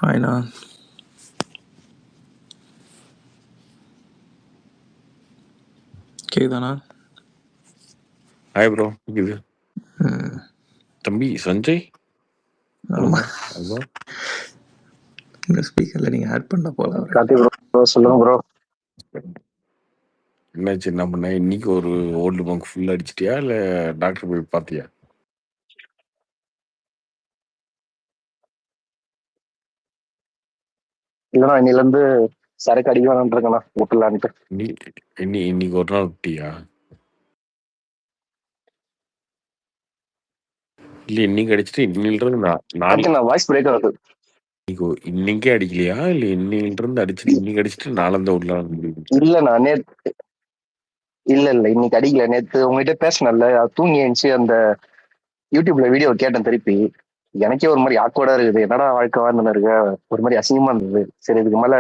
ஹாய்ண்ணா. கேக்குதாண்ணா? Hi bro. இது ம். தம்பி சஞ்சய் ஆமா. சொல்லுங்க. அதுதான் இந்த ஸ்பீக்கர்ல நீங்க ஆட் பண்ண போல அவரை. கார்த்தி ப்ரோ சொல்லுங்க ப்ரோ. என்னாச்சு, என்ன பண்ண? இன்னைக்கு ஒரு ஓல்டு மங்க் ஃபுல் அடிச்சிட்டியா இல்ல டாக்டர் போய் பாத்தியா? இல்லைண்ணா இன்னில இருந்து சரக்கு அடிக்க வேணாம்னு இருக்கேண்ணா, விட்டுலான்ட்டு. இன்னைக்கு ஒரு நாள் விட்டியா? இல்ல இன்னைக்கு அடிச்சுட்டு இன்னிலிருந்து நாளைக்கு கார்த்தி நான் வாய்ஸ் பிரேக் ஆகுது. இன்னைக்கே அடிக்கலையா? இல்ல இன்னிலிருந்து அடிச்சுட்டு இன்னைக்கு அடிச்சுட்டு நாளந்த விடலாம் முடியும்? இல்லண்ணா நேத்து இல்ல இன்னைக்கு அடிக்கல. நேத்து உங்ககிட்ட பேசினல, தூங்கி எழுந்துச்சு அந்த யூடியூப்ல வீடியோ கேட்டேன் திருப்பி. எனக்கே ஒரு மாதிரி ஆக்வர்டா இருக்குது. என்னடா வாழ்க்கை வாழ்ந்து இருக்க, ஒரு மாதிரி அசிங்கமா இருந்தது. சரி இதுக்கு மேல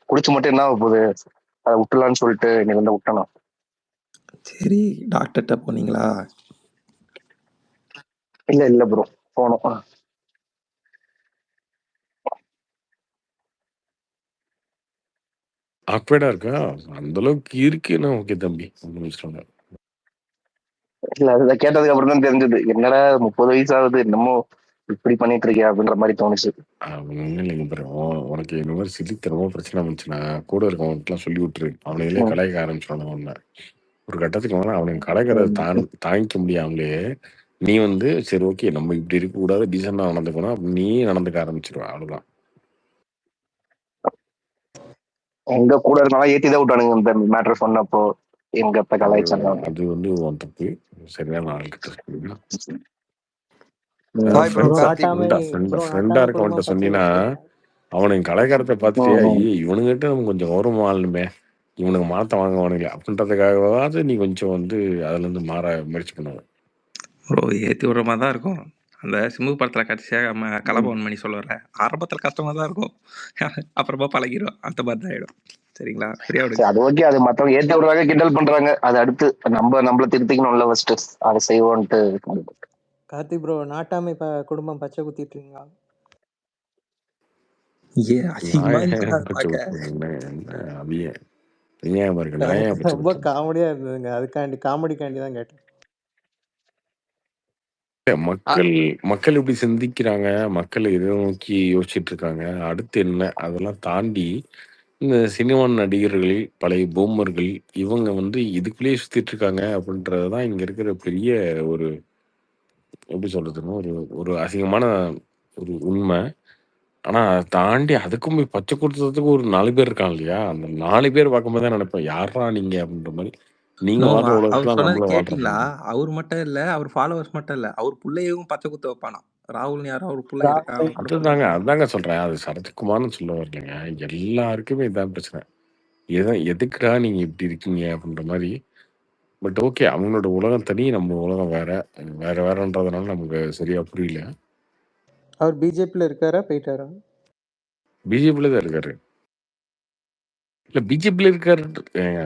குடிச்சு மட்டும் என்ன ஆக போகுது, அதை விட்டுலான்னு சொல்லிட்டு இன்னைக்கு வந்து விட்டேண்ணா. சரி, டாக்டர்கிட்ட போனீங்களா? இல்ல ப்ரோ போனோம். ஆக்வேடா இருக்கா? அந்த அளவுக்கு இருக்குன்னா ஓகே தம்பி, ஒன்றும் பிரச்சனை இல்லை. இல்ல அதை கேட்டதுக்கு அப்புறம் தான் தெரிஞ்சது, என்னடா 30 வயசு ஆகுது இன்னமும் இப்படி பண்ணிட்டு இருக்கியா அப்படின்ற மாதிரி தோணுச்சு. ஒன்றும் இல்லைங்க ப்ரோ. உனக்கு இந்த மாதிரி சிலித்தனமா பிரச்சனை வந்துச்சுன்னா கூட இருக்கவங்களுக்குலாம் சொல்லி விட்டுரு. அவனுங்களே கலாய்க்க ஆரம்பிச்சிடணும். ஒன்று ஒரு கட்டத்துக்கு மேலே அவனுக்கு கலைக்கிறத தாங்கிக்க முடியாமலே நீ வந்து சரி ஓகே நம்ம இப்படி இருக்கக்கூடாது, டீசெண்டாக நடந்துக்கணும், நீ நடந்துக்க ஆரம்பிச்சிருவா. அவ்வளோதான். எங்க கூட இருந்தாலும் ஏத்திதான் விட்டானுங்க இந்த மேட்டர் சொன்னப்போ. எங்க இப்ப கலாய்ச்சாங்க. அது வந்து உன் தப்பு. சரியான ஆள்கிட்ட சொல்லுங்க. Hi bro, Karthik. ஃப்ரெண்டா இருக்கவன்ட்ட சொன்னீங்கன்னா அவனுக்கு கலைக்காரத்தை பார்த்துட்டே ஐயே இவனுங்கிட்ட நம்ம கொஞ்சம் கௌரவம் ஆளுமே, இவனுக்கு மாத்த வாங்குவானுங்களே அப்படின்றதுக்காகவாது நீ கொஞ்சம் வந்து அதுல இருந்து மாற முயற்சி பண்ணுவ. ப்ரோ ஏற்றி விடுற மாதிரி தான் இருக்கும். அந்த சிம்பு படத்தில் கடைசியாக நம்ம கலபவன் மணி சொல்லுவார, ஆரம்பத்தில் கஷ்டமாக தான் இருக்கும், அப்புறமா பழகிடும். அந்த மாதிரி தான் ஆகிடும். சரிங்களா? ஃப்ரீயா விடுங்க. அது ஓகே. அது மத்தவங்க ஏத்தி விடுறாங்க, கிண்டல் பண்றாங்க. அது அடுத்து நம்மள திருத்திக்கணும்ல ஃபர்ஸ்ட். அதை செய்வோன்ட்டு. கார்த்திக் ப்ரோ, நாட்டாமை குடும்பம் பச்சை குத்திட்டு இருக்கீங்களா? அசிங்கமா இருந்துச்சுடா அதை பச்சை பார்க்க. என்ன அவிய ஏன் பாருங்க, நான் ஏன் பச்சை ரொம்ப காமெடியா இருந்ததுங்க. அதுக்காண்டி காமெடிக்காண்டி தான் கேட்டேன். மக்கள் இப்படி சிந்திக்கிறாங்க, மக்கள் இதை நோக்கி யோசிச்சுட்டு இருக்காங்க. அடுத்து என்ன அதெல்லாம் தாண்டி இந்த சினிமா நடிகர்கள், பழைய பூமர்கள், இவங்க வந்து இதுக்குள்ளேயே சுத்திட்டு இருக்காங்க அப்படின்றதுதான் இங்க இருக்கிற பெரிய ஒரு எப்படி சொல்றதுன்னா ஒரு ஒரு அசிங்கமான ஒரு உண்மை. ஆனா அதை தாண்டி அதுக்கும் போய் பச்சை கொடுத்ததுக்கு ஒரு 4 பேர் இருக்காங்க இல்லையா? அந்த 4 பேர் பார்க்கும்போது தான் நினைப்பேன், யாரா நீங்க அப்படின்ற மாதிரி. நீங்க வாழ்ற அவர் உலகத்துல சொன்னது நம்மளும் கேட்டீங்களா? வாழ்றோம். அவர் மட்டும் இல்ல, அவர் ஃபாலோவர்ஸ் மட்டும் இல்ல, அவர் பிள்ளையும் பச்சை குத்த வைப்பானா. ராகுல் யாரோ அவர் பிள்ளை இருக்கான். அதுதாங்க சொல்றேன். அது சரத்குமார்னு சொல்ல வரலைங்க. எல்லாருக்குமே இதான் பிரச்சனை. எதுக்குடா நீங்க இப்படி இருக்கீங்க அப்படின்ற மாதிரி. பட் ஓகே, அவங்களோட உலகம் தனி, நம்ம உலகம் வேற வேறன்றதுனால நமக்கு சரியா புரியல. அவர் பிஜேபியில் இருக்காரா, போயிட்டாரா? பிஜேபியில தான் இருக்காரு. இல்ல பிஜேபியில இருக்காரு.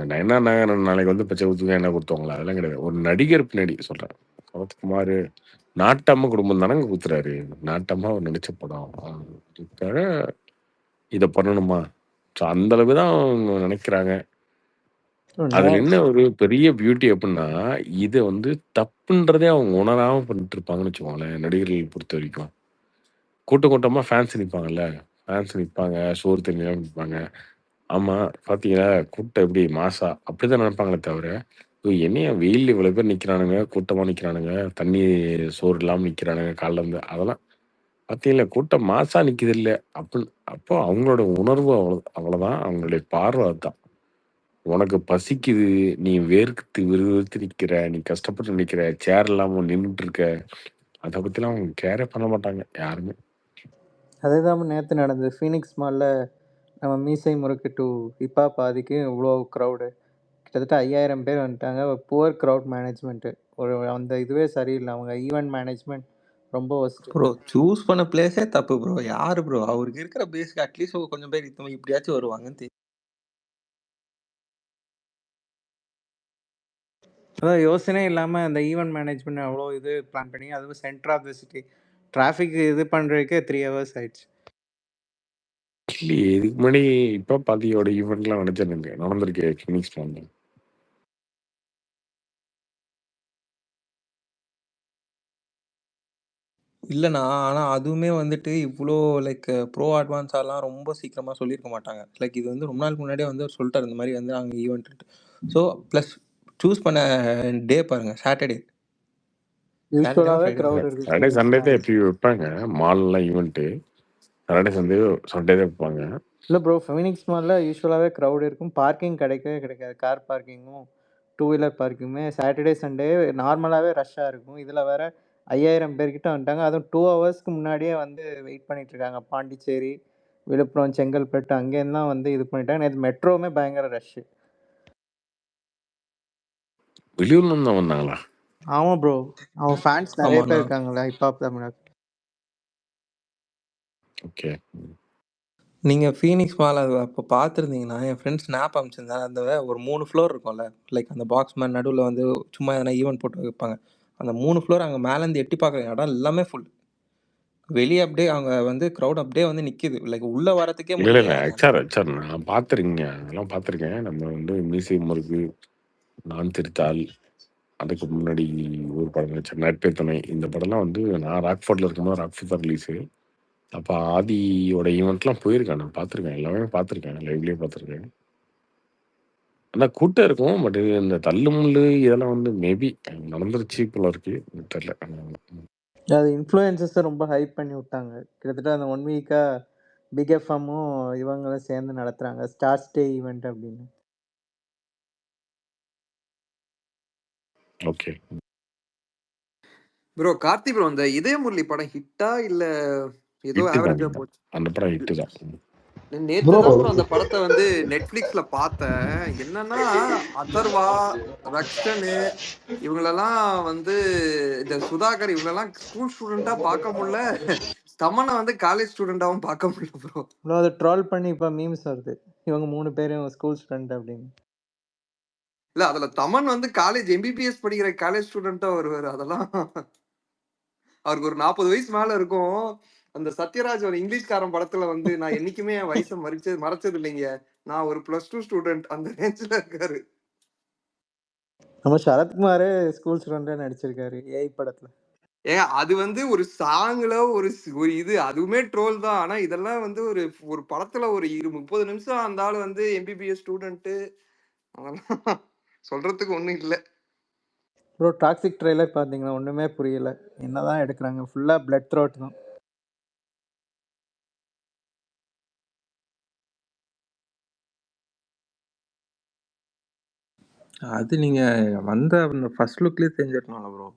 நான் என்ன நாளைக்கு வந்து பச்சை குத்துங்க என்ன கொடுத்தவங்களா? அதெல்லாம் கிடையாது. ஒரு நடிகர் பின்னாடி சொல்றேன். சரத்குமார் நாட்டம்மா குடும்பம் தானங்க குத்துறாரு. நாட்டம்மா அவர் நடிச்ச படம். அதுக்காக இதை பண்ணணுமா? ஸோ அந்த அளவுக்கு தான் அவங்க நினைக்கிறாங்க. அதுல என்ன ஒரு பெரிய பியூட்டி அப்படின்னா, இதை வந்து தப்புன்றதே அவங்க உணராம பண்ணிட்டு இருப்பாங்கன்னு வச்சுக்கோங்களேன். நடிகர்கள் பொறுத்த வரைக்கும் கூட்டமா ஃபேன்ஸ் நிற்பாங்கல்ல, ஃபேன்ஸ் நிற்பாங்க, சோறு தண்ணியெல்லாம் நிற்பாங்க. ஆமா பாத்தீங்களா கூட்டம் எப்படி மாசா அப்படிதான் நினைப்பாங்களே தவிர, என்னையா வெயில் இவ்வளவு பேர் நிக்கிறானுங்க, கூட்டமா நிக்கிறானுங்க, தண்ணி சோறு இல்லாம நிக்கிறானுங்க காலைல இருந்து, அதெல்லாம் பாத்தீங்களா கூட்டம் மாசா நிக்குது இல்ல அப்படின்னு. அப்போ அவங்களோட உணர்வு அவ்வளவுதான், அவங்களுடைய பார்வை அதுதான். உனக்கு பசிக்குது, நீ வேர்த்து விறுவிறுத்து நிக்கிற, நீ கஷ்டப்பட்டு நிக்கிற, சேர் இல்லாம நின்றுட்டு இருக்க, அதை பத்திலாம் அவங்க கேரே பண்ண மாட்டாங்க யாருமே. அதேதான் நேற்று நடந்தது ஃபீனிக்ஸ் மாலில். நம்ம மீசை முறுக்கு டு ஹிப்பா பாதிக்கு இவ்வளோ க்ரௌடு, கிட்டத்தட்ட 5000 பேர் வந்துட்டாங்க. புவர் க்ரௌட் மேனேஜ்மெண்ட்டு, ஒரு அந்த இதுவே சரியில்லை. அவங்க ஈவெண்ட் மேனேஜ்மெண்ட் ரொம்ப ஒஸ்ட். ப்ரோ சூஸ் பண்ண பிளேஸே தப்பு ப்ரோ. யாரு ப்ரோ அவருக்கு இருக்கிற பேஸ்க்கு அட்லீஸ்ட் கொஞ்சம் பேர் இப்படியாச்சும் வருவாங்கன்னு தெரியும். அதான் யோசனை இல்லாமல் அந்த ஈவெண்ட் மேனேஜ்மெண்ட் அவ்வளோ இது பிளான் பண்ணி, அதுவும் centre of the city traffic இது பண்ணுறதுக்கே 3 hours ஆயிடுச்சு. இல்லையே இதுக்கு முன்னாடி இப்போ பாதியோட ஈவெண்ட்லாம் நடந்திருக்கு ஃபினிக்ஸ் வந்து. இல்லண்ணா. ஆனா அதுவுமே வந்துட்டு இவ்ளோ லைக் ப்ரோ அட்வான்ஸாலாம் ரொம்ப சீக்கிரமா சொல்லியிருக்க மாட்டாங்க. லைக் இது வந்து ரொம்ப நாளுக்கு முன்னாடியே வந்து அவர் சொல்லிட்டாரு இந்த மாரி வந்து அங்க ஈவென்ட்ன்ட்டு. ஸோ ப்ளஸ் சூஸ் பண்ண டே பாருங்க. சாட்டர்டே. சாட்டர்டேவா யூஸ்வலாகவே ஃப்ரைடே க்ரௌட் நெனைக்கிறேன். இருக்குது சாட்டர்டே ஃபீனிக்ஸ் சண்டே தான் மால். எப்பயும் வைப்பாங்க மால்லாம் ஈவெண்ட்டு. சாட்டர்டே சண்டே தான் வைப்பாங்க. இல்லை ப்ரோ, ஃபீனிக்ஸ் மாலில் யூஸ்வலாகவே க்ரௌட் இருக்கும். பார்க்கிங் கிடைக்கவே கிடைக்காது. கார் பார்க்கிங்கும் டூ வீலர் பார்க்கிங்குமே சாட்டர்டே சண்டே நார்மலாகவே ரஷ்ஷாக இருக்கும். இதில் வேற 5000 பேர்கிட்ட வந்துட்டாங்க. அதுவும் 2 ஹவர்ஸ்க்கு முன்னாடியே வந்து வெயிட் பண்ணிட்டு இருக்காங்க. பாண்டிச்சேரி, விழுப்புரம், செங்கல்பட்டு அங்கேருந்துலாம் வந்து இது பண்ணிட்டாங்க. நேற்று மெட்ரோவுமே பயங்கர ரஷ்ஷு. வெளியூர்ல இருந்து தான் வந்தாங்களா? ஆமாம் ப்ரோ, அவன் ஃபேன்ஸ் நிறைய ஆமாண்ணா. பேர் இருக்காங்களா ஹிப்ஹாப் தமிழர். ஓகே. நீங்க ஃபீனிக்ஸ் மால் அது அப்போ பார்த்துருந்தீங்கன்னா, என் ஃப்ரெண்ட் ஸ்னாப் அனுப்பிச்சிருந்தாரு. அந்த ஒரு 3 ஃப்ளோர் இருக்கும்ல. லைக் அந்த பாக்ஸ் மாரி நடுவுல வந்து சும்மா எதனா ஈவென்ட் போட்டு வைப்பாங்க. அந்த 3 ஃப்ளோர் அங்க மேலேருந்து எட்டி பார்க்குற இடம் எல்லாமே ஃபுல். வெளிய அப்படியே அங்க வந்து க்ரவுட் அப்படியே வந்து நிக்குது. லைக் உள்ள வரதுக்கே இல்லை முடியல இல்லை யாருனால. ஹெச்ஆர் நான் பார்த்துருக்கீங்க அதெல்லாம் பார்த்துருக்கேன். நம்ம வந்து மியூசியம் இருக்கு, நான் திருத்தாள், அதுக்கு முன்னாடி ஒரு படம் நடிச்சேன் நட்பே துணை. இந்த படம்லாம் வந்து நான் ராக்ஃபோர்டில் இருக்கும்போது ராக்ஃபோர்ட் தான் ரிலீஸு. அப்போ ஆதியோட ஈவெண்ட்லாம் போயிருக்கேன். நான் பார்த்துருக்கேன், எல்லாமே பார்த்துருக்கேன், லைவ்லேயே பார்த்துருக்கேன். ஆனால் கூட்டம் இருக்கும். பட் இந்த தள்ளுமுள்ளு இதெல்லாம் வந்து மேபி நடந்துருச்சு போல இருக்கு, தெரில. அது இன்ஃப்ளூயன்சஸை ரொம்ப ஹைப் பண்ணி விட்டாங்க. கிட்டத்தட்ட அந்த 1 வீக்காக பிக் எஃப்எம்மும் இவங்களும் சேர்ந்து நடத்துகிறாங்க ஸ்டார் ஸ்டே ஈவெண்ட் அப்படின்னு. ஓகே. ப்ரோ கார்த்தி ப்ரோ, அந்த இதய முரளி படம் ஹிட்டா இல்ல ஏதோ ஹிட்டு ஆவரேஜா தான், போச்சு? அந்த படம் ஹிட்டு தான். நேத்து தான் ப்ரோ அந்த படத்தை வந்து நெட்ஃபிளிக்ஸ்ல பார்த்தேன். என்னன்னா அதர்வா, ரக்ஷனு இவங்களெல்லாம் வந்து இந்த சுதாகர் இவங்களெல்லாம் ஸ்கூல் ஸ்டூடெண்டா பார்க்க முடியல. தமனை வந்து காலேஜ் ஸ்டூடெண்டாவும் பார்க்க முடியல ப்ரோ. ப்ரோ அதை ட்ரால் பண்ணி இப்போ மீம்ஸ் வருது, இவங்க 3 பேரும் ஸ்கூல் ஸ்டூடெண்ட் அப்படின்னு. இல்ல அதுல தமன் வந்து காலேஜ் எம்பிபிஎஸ் படிக்கிற காலேஜ் ஸ்டூடெண்டா வருவாரு. அதெல்லாம் அவருக்கு ஒரு 40 வயசு மேல இருக்கும். அந்த சத்யராஜ் ஒரு இங்கிலீஷ்காரன் படத்துல வந்து நான் என்னைக்குமே என் வயசை மறைச்சது இல்லைங்க, நான் ஒரு +2 ஸ்டூடெண்ட், அந்த ரேஞ்சில இருக்காரு. நம்ம சரத்குமாரே ஸ்கூல் ஸ்டூடெண்டாக நடிச்சிருக்காரு ஏஐ படத்தில். ஏங்க அது வந்து ஒரு சாங்ல ஒரு ஒரு இது அதுவுமே ட்ரோல் தான். ஆனா இதெல்லாம் வந்து ஒரு ஒரு படத்துல ஒரு 30 நிமிஷம் அந்த ஆள் வந்து எம்பிபிஎஸ் ஸ்டூடெண்ட், அதெல்லாம் சொல்றதுக்கு ஒண்ணும் இல்லை. ப்ரோ டாக்ஸிக் ட்ரெய்லர் பார்த்தீங்கன்னா ஒன்றுமே புரியல, என்னதான் எடுக்கிறாங்க, ஃபுல்லாக பிளட் த்ரோட் தான். அது நீங்க வந்த அந்த ஃபர்ஸ்ட் லுக்லயே தெரிஞ்சிருக்கணும்ல ப்ரோ.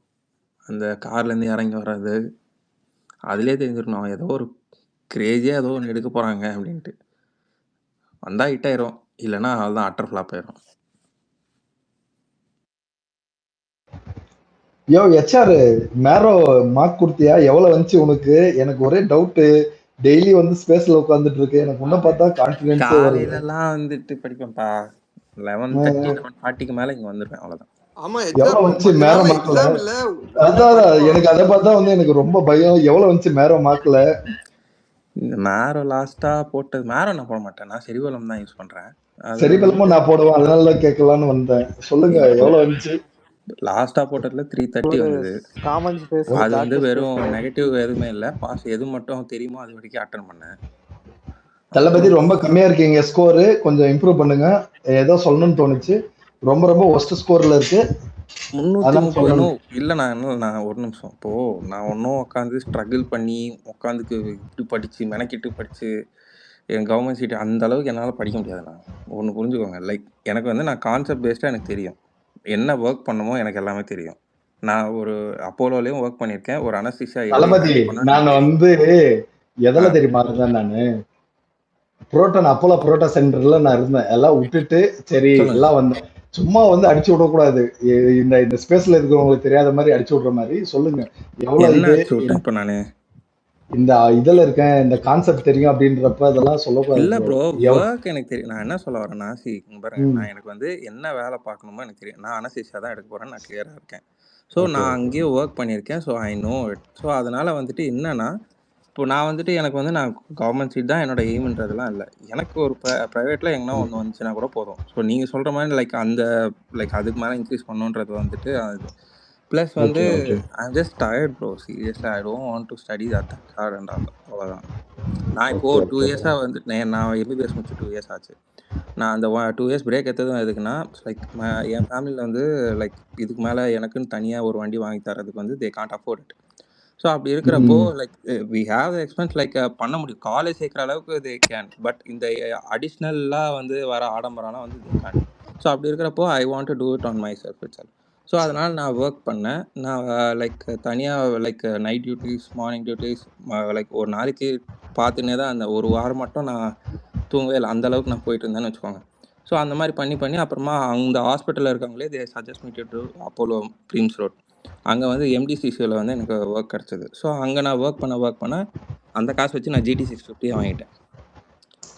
அந்த கார்லேருந்து இறங்கி வர்றது, அதிலே தெரிஞ்சிருக்கணும் ஏதோ ஒரு கிரேஸியா ஏதோ ஒன்று எடுக்க போறாங்க அப்படின்ட்டு. வந்தா ஹிட் ஆயிரும், இல்லைன்னா அதுதான் அட்டர் ஃப்ளாப் ஆயிரும். யோ ஹெச்ஆர் மேரோ மார்க் கொடுத்தியா? எவ்வளவு வந்துச்சு உனக்கு? எனக்கு ஒரே டவுட். டெய்லி வந்து ஸ்பேஸ்ல உட்காந்துட்டு இருக்கு, எனக்கு உன்ன பார்த்தா கான்பிடன்ஸே வருது. காலையிலலாம் வந்துட்டு படிப்பேன்ப்பா. 11:30 11:40க்கு மேல இங்க வந்துருவேன், அவ்வளவுதான். ஆமா எவ்வளவு வந்துச்சு கொஞ்ச மேரோ நாள் மார்க்ல? எக்ஸாம் இல்ல, அதான் எனக்கு அதை பார்த்தா வந்து எனக்கு ரொம்ப பயம். எவ்வளவு வந்துச்சு மேரோ மார்க்ல? இந்த மேரோ லாஸ்டா போட்டது, மேரோ நான் போட மாட்டேன், நான் செரிவலம் தான் யூஸ் பண்றேன். அதுல சரிபலமும் நான் போடுவேன், அதனால தான் கேட்கலான்னு வந்தேன். சொல்லுங்க எவ்வளவு வந்துச்சு? லாஸ்டா போட்டதுல 330 வந்தது. காமன் ஸ்பேஸ் அது வந்து வெறும் நெகட்டிவ் எதுவுமே இல்லை, பாஸ் எது மட்டும் தெரியுமோ அது வரைக்கும் அட்டன் பண்ணேன். தளபதி ரொம்ப கம்மியா இருக்கீங்க ஸ்கோரு, கொஞ்சம் இம்ப்ரூவ் பண்ணுங்க. ஏதோ சொல்லணும்னு தோணுச்சு, ரொம்ப ரொம்ப ஒஸ்ட் ஸ்கோர்ல இருக்கு. 330 இல்லை. நான் ஒரு நிமிஷம், இப்போ நான் ஒன்றும் உட்காந்து ஸ்ட்ரகிள் பண்ணி உட்காந்துக்கு இப்படி படிச்சு மெனக்கிட்டு படிச்சு என் கவர்மெண்ட் சீட் அந்த அளவுக்கு என்னால் படிக்க முடியாதுண்ணா. ஒன்று புரிஞ்சுக்கோங்க, லைக் எனக்கு வந்து நான் கான்செப்ட் பேஸ்டாக எனக்கு தெரியும், என்ன ஒர்க் பண்ணணுமோ எனக்கு எல்லாமே தெரியும். நான் ஒரு அப்போலோலையும் ஒர்க் பண்ணியிருக்கேன், ஒரு அனஸ்தீசியா தளபதி நான் வந்து எதுல தெரியுமா இருந்தேன்? நானு புரோட்டான் அப்போலோ புரோட்டா சென்டர்ல நான் இருந்தேன். எல்லாம் விட்டுட்டு சரி எல்லாம் வந்தேன். சும்மா வந்து அடிச்சு விடக்கூடாது, இந்த ஸ்பேஸ்ல இருக்கிறவங்களுக்கு தெரியாத மாதிரி அடிச்சு விடுற மாதிரி சொல்லுங்க. எவ்வளவு இது இப்போ நான் இந்த இதுல இருக்கேன், இந்த கான்செப்ட் தெரியும் அப்படின்றப்ப அதெல்லாம் சொல்லக்கூடாது. இல்லை ப்ரோ, ஒர்க் எனக்கு தெரியும். நான் என்ன சொல்ல வரேன்னா, பாருங்க, நான் எனக்கு வந்து என்ன வேலை பார்க்கணுமோ எனக்கு தெரியும். நான் அனஸ்தீசியா தான் எடுக்க போறேன்னு நான் கிளியராக இருக்கேன். ஸோ நான் அங்கேயே ஒர்க் பண்ணியிருக்கேன். So I know it. So அதனால வந்துட்டு என்னன்னா, இப்போ நான் வந்துட்டு எனக்கு வந்து நான் கவர்மெண்ட் சீட் தான் என்னோட எய்ம்ன்றதுலாம் இல்லை. எனக்கு ஒரு ப்ரைவேட்டில் எங்கன்னா ஒன்று வந்துச்சுன்னா கூட போதும். ஸோ நீங்கள் சொல்கிற மாதிரி லைக் அந்த லைக் அதுக்கு மேலே இன்க்ரீஸ் பண்ணுன்றது வந்துட்டு அது ப்ளஸ் வந்து okay I'm just tired bro. Seriously I don't want to study that hard and all. அவ்வளோதான். நான் இப்போது ஓகே 2 இயர்ஸாக வந்துட்டு நான் எம்பிபிஎஸ் முடிச்சு 2 இயர்ஸ் ஆச்சு. நான் அந்த 2 இயர்ஸ் பிரேக் எடுத்ததும் எதுக்குன்னா லைக் என் ஃபேமிலியில் வந்து லைக் இதுக்கு மேலே எனக்குன்னு தனியாக ஒரு வண்டி வாங்கி தரதுக்கு வந்து they can't afford it. So அப்படி இருக்கிறப்போ like we have the expense like பண்ண முடியும். காலேஜ் சேர்க்குற அளவுக்கு தே கேன். பட் இந்த அடிஷ்னலாக வந்து வர ஆடம்பரம்லாம் வந்து தே கான். ஸோ அப்படி இருக்கிறப்போ I want to do it on my self it self. So அதனால் நான் ஒர்க் பண்ணேன். நான் லைக் தனியாக like night duties morning duties like ஒரு நாளைக்கு பார்த்துன்னே தான் அந்த ஒரு வாரம் மட்டும் நான் தூங்கவே இல்லை. அந்த அளவுக்கு நான் போயிட்டு இருந்தேன்னு வச்சுக்கோங்க. ஸோ அந்த மாதிரி பண்ணி அப்புறமா அந்த ஹாஸ்பிட்டலில் இருக்கவங்களே they suggest me to Apollo Greams road. அங்கே வந்து எம்டிசிசியில் வந்து எனக்கு ஒர்க் கிடச்சிது. ஸோ அங்கே நான் ஒர்க் பண்ண அந்த காசு வச்சு நான் GT 650 வாங்கிட்டேன்.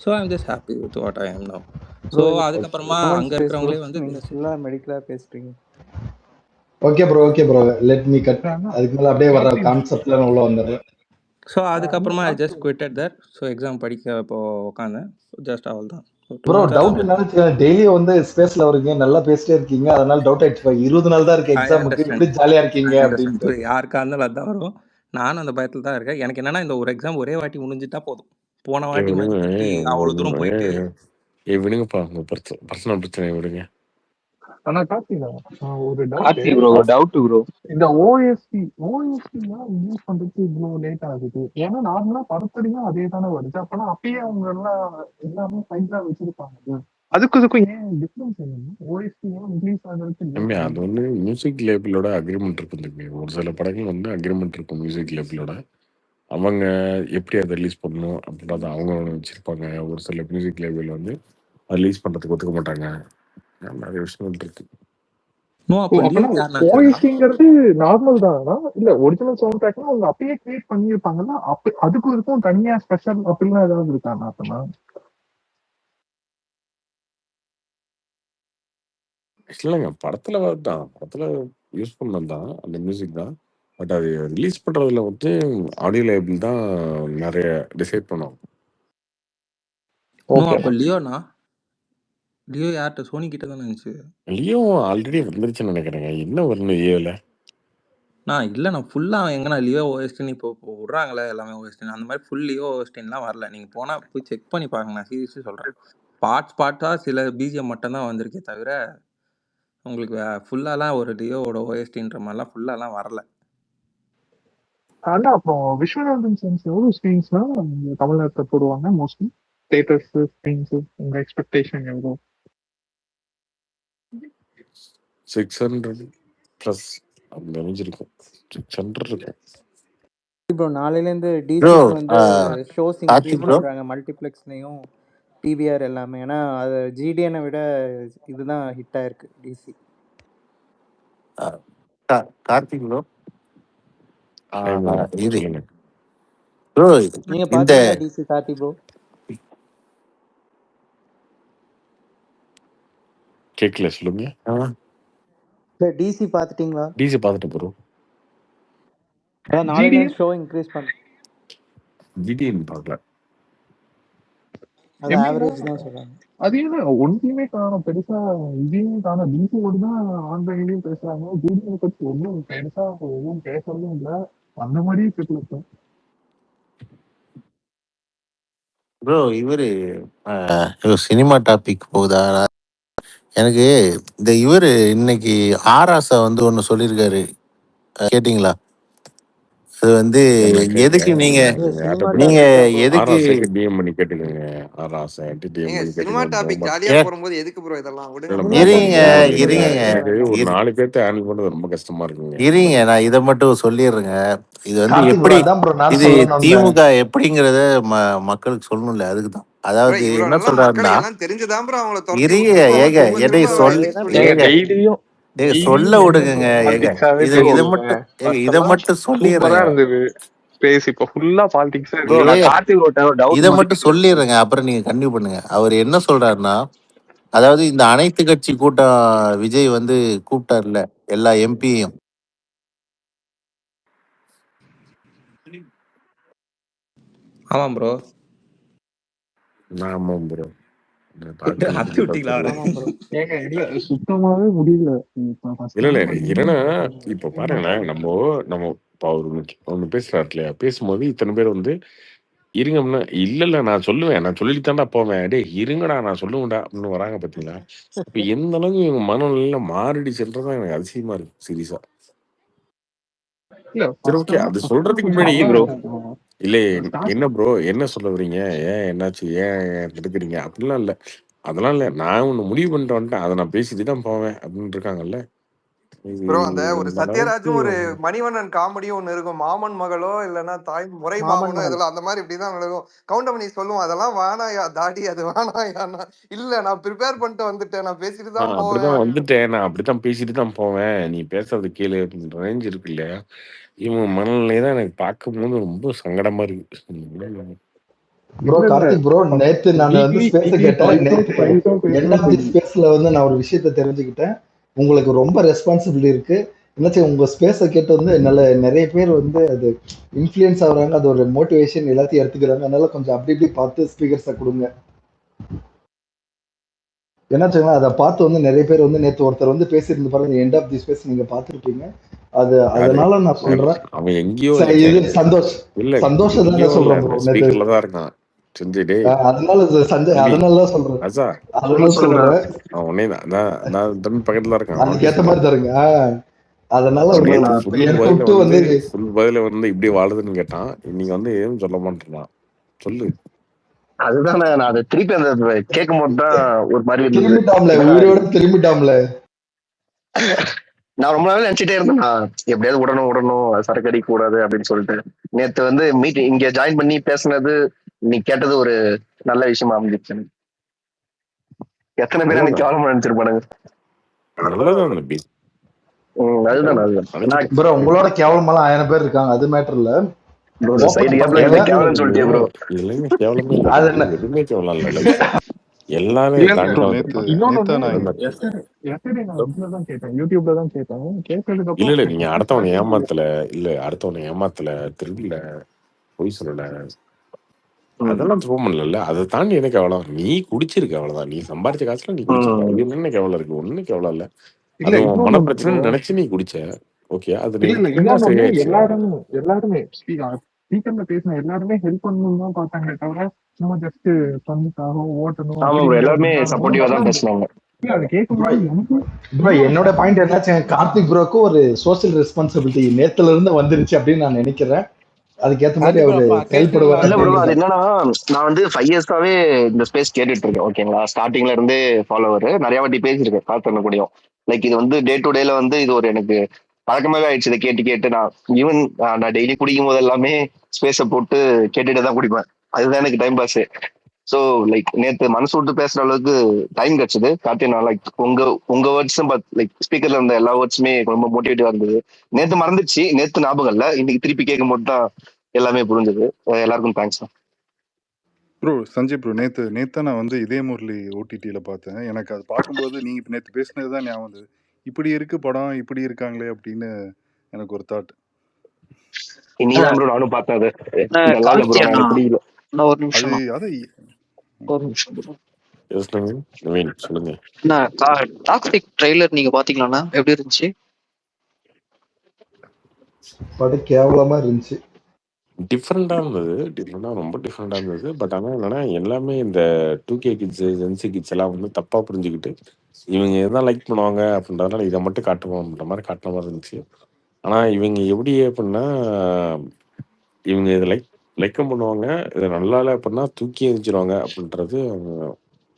So I'm just happy with what I ஆம் நவ். ஸோ ப்ரோ இது அதுக்கப்புறமா கவர்மெண்ட் அங்கே ஸ்பேஸ் ப்ரோ. இருக்கிறவங்களே வந்து நீங்கள் ஃபுல்லாக மெடிக்கலாக பேசுகிறீங்க. Okay bro let me cut. அதுக்கு மேல அப்படியே வர கான்செப்ட்ல நான் உள்ள வந்துடுறேன். ஸோ அதுக்கப்புறமா I just quitted that. So exam படிக்க இப்போ உட்காந்தேன். ஜஸ்ட் அவள் தான். ப்ரோ டவுட் என்னன்னு டெய்லியும் வந்து ஸ்பேஸ்ல வரீங்க, நல்லா பேசிட்டே இருக்கீங்க, அதனால டவுட் ஆயிடுச்சு. 20 நாள் தான் இருக்கு எக்ஸாமுக்கு, எப்படி ஜாலியா இருக்கீங்க அப்படின்ட்டு. யாருக்கா இருந்தாலும் அதுதான் வரும். நானும் அந்த பயத்தில் தான் இருக்கேன். எனக்கு என்னன்னா இந்த ஒரு எக்ஸாம் ஒரே வாட்டி முடிஞ்சிட்டா போதும். போன வாட்டி மாதிரி அவ்வளோ தூரம் போயிட்டு விடுங்கப்பா, உங்க பர்சனல் பிரச்சனை விடுங்க. ஆனா கார்த்திகா, ஒரு கார்த்தி ப்ரோ டவுட் ப்ரோ. இந்த ஓஎஸ்டி யூஸ் பண்றதுக்கு இவ்வளவு லேட் ஆகுது. ஏன்னா நார்மலா படத்துலயும் அதே தானே வருது. அப்பனா அப்பயே அவங்க எல்லாம் எல்லாமே ஃபைலா வச்சிருப்பாங்க. அதுக்கும் ஏன் டிஃபரன்ஸ் என்ன? ஓஎஸ்டி ரிலீஸ் ஆகிறதுக்கு அது வந்து மியூசிக் லேபிளோட அக்ரிமெண்ட் இருக்கும் தம்பி. ஒரு சில படங்கள் வந்து அக்ரிமெண்ட் இருக்கும் மியூசிக் லேபிளோட. அவங்க எப்படி அதை ரிலீஸ் பண்ணணும் அப்படின்றத அவங்க வச்சிருப்பாங்க. ஒரு சில மியூசிக் லேபிள் வந்து ரிலீஸ் பண்றதுக்கு ஒத்துக்க மாட்டாங்க. நிறைய விஷயங்கள் இருக்கு. ஓஎஸ்டிங்கிறது நார்மல் தானா? இல்ல ஒரிஜினல் சவுண்ட் ட்ராக்னா அவங்க அப்பயே கிரியேட் பண்ணிருப்பாங்கன்னா அதுக்கும் இருக்கும் தனியா ஸ்பெஷல் அப்படிலாம் ஏதாவது இருக்காங்க? அப்பனா இல்லைங்க, படத்துல தான், படத்துல யூஸ் பண்ணது தான் அந்த மியூசிக் தான். பட் அது ரிலீஸ் பண்றதுல வந்து ஆடியோ லேபிள் தான் நிறைய டிசைட் பண்ணுவாங்க. அப்போ லியோனா லியோ யார்கிட்ட? சோனி கிட்ட தான் இருந்துச்சு. லியோ ஆல்ரெடி வந்துருச்சுன்னு நினைக்கிறேங்க. என்ன வரணும் லியோல? நான் ஃபுல்லாக எங்கன்னா லியோ ஓஎஸ்டின் இப்போ விட்றாங்களே எல்லாமே ஓஎஸ்டின், அந்த மாதிரி ஃபுல் லியோ ஓஎஸ்டின்லாம் வரல. நீங்கள் போனால் போய் செக் பண்ணி பாருங்க. நான் சீரியஸாக சொல்கிறேன். பார்ட்ஸாக சில பிஜிஎம் மட்டும்தான் வந்திருக்கே தவிர உங்களுக்கு ஃபுல்லாலாம் ஒரு லியோவோட ஓஎஸ்டின்ற மாதிரிலாம் ஃபுல்லாலாம் வரல. ஆனா அப்புறம் விஸ்வநாதன் சென்ஸ் எவ்வளவு ஸ்க்ரீன்ஸ்னா தமிழ்நாட்டில் போடுவாங்க மோஸ்ட்லி தியேட்டர்ஸ் ஸ்க்ரீன்ஸ்? உங்க எக்ஸ்பெக்டேஷன் எவ்வளோ? 600 ப்ளஸ் அந்த ரேஞ்ச் இருக்கும். 600 இருக்கும். ப்ரோ நாளையிலேருந்து டிசிக்கு வந்து ஷோஸ் இன்க்ரீஸ் பண்ணுறாங்க மல்டிப்ளெக்ஸ்லையும் பிவிஆர் எல்லாமே. ஏன்னா அது ஜிடிஎனை விட இதுதான் ஹிட் ஆயிருக்கு டிசி. கார்த்திக் ப்ரோ, இது சொல்லுங்க. ப்ரோ நீங்க இந்த பாத்தீங்களா டிசி? கார்த்தி ப்ரோ கேட்கல, சொல்லுங்க. டிசி பாத்துட்டீங்களா? டிசி பார்த்துட்டு ப்ரோ. நாளையிலேருந்து ஷோ இன்க்ரீஸ் பண்ண. ஜிடிஎன் பார்க்கல. அது ஆவரேஜ் தான் சொல்றாங்க. அது என்ன ஒன்றையுமே காணும் பெருசா, இதையுமே காணும். டிசியோடு தான் ஆன்லைன்லயும் பேசுறாங்க. ஜிடியை பத்தி ஒன்றும் பெருசா எதுவும் பேசுறதும் இல்லை. அந்த மாதிரியே தெரியல. ப்ரோ இவரு சினிமா டாபிக் போகுதா? எனக்கு இந்த இவரு இன்னைக்கு ஆராசா வந்து ஒன்னு சொல்லியிருக்காரு, கேட்டீங்களா? அது வந்து எதுக்கு நீங்க எதுக்கு டிஎம் பண்ணி கேட்டுக்கோங்க. சினிமா டாபிக் ஜாலியா போகும்போது எதுக்கு ப்ரோ இதெல்லாம்? இருங்க ஒரு 4 பேர்த்த ஹேண்டில் பண்றது ரொம்ப கஷ்டமா இருக்குங்க. இருங்க, நான் இதை மட்டும் சொல்லிடுறேங்க. இது வந்து எப்படி இது திமுக எப்படிங்கறத மக்களுக்கு சொல்லணும்ல, அதுக்குதான். அதாவது என்ன சொல்றாருன்னா, இருங்க ஏங்க என்னை சொல்ல விடுங்க. இதை மட்டும் சொல்லிடுறேன். இதை மட்டும் சொல்லிடுறேங்க, அப்புறம் நீங்க கண்டினியூ பண்ணுங்க. அவர் என்ன சொல்றாருன்னா, அதாவது இந்த அனைத்து கட்சி கூட்டம் விஜய் வந்து கூப்பிட்டார்ல எல்லா எம்பியும், ஆமாம் ப்ரோ. ஆமாம் ப்ரோ. அத்தி விட்டீங்களா அவரை? ஆமா ப்ரோ. ஏங்க இல்ல சுத்தமாவே முடியல. இல்ல என்னன்னா இப்ப பாருங்களேன், நம்ம இப்ப அவரு ஒண்ணு பேசுறாரு இல்லையா, பேசும்போது இத்தனை பேர் வந்து இருங்கம்னா இல்ல நான் சொல்லுவேன், நான் சொல்லிட்டு தான்டா போவேன், டேய் இருங்கடா நான் சொல்லுவேன்டா அப்படின்னு வராங்க பாத்தீங்களா? இப்ப எந்த அளவுக்கு இவங்க மனநிலையில மாறிடுச்சுன்றதான் எனக்கு அதிசயமா இருக்கு சீரியஸா. இல்ல சரி ஓகே, அது சொல்றதுக்கு முன்னாடி இல்ல என்ன ப்ரோ என்ன சொல்ல வரீங்க, ஏன் என்னாச்சு, ஏன் எடுக்கிறீங்க அப்படிலாம் இல்ல, அதெல்லாம் இல்ல, நான் ஒண்ணு முடிவு பண்ணிட்டு வந்துட்டேன், அதை நான் பேசிட்டு தான் போவேன் அப்படின்னு இருக்காங்கல்ல. ப்ரோ அந்த ஒரு சத்யராஜும் ஒரு மணிவண்ணன் காமெடியும் ஒண்ணு இருக்கும், மாமன் மகளோ இல்லைன்னா தாய் முறை மாமனோ இதெல்லாம் அந்த மாதிரி இப்படிதான் நடக்கும். கவுண்டமணி சொல்லுவோம் அதெல்லாம் வேணாயா தாடி, அது வேணாயானா, இல்ல நான் ப்ரிப்பேர் பண்ணிட்டு வந்துட்டேன், நான் பேசிட்டு தான் அப்படிதான் போவேன். வந்துட்டேன், நான் அப்படித்தான் பேசிட்டு தான் போவேன், நீ பேசுறது கேளு ரேஞ்ச் இருக்கு இல்லையா. இவங்க மனநிலை தான் எனக்கு பார்க்கும்போது ரொம்ப சங்கடமா இருக்கு. ப்ரோ கார்த்திக் ப்ரோ, நேத்து நான் வந்து ஸ்பேஸ் கேட்டேன். நேத்து எண்ட் ஆஃப் தி ஸ்பேஸ்ல வந்து நான் ஒரு விஷயத்த தெரிஞ்சுக்கிட்டேன். உங்களுக்கு ரொம்ப ரெஸ்பான்சிபிலிட்டி இருக்கு. என்னாச்சு உங்க ஸ்பேஸை கேட்டு வந்து நிறைய பேர் வந்து அது இன்ஃப்ளூயன்ஸ் ஆகுறாங்க, அது ஒரு மோட்டிவேஷன் எல்லாத்தையும் எடுத்துக்கிறாங்க. அதனால கொஞ்சம் அப்படி இப்படி பார்த்து ஸ்பீக்கர்ஸை கொடுங்க. என்னாச்சுங்களா, அதை பார்த்து வந்து நிறைய பேர் வந்து நேற்று ஒருத்தர் வந்து பேசியிருந்து பாருங்க, எண்ட் ஆஃப் தி ஸ்பேஸ் நீங்க பார்த்துருப்பீங்க. அது அதனால நான் சொல்றேன். அவன் எங்கேயோ இது சந்தோஷம் தானே சொல்றேன் ப்ரோ. ஸ்பீக்கர்ல தான் இருக்கான் செஞ்சுடே, அதனால சஞ்சய் அதனால தான் சொல்றேன். அதனால சொல்றேன் அவனே நான் தமிழ் பக்கத்துல இருக்கான், அதுக்கேத்த மாதிரி தருங்க. அதனால வந்து ஃபுல் பதில வந்து இப்படி வாழுதுன்னு கேட்டான், நீங்க வந்து எதுவும் சொல்ல மாட்டேன் சொல்லு. அதுதான் நான் அதை திருப்பி அந்த கேட்கும் போது தான் ஒரு மாதிரி திரும்பிட்டாம்ல. நான் ரொம்ப நாள் நினைச்சிட்டே இருந்தேன், எப்படியாவது உடனும் சரக்கு அடிக்க கூடாது அப்படின்னு சொல்லிட்டு. நேத்து வந்து மீட்டிங் இங்க ஜாயின் பண்ணி பேசுனது, நீ கேட்டது ஒரு நல்ல விஷயமா அமைஞ்சிச்சு. எத்தனை பேர் எனக்கு கேவலமா நினைச்சிருப்பானுங்க. அதுதான் ப்ரோ, உங்களோட கேவலமெல்லாம் 1000 பேர் இருக்காங்க, அது மேட்டர் இல்ல. நீங்க அடுத்தவனை ஏமாத்தல திருடல பொய் சொல்லல, அதெல்லாம் ப்ரூவ் பண்ணல. அதை தாண்டி எனக்கு எவ்வளவு, நீ குடிச்சிருக்க அவ்வளவுதான், நீ சம்பாரிச்ச காசுல நீ குடிச்சிருக்க, இது என்ன எவ்வளவு இருக்கு, ஒண்ணுக்கு எவ்வளவு இல்ல, அது மன பிரச்சனை நினைச்சு நீ குடிச்ச. ஓகே, அது எல்லாருமே ஸ்பீக்கர்ல பேசின எல்லாருமே ஹெல்ப் பண்ணணும் தான் பார்த்தாங்களே தவிர சும்மா ஜஸ்ட் பண்றதுக்காக ஓட்டணும் எல்லாருமே சப்போர்ட்டிவா தான் பேசினாங்க. என்னோட பாயிண்ட் என்னாச்சு, கார்த்திக் ப்ரோக்கு ஒரு சோசியல் ரெஸ்பான்சிபிலிட்டி நேத்துல இருந்து வந்துருச்சு அப்படின்னு நான் நினைக்கிறேன். அதுக்கேற்ற மாதிரி அவரு செயல்படுவார். அது என்னன்னா, நான் வந்து 5 years-ஆவே இந்த ஸ்பேஸ் கேட்டுட்டு இருக்கேன். ஓகேங்களா, ஸ்டார்டிங்ல இருந்து ஃபாலோவர், நிறைய வாட்டி பேசியிருக்கேன் கார்த்தன கூடயும். லைக் இது வந்து டே டு டேல வந்து இது ஒரு எனக்கு பழக்கமாவே ஆயிடுச்சு. இதை கேட்டு நான் ஈவன் நான் டெய்லி குடிக்கும் போது எல்லாமே ஸ்பேஸை போட்டு கேட்டுட்டு தான் குடிப்பேன். அதுதான் எனக்கு டைம் பாஸ். ஸோ லைக் நேற்று மனசு விட்டு பேசுற அளவுக்கு டைம் கிடைச்சது. கார்த்தினா லைக் உங்க வேர்ட்ஸும் லைக் ஸ்பீக்கர்ல இருந்த எல்லா வேர்ட்ஸுமே ரொம்ப மோட்டிவேட்டிவா இருந்தது. நேற்று மறந்துச்சு, நேற்று ஞாபகம் இல்லை, இன்னைக்கு திருப்பி கேட்கும் போது தான் எல்லாமே புரிஞ்சது. எல்லாருக்கும் தேங்க்ஸ் ப்ரோ. சஞ்சய் ப்ரோ, நேத்து நான் வந்து இதே முரளி ஓடிடியில பார்த்தேன். எனக்கு அது பார்க்கும்போது நீங்க நேற்று பேசினதுதான் ஞாபகம் வந்தது. இப்படி இருக்கு படம், இப்படி இருக்காங்களே அப்படின்னு எனக்கு ஒரு தாட். இன்னைக்கு ப்ரோ நானும் பார்த்தேன். டாக்ஸிக் ட்ரைலர் நீங்க பாத்தீங்களாண்ணா, எப்படி இருந்துச்சு? படம் கேவலமா இருந்துச்சு. டிஃப்ரெண்டா இருந்தது, ரொம்ப டிஃப்ரெண்டா இருந்தது. பட் ஆனால் என்னன்னா எல்லாமே இந்த 2K கிட்ஸ், ஜென்சி கிட்ஸ் எல்லாம் வந்து தப்பா புரிஞ்சுக்கிட்டு இவங்க எதான் லைக் பண்ணுவாங்க அப்படின்றதுனால இதை மட்டும் காட்டுவோம்ன்ற மாதிரி காட்டுற மாதிரி இருந்துச்சு. ஆனா இவங்க எப்படி அப்படின்னா, இவங்க இதை லைக்கம் பண்ணுவாங்க, இதை நல்லா இல்லை அப்படின்னா தூக்கி எரிஞ்சிருவாங்க அப்படின்றது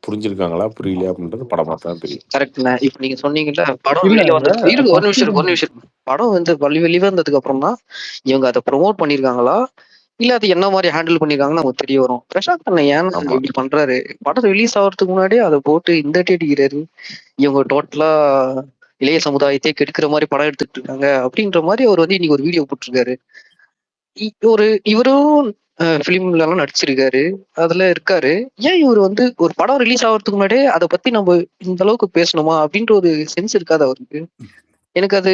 புரிஞ்சிருக்காங்களா புரியல அப்படின்றது படம் பார்த்தா தெரியும். கரெக்ட்ண்ணா. இப்ப நீங்க சொன்னீங்கல்ல படம் வெளியில வந்து ஒரு நிமிஷம் படம் வந்து வெளியே வந்ததுக்கு அப்புறம் தான் இவங்க அதை ப்ரொமோட் பண்ணிருக்காங்களா இல்ல அது என்ன மாதிரி ஹேண்டில் பண்ணிருக்காங்கன்னு நமக்கு தெரிய வரும். பிரசாந்த் அண்ணன் ஏன் இப்படி பண்றாரு, படம் ரிலீஸ் ஆகிறதுக்கு முன்னாடியே அதை போட்டு இந்த அடிக்கிறாரு, இவங்க டோட்டலா இளைய சமுதாயத்தை கெடுக்கிற மாதிரி படம் எடுத்துட்டு இருக்காங்க அப்படின்ற மாதிரி அவர் வந்து இன்னைக்கு ஒரு வீடியோ போட்டிருக்காரு. இவரும் பிலிம்ல எல்லாம் நடிச்சிருக்காரு, அதுல இருக்காரு. ஏன் இவர் வந்து ஒரு படம் ரிலீஸ் ஆகிறதுக்கு முன்னாடியே அதை பத்தி நம்ம இந்த அளவுக்கு பேசணுமா அப்படின்ற ஒரு சென்ஸ் இருக்காது அவருக்கு? எனக்கு அது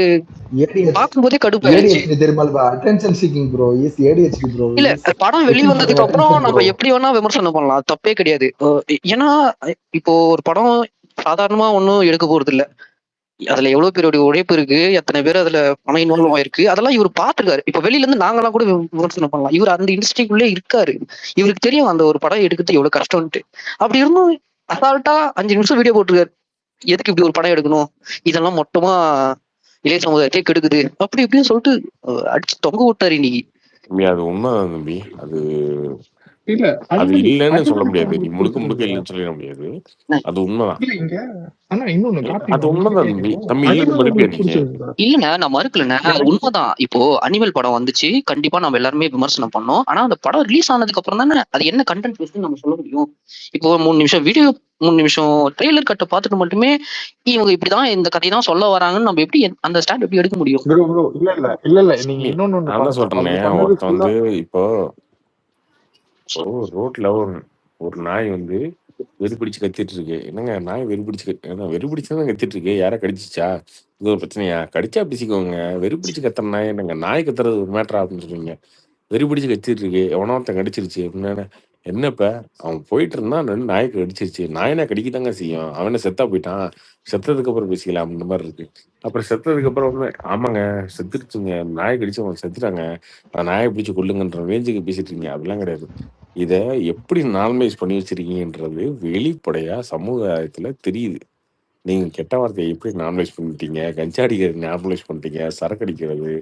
ADHD பார்க்கும்போதே கடுப்பாயிருச்சு. ADHD தெரியுமா? attention seeking bro is ADHD bro இல்ல is படம் looking for வெளிவந்ததுக்கு அப்புறம் attention நம்ம bro. எப்படி வேணா விமர்சனம் பண்ணலாம், அது தப்பே கிடையாது. ஏன்னா இப்போ ஒரு படம் சாதாரணமா ஒன்னும் எடுக்க போறது இல்ல, அதுல எவ்வளவு பேருடைய உழைப்பு இருக்கு, எத்தனை பேர் அதுல பணம் இன்வால்வ் ஆயிருக்கு, அதெல்லாம் இவர் பாத்துருக்காரு. இப்ப வெளியில இருந்து நாங்கெல்லாம் கூட விமர்சனம் பண்ணலாம், இவர் அந்த இண்டஸ்ட்ரிக்குள்ளே இருக்காரு, இவருக்கு தெரியும் அந்த ஒரு படம் எடுக்கிறது எவ்வளவு கஷ்டம்ட்டு. அப்படி இருந்தும் அசால்ட்டா 5 நிமிஷம் வீடியோ போட்டுருக்காரு, எதுக்கு இப்படி ஒரு படம் எடுக்கணும், இதெல்லாம் மொத்தமா இளைய சமுதாயத்தை கெடுக்குது அப்படி இப்படின்னு சொல்லிட்டு அடிச்சு தொங்க விட்டாரு இன்னைக்கு. அது உண்மைதான் தம்பி. அது இல்ல அது இல்லன்னு சொல்ல அனிமல் முடியாது, நீ முழுக்க முழுக்க பிரச்சனை இல்லைன்னு சொல்லிட முடியாது. அது உண்மைதான். இல்ல இங்க ஆனா இன்னொன்னு அது உண்மைதான் தம்பி. தம்பி இல்லன்னு அனிமல் மறுப்பியா உங்களுக்கு நீங்க? பிடிச்சிருந்தா? இல்லண்ணா நான் மறுக்கலண்ணா, அது உண்மைதான். இப்போ அனிமல் படம் வந்துச்சு, கண்டிப்பா நம்ம எல்லாருமே விமர்சனம் பண்ணோம். ஆனா அந்த படம் ரிலீஸ் ஆனதுக்கு அப்புறம் தானே அது என்ன கண்டென்ட் பேசுன்னு நம்ம சொல்ல முடியும். இப்போ 3 நிமிஷம் வீடியோ, 3 நிமிஷம் ட்ரெய்லர் கட்ட பார்த்துட்டு மட்டுமே இவங்க இப்படிதான் இந்த கதை தான் சொல்ல வராங்கன்னு நம்ம எப்படி அந்த ஸ்டாண்ட் எப்படி எடுக்க முடியும்? ப்ரோ இல்ல நீங்க இன்னொன்னு நான் சொல்றேனே, ஒருத்த வந்து இப்போ ரோட்ல ஒரு நாய் வந்து வெறி பிடிச்சு கத்திட்டு இருக்கு. என்னங்க நாய் வெறி பிடிச்சுதான் கத்திட்டு இருக்கு, யாரா கடிச்சிச்சா, இது ஒரு பிரச்சனையா, கடிச்சா பிடிச்சிக்கோங்க, வெறி பிடிச்சு கத்துற நாய் என்னங்க, நாய் கத்துறது ஒரு மேட்டரா அப்படின்னு சொல்லுவீங்க. வெறி பிடிச்சு கத்திட்டு இருக்கு, எவனோ ஒருத்தன் கடிச்சிருச்சு அப்படின்னா என்னப்ப, அவன் போயிட்டு இருந்தான், 2 நாய்க்கு கடிச்சிருச்சு, நாயனா கடிக்கத்தாங்க செய்யும், அவனை செத்தா போயிட்டான், செத்ததுக்கு அப்புறம் பேசிக்கலாம் அப்படின்ற மாதிரி இருக்கு. அப்புறம் செத்ததுக்கு அப்புறம் வந்து ஆமாங்க செத்துருச்சுங்க, நாய் கடிச்சு அவங்க செத்துட்டாங்க, நாயை பிடிச்சி கொள்ளுங்கன்ற ரேஞ்சுக்கு பேசிட்டு இருக்கீங்க. அப்படிலாம் கிடையாது. இதை எப்படி நார்மலைஸ் பண்ணி வச்சிருக்கீங்கன்றது வெளிப்படையா சமுதாயத்துல தெரியுது. நீங்க கெட்ட வார்த்தையை எப்படி நார்மலைஸ் பண்ணிட்டீங்க, கஞ்சா அடிக்கிறது நார்மலைஸ் பண்ணிட்டீங்க, சரக்கு அடிக்கிறது,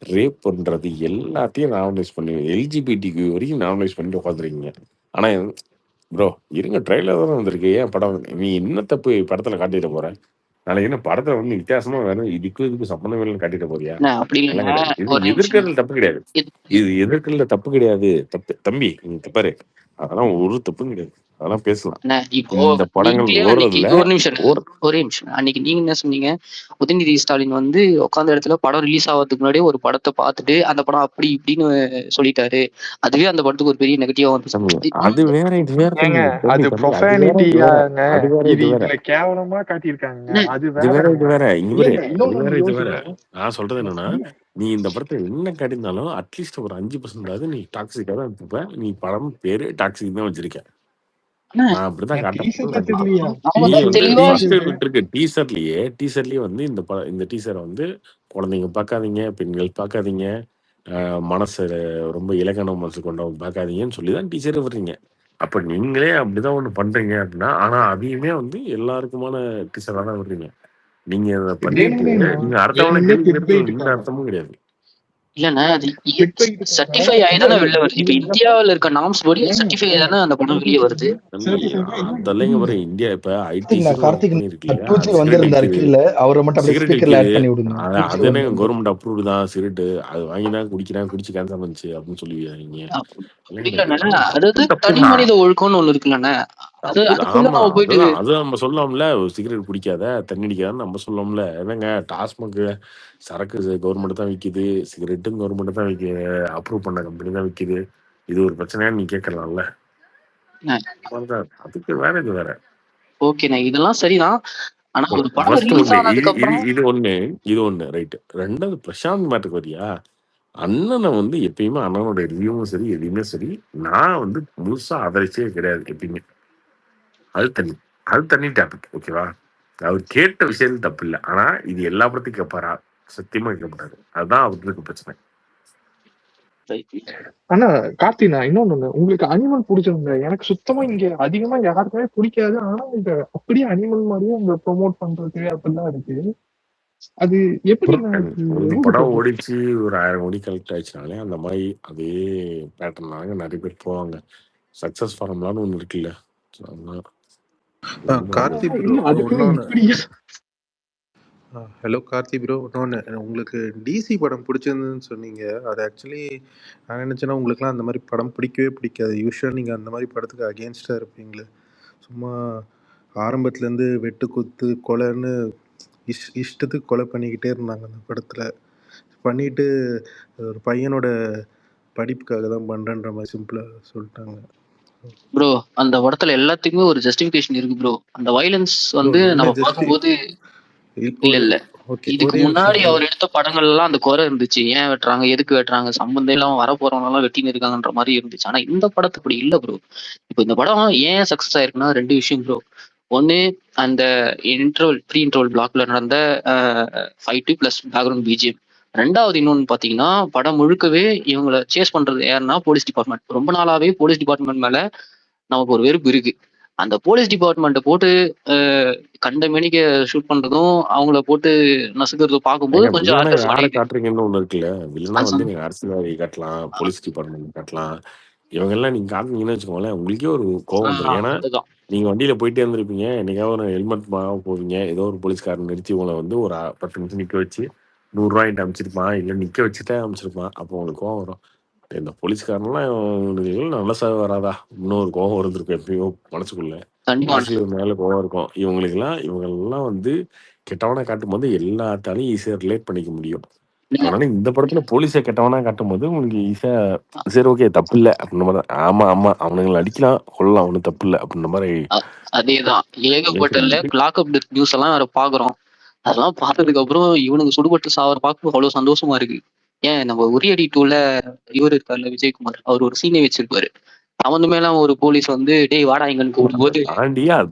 ரேப் பண்றது எல்லாத்தையும் நார்மலைஸ் பண்ணி எல்ஜிபிடிக்கு வரைக்கும் நார்மலைஸ் பண்ணிட்டு உட்காந்துருக்கீங்க. ஆனா ப்ரோ இருங்க, ட்ரெயிலர் தானே வந்திருக்கு, ஏன் படம் நீ என்ன தப்பு படத்துல காட்டிட்டு போற, நாளைக்கு என்ன படத்துல வந்து வித்தியாசமா வேணும், இதுக்கு சம்பந்தம் இல்லைன்னு காட்டிட்டு போறியா? அப்படி இது எதிர்க்கிறதுல தப்பு கிடையாது, இது எதிர்க்கிறதுல தப்பு கிடையாது. தப்பு தம்பி, நீங்க பாரு, அதெல்லாம் ஒரு தப்பும் கிடையாது, அதெல்லாம் பேசலாம். இப்போ இந்த படங்கள் ஓடுறதுல ஒரு நிமிஷம் ஒரே நிமிஷம், அன்னைக்கு நீங்க என்ன சொன்னீங்க, உதயநிதி ஸ்டாலின் வந்து உட்காந்த இடத்துல படம் ரிலீஸ் ஆகிறதுக்கு முன்னாடியே ஒரு படத்தை பார்த்துட்டு அந்த படம் அப்படி இப்படின்னு சொல்லிட்டாரு, அதுவே அந்த படத்துக்கு ஒரு பெரிய நெகட்டிவா வந்து. அது வேற, இது வேற, அது ப்ரொஃபானிட்டியாங்க, இது இதுல கேவலமா காட்டியிருக்காங்க. அது வேற இது வேற, இது வேற. நான் சொல்றது என்னன்னா, நீ இந்த படத்தை என்ன காட்டியிருந்தாலும் அட்லீஸ்ட் ஒரு 5% நீ டாக்ஸிக்கா தான் இருப்ப, நீ படம் பேரு டாக்ஸிக் தான் வச்சிருக்க. நான் அப்படிதான் டீசர்லயே வந்து இந்த டீசரை வந்து குழந்தைங்க பார்க்காதீங்க, பெண்கள் பார்க்காதீங்க, மனசு ரொம்ப இலக்கண மனசு கொண்டவங்க பார்க்காதீங்கன்னு சொல்லிதான் டீசரே வர்றீங்க. அப்ப நீங்களே அப்படிதான் ஒண்ணு பண்றீங்க அப்படின்னா, ஆனா அதையுமே வந்து எல்லாருக்குமான டீசரா தான் வர்றீங்க. நீங்க அதை பண்ணிட்டு நீங்க அடுத்தவனை எந்த அர்த்தமும் கிடையாது. இல்லண்ணா அது சர்டிஃபை ஆயிதானே வெளில வருது. இப்ப இந்தியாவில் இருக்க நார்ம்ஸ் படி சர்டிஃபை ஆயிதானே அந்த படம் வெளியே வருது. அதெல்லாம் வர இந்தியா இப்ப ஐடி அது என்ன கவர்மெண்ட் அப்ரூவ்டு தான் சிகரெட், அது வாங்கினா குடிச்சு கேன்சர் வந்துச்சு அப்படின்னு சொல்லுவீங்க. அதாவது தனி மனித ஒழுக்கம்னு ஒண்ணு இருக்குல்லண்ணா, அது நம்ம சொல்லலாம்ல, சிகரெட் குடிக்காத தண்ணி அடிக்காதான்னு நம்ம சொல்லலாம்ல. என்னங்க டாஸ்மாக் சரக்கு கவர்மெண்ட் தான் விற்கிது, சிகரெட்டும் கவர்மெண்ட் தான் அப்ரூவ் பண்ண கம்பெனி தான் விற்கிது, இது ஒரு பிரச்சனையா நீ கேட்கலாம்ல. அதுக்கு வேற இது வேற. ஓகேண்ணா இதெல்லாம் சரிதான். ஆனா ஒரு படம் ரிலீஸ் ஆனதுக்கு அப்புறம் இது ஒண்ணு ரைட். ரெண்டாவது பிரசாந்த் மேட்டுக்கு வரியா, அண்ணனை வந்து எப்பயுமே அண்ணனோட ரிவ்யூவும் சரி எதுவுமே சரி நான் வந்து முழுசா ஆதரிச்சே கிடையாது எப்பயுமே. அது தனி டாபிக், ஓகேவா? அவர் கேட்ட விஷயம் தப்பு இல்லை, ஆனா இது எல்லா படத்தையும் கேட்பாரா? சத்தியமா கேட்கப்படாது, அதுதான் அவருக்கு பிரச்சனை. ஆனா கார்த்தினா இன்னொன்னு, உங்களுக்கு அனிமல் பிடிச்சிருந்த, எனக்கு சுத்தமா இங்க அதிகமா யாருக்குமே பிடிக்காது. ஆனா இத அப்படியே அனிமல் மாதிரியே அந்த ப்ரொமோட் பண்றது அப்படிலாம் இருக்கு. அது எப்படி ஒரு படம் ஓடிச்சு ஒரு 1000 கோடி கலெக்ட் ஆயிடுச்சுனாலே அந்த மாதிரி அதே பேட்டர்னாங்க நிறைய பேர் போவாங்க. சக்சஸ் ஃபார்முலான்னு ஒண்ணு இருக்குல்ல. கார்த்தி ஹலோ கார்த்தி ப்ரோ, இன்னொன்று உங்களுக்கு டிசி படம் பிடிச்சிருந்ததுன்னு சொன்னீங்க. அது ஆக்சுவலி நான் நினச்சேன்னா உங்களுக்குலாம் அந்த மாதிரி படம் பிடிக்கவே பிடிக்காது. யூஸ்வலாக நீங்கள் அந்த மாதிரி படத்துக்கு அகேன்ஸ்டாக இருப்பீங்களே. சும்மா ஆரம்பத்துலேருந்து வெட்டு குத்து கொலைன்னு இஷ்டத்துக்கு கொலை பண்ணிக்கிட்டே இருந்தாங்க அந்த படத்தில். பண்ணிட்டு ஒரு பையனோட படிப்புக்காக தான் பண்ணுறன்ற மாதிரி சிம்பிளாக சொல்லிட்டாங்க. ப்ரோ அந்த படத்துல எல்லாத்துக்குமே ஒரு ஜஸ்டிஃபிகேஷன் இருக்கு ப்ரோ. அந்த வயலன்ஸ் வந்து நம்ம பார்க்கும்போது இல்ல ஓகே. இதுக்கு ஒரே முன்னாடி விஷயம். அவர் எடுத்த படங்கள் எல்லாம் அந்த குறை இருந்துச்சு. ஏன் வெட்டுறாங்க, எதுக்கு வெட்டுறாங்க, சம்பந்தம் இல்லாம வரப்போறவங்க எல்லாம் வெட்டின்னு இருக்காங்கன்ற மாதிரி இருந்துச்சு. ஆனா இந்த படத்து அப்படி இல்ல ப்ரோ. இப்போ இந்த படம் ஏன் சக்சஸ் ஆயிருக்குன்னா 2 விஷயம் ப்ரோ. ஒன்னு, அந்த ப்ரீ இன்டர்வல் பிளாக்ல நடந்த ஃபைட்டு பிளஸ் பேக்ரவுண்ட் பிஜிஎம். 2வது இன்னொன்னு பாத்தீங்கன்னா, படம் முழுக்கவே இவங்களை சேஸ் பண்றது யாருன்னா போலீஸ் டிபார்ட்மெண்ட். ரொம்ப நாளாவே போலீஸ் டிபார்ட்மெண்ட் மேல நமக்கு ஒரு வெறுப்பு இருக்கு. அந்த போலீஸ் டிபார்ட்மெண்ட்டை போட்டு கண்ட மேனிக்க ஷூட் பண்றதும், அவங்கள போட்டு நசுக்கிறதும் பார்க்கும்போது ஏங்க கொஞ்சம் வில்லனா அட்ரஸ் யாரை பண்ணிருக்கு. காட்டுறீங்கன்னு ஒண்ணு இருக்குல்ல. வில்லனா அது வந்து நீங்க அரசியல்வாதி காட்டலாம், போலீஸ் டிபார்ட்மெண்ட் காட்டலாம். இவங்க எல்லாம் நீங்க காட்டுனீங்கன்னு வச்சுக்கோங்களேன், உங்களுக்கே ஒரு கோவம் வந்துடும். ஏன்னா அதுதான். நீங்க வண்டியில போயிட்டே இருந்திருப்பீங்க, என்னைக்காவது ஒரு ஹெல்மெட் போவீங்க, ஏதோ ஒரு போலீஸ்காரன் நிறுத்தி உங்களை வந்து ஒரு 10 நிமிஷம் நிக்க வச்சு 100 ரூபாய் அமைச்சிருப்பான், இல்ல நிக்க வச்சுட்டே அமைச்சிருப்பான். அப்போ உங்களுக்கு கோவம் வரும். இந்த போலீஸ்காரன்லாம் இவனுக்கு நல்ல சேவை வராதா, இன்னொரு கோவம் இருந்திருக்கும் எப்பயோ மனசுக்குள்ள. கண்டிப்பா. அரசியல் மேல கோவம் இருக்கும். இவங்கெல்லாம் வந்து கெட்டவனா காட்டும் போது எல்லாத்தாலையும் ஈஸியா ரிலேட் பண்ணிக்க முடியும். அதனால இந்த படத்துல போலீஸை கெட்டவனா காட்டும் போது உங்களுக்கு ஈஸியா சரி ஓகே தப்பு இல்லை அப்படின்ற மாதிரி. ஆமா ஆமா அவனுங்களை அடிக்கலாம் கொள்ளலாம், ஒன்றும் தப்பு இல்லை அப்படின்ற மாதிரி அதேதான். ஏகப்பட்ட ஏற்றுக்க லாக்அப் டெத் நியூஸ் எல்லாம் வேற பாக்குறோம். அதெல்லாம் பார்த்ததுக்கு அப்புறம் இவனுக்கு சுடுபட்டு சாவர பார்க்க அவ்வளவு சந்தோஷமா இருக்கு. ஏன் நம்ம உரியடி 2ல இவர் இருக்காருல்ல, விஜயகுமார், அவர் ஒரு சீனை வச்சிருப்பாரு. சம்மந்தமே இல்லாம ஒரு போலீஸ் வந்து டேய் வாடா இங்கன்னு கூப்பிடும்போது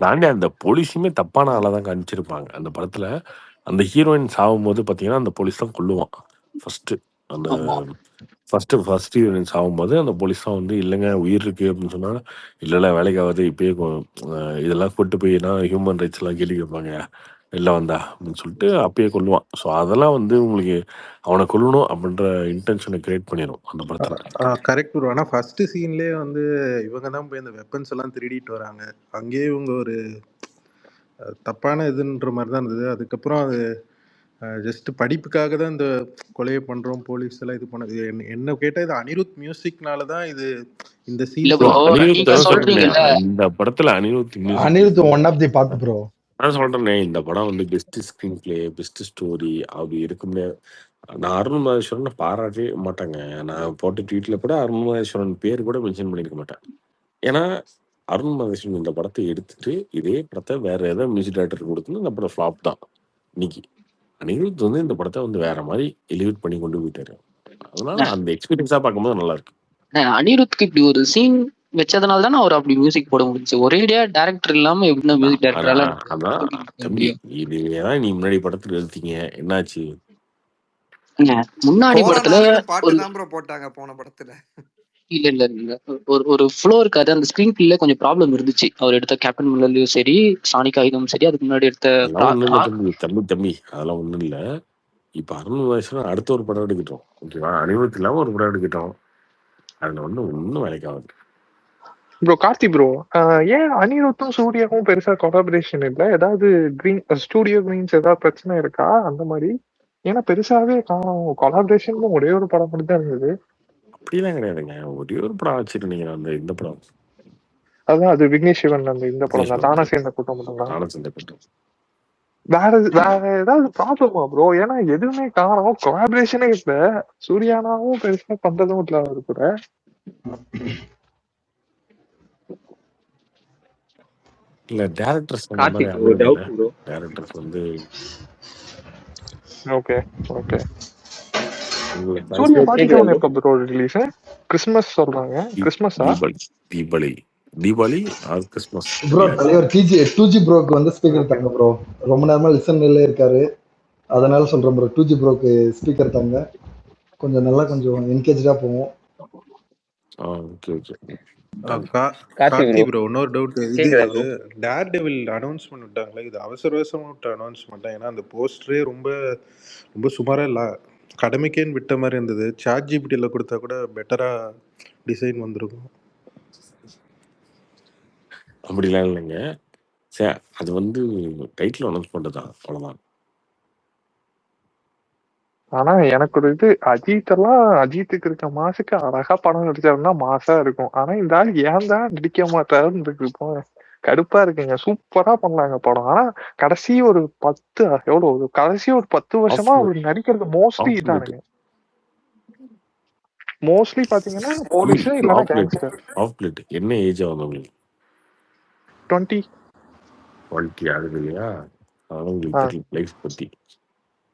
தாண்டி அந்த போலீஸுமே தப்பான ஆளா தான் காமிச்சிருப்பாங்க அந்த படத்துல. அந்த ஹீரோயின் சாகும் போது பாத்தீங்கன்னா அந்த போலீஸ் தான் கொல்லுவான் ஃபர்ஸ்ட். அந்த ஆமா. ஃபர்ஸ்ட் ஹீரோயின் சாகும்போது அந்த போலீஸ் தான் வந்து இல்லைங்க உயிர் இருக்கு அப்படின்னு சொன்னா, இல்ல வேலைக்கு ஆகாது இப்பயே இதெல்லாம் கொண்டு போய் ஹியூமன் ரைட்ஸ் எல்லாம் கேள்வி கேட்பாங்க வெளில வந்தா அப்படின்னு சொல்லிட்டு அப்பயே கொல்லுவான். ஸோ அதெல்லாம் வந்து உங்களுக்கு அவனை கொல்லணும் அப்படின்ற இன்டென்ஷனை கிரியேட் பண்ணிடும் அந்த படத்துல. Correct bro. ஆனால் ஃபர்ஸ்ட் சீன்லேயே வந்து இவங்க தான் போய் இந்த வெப்பன்ஸ் எல்லாம் திருடிட்டு வராங்க. அங்கேயே இவங்க ஒரு தப்பான இதுன்ற மாதிரி தான் இருந்தது. அதுக்கப்புறம் அது ஜஸ்ட் படிப்புக்காக தான் இந்த கொலையை பண்றோம் போலீஸ் எல்லாம் இது பண்ணது. என்ன கேட்டால் இது அனிருத் மியூசிக்னால தான் இது இந்த இல்ல சீன்ஸ் ப்ரோ, அனிருத் நீங்க தான் சொல்றீங்கல்ல, சொல்றேன் இந்த படத்துல Anirudh music Anirudh one of the part bro. நான் சொல்றேனே இந்த படம் வந்து best screenplay, best story அப்படி இருக்குமே. நான் அருண் மகேஸ்வரன் பாராட்டவே மாட்டேங்க. நான் போட்ட ட்வீட்ல கூட அருண் மகேஸ்வரன் பேர் கூட மென்ஷன் பண்ணிருக்க மாட்டேன். ஏன்னா அருண் மகேஸ்வரன் இந்த படத்தை எடுத்துட்டு இதே படத்தை வேற ஏதாவது மியூசிக் டைரக்டர் கொடுத்துன்னு இந்த படம் ஃபிளாப் தான். இன்னைக்கு அனிருத் வந்து இந்த படத்தை வந்து வேற மாதிரி எலிவேட் பண்ணி கொண்டு போயிட்டாரு. அதனால அந்த எக்ஸ்பீரியன்ஸா பார்க்கும்போது நல்லா இருக்கு. அனிருத்துக்கு இப்படி ஒரு சீன் வச்சதுனால தானே அவர் அப்படி மியூசிக் போட முடிஞ்சு. ஒரேடியா டைரக்டர் இல்லாம எப்படின்னா மியூசிக் டைரக்டரால அதான் தம்பி, இதுதான் நீ முன்னாடி படத்துல எடுத்தீங்க என்னாச்சு? முன்னாடி படத்துல பாட்டு தான் ப்ரோ போட்டாங்க போன படத்துல. இல்ல ஒரு ஃப்ளோ இருக்காது. அந்த ஸ்கிரீன் பிளேல கொஞ்சம் ப்ராப்ளம் இருந்துச்சு. அவர் எடுத்த கேப்டன் மில்லர்லயும் சரி, சானிக் ஆயுதம் சரி, அதுக்கு முன்னாடி எடுத்த தம்பி அதெல்லாம் ஒண்ணும் இல்ல. இப்ப அருண் மகேஸ்வரன் அடுத்த ஒரு படம் எடுக்கட்டும், ஓகேவா? அனிருத் இல்லாம ஒரு படம் எடுக்கட்டும், அதுல வந்து ஒன்னும் வேலைக்கு ஆகுது. ப்ரோ கார்த்தி ப்ரோ, ஏன் அனிருத்தும் சூர்யாவும் பெருசா கொலாபரேஷன் இல்லை? ஏதாவது ஸ்டூடியோ கிரீன்ஸ் ஏதாவது பிரச்சனை இருக்கா அந்த மாதிரி? ஏன்னா பெருசாவே காணும் கொலாபரேஷன் ஒரே ஒரு படம் மட்டும் தான் இருந்தது. அப்படிலாம் கிடையாதுங்க, ஒரே ஒரு படம் வச்சிருந்தீங்க. அந்த இந்த படம் அதான் அது விக்னேஷ் சிவன் அந்த இந்த படம் தான், தானா சேர்ந்த கூட்டம் மட்டும் தான். வேற ஏதாவது ப்ராப்ளமா ப்ரோ? ஏன்னா எதுவுமே காணும், கொலாபரேஷனே இல்ல, சூர்யானாவும் பெருசா பண்றதும் இல்ல அவரு கூட. இல்ல டைரக்டர்ஸ் டைரக்டர்ஸ் வந்து ஓகே ஓகே. சூர்யா 47 எப்ப ப்ரோ ரிலீஸ்? கிறிஸ்மஸ் சொல்றாங்க. கிறிஸ்மஸா? Deepavali or Christmas bro. தலைவர் 2G ப்ரோக்கு வந்து ஸ்பீக்கர் தாங்க ப்ரோ. ரொம்ப நேரமா லிசன்ல இருக்காரு, அதனால சொல்றேன் ப்ரோ. 2G ப்ரோக்கு ஸ்பீக்கர் தாங்க, கொஞ்சம் நல்லா கொஞ்சம் என்கேஜா போவோம். Okay okay. கார்த்தி ப்ரோ, இன்னொரு டவுட். இது டேர் டெவில் அனௌன்ஸ்மெண்ட் விட்டாங்களே, இது அவசர அவசரமா விட்ட அனௌன்ஸ்மெண்ட் தான். ஏன்னா அந்த போஸ்டரே ரொம்ப ரொம்ப சுமாரா இல்லை, கடமைக்கேன்னு விட்ட மாதிரி இருந்தது. சாட் ஜிபிடில கொடுத்தா கூட பெட்டரா டிசைன் வந்திருக்கும். அப்படிலாம் இல்லைங்க, அது வந்து டைட்டில் அனௌன்ஸ் பண்ணுறதுதான், அவ்வளோதான். ஆனா எனக்கு ஒரு இது, அஜித்துக்கு இருக்க மாசுக்கு அழகா படம் நடிச்சாருன்னா மாசா இருக்கும். ஆனா இந்த ஆள் ஏன் தான் நடிக்க மாட்டாருன்னு இருக்கு. இப்போ கடுப்பா இருக்குங்க. சூப்பரா பண்ணாங்க படம். ஆனா கடைசி ஒரு 10 வருஷமா அவர் நடிக்கிறது மோஸ்ட்லி இதானுங்க. மோஸ்ட்லி பாத்தீங்கன்னா போலீஸ் இல்லைன்னா கேங்ஸ்டர். என்ன ஏஜ் ஆகும் உங்களுக்கு? 20 ஆகுது இல்லையா? அதனால உங்களுக்கு லைஃப் பத்தி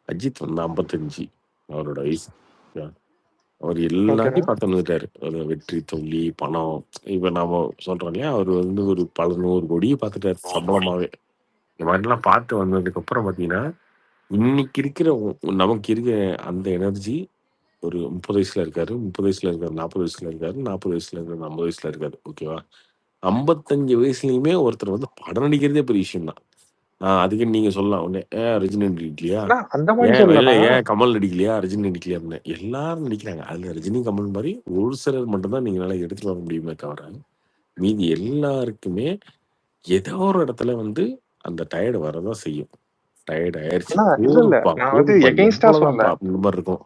அஜித் வந்து 55 அவரோட வயசு. அவர் ஓகேண்ணா. எல்லாத்தையும் பார்த்து வந்துட்டாரு. ஒரு வெற்றி, தோல்வி, பணம். இப்ப நாம சொல்றோம் இல்லையா, அவர் வந்து ஒரு பல 100 கோடி பார்த்துட்டாரு சம்பளமாவே. இந்த மாதிரிலாம் பார்த்து வந்ததுக்கு அப்புறம் பார்த்தீங்கன்னா, இன்னைக்கு இருக்கிற நமக்கு இருக்க அந்த எனர்ஜி ஒரு 30 வயசுல இருக்காரு, 30 வயசுல இருக்காரு, 40 வயசுல இருக்காரு, 40 வயசுல இருக்காரு, 50 வயசுல இருக்காரு. ஓகேவா? 55 வயசுலயுமே ஒருத்தர் வந்து படம் நடிக்கிறதே பெரிய விஷயம் தான். அதுக்கு நீங்க சொல்லலாம் உடனே, ரஜினி நடிக்கலையா, அண்ணா, அந்த மாதிரி ஏன் சொல்லலண்ணா. ஏன் கமல் நடிக்கலையா, ரஜினி நடிக்கலையா அப்படின்னு. எல்லாரும் நடிக்கிறாங்க. அதுல ரஜினி, கமல் மாதிரி ஒரு சிலர் மட்டும்தான் நீங்களால எடுத்துட்டு வர முடியுமே தவிர, மீதி எல்லாருக்குமே ஏதோ ஒரு இடத்துல வந்து அந்த டயர்டு வரதான் செய்யும். டயர்டு ஆயிடுச்சு, அண்ணா, இல்ல இல்ல போதுப்பா நான் வந்து போதுப்பா எகெயின்ஸ்டா சொல்லல. எவ்வளவுதான்ப்பா அப்படின்ற மாதிரி இருக்கும்.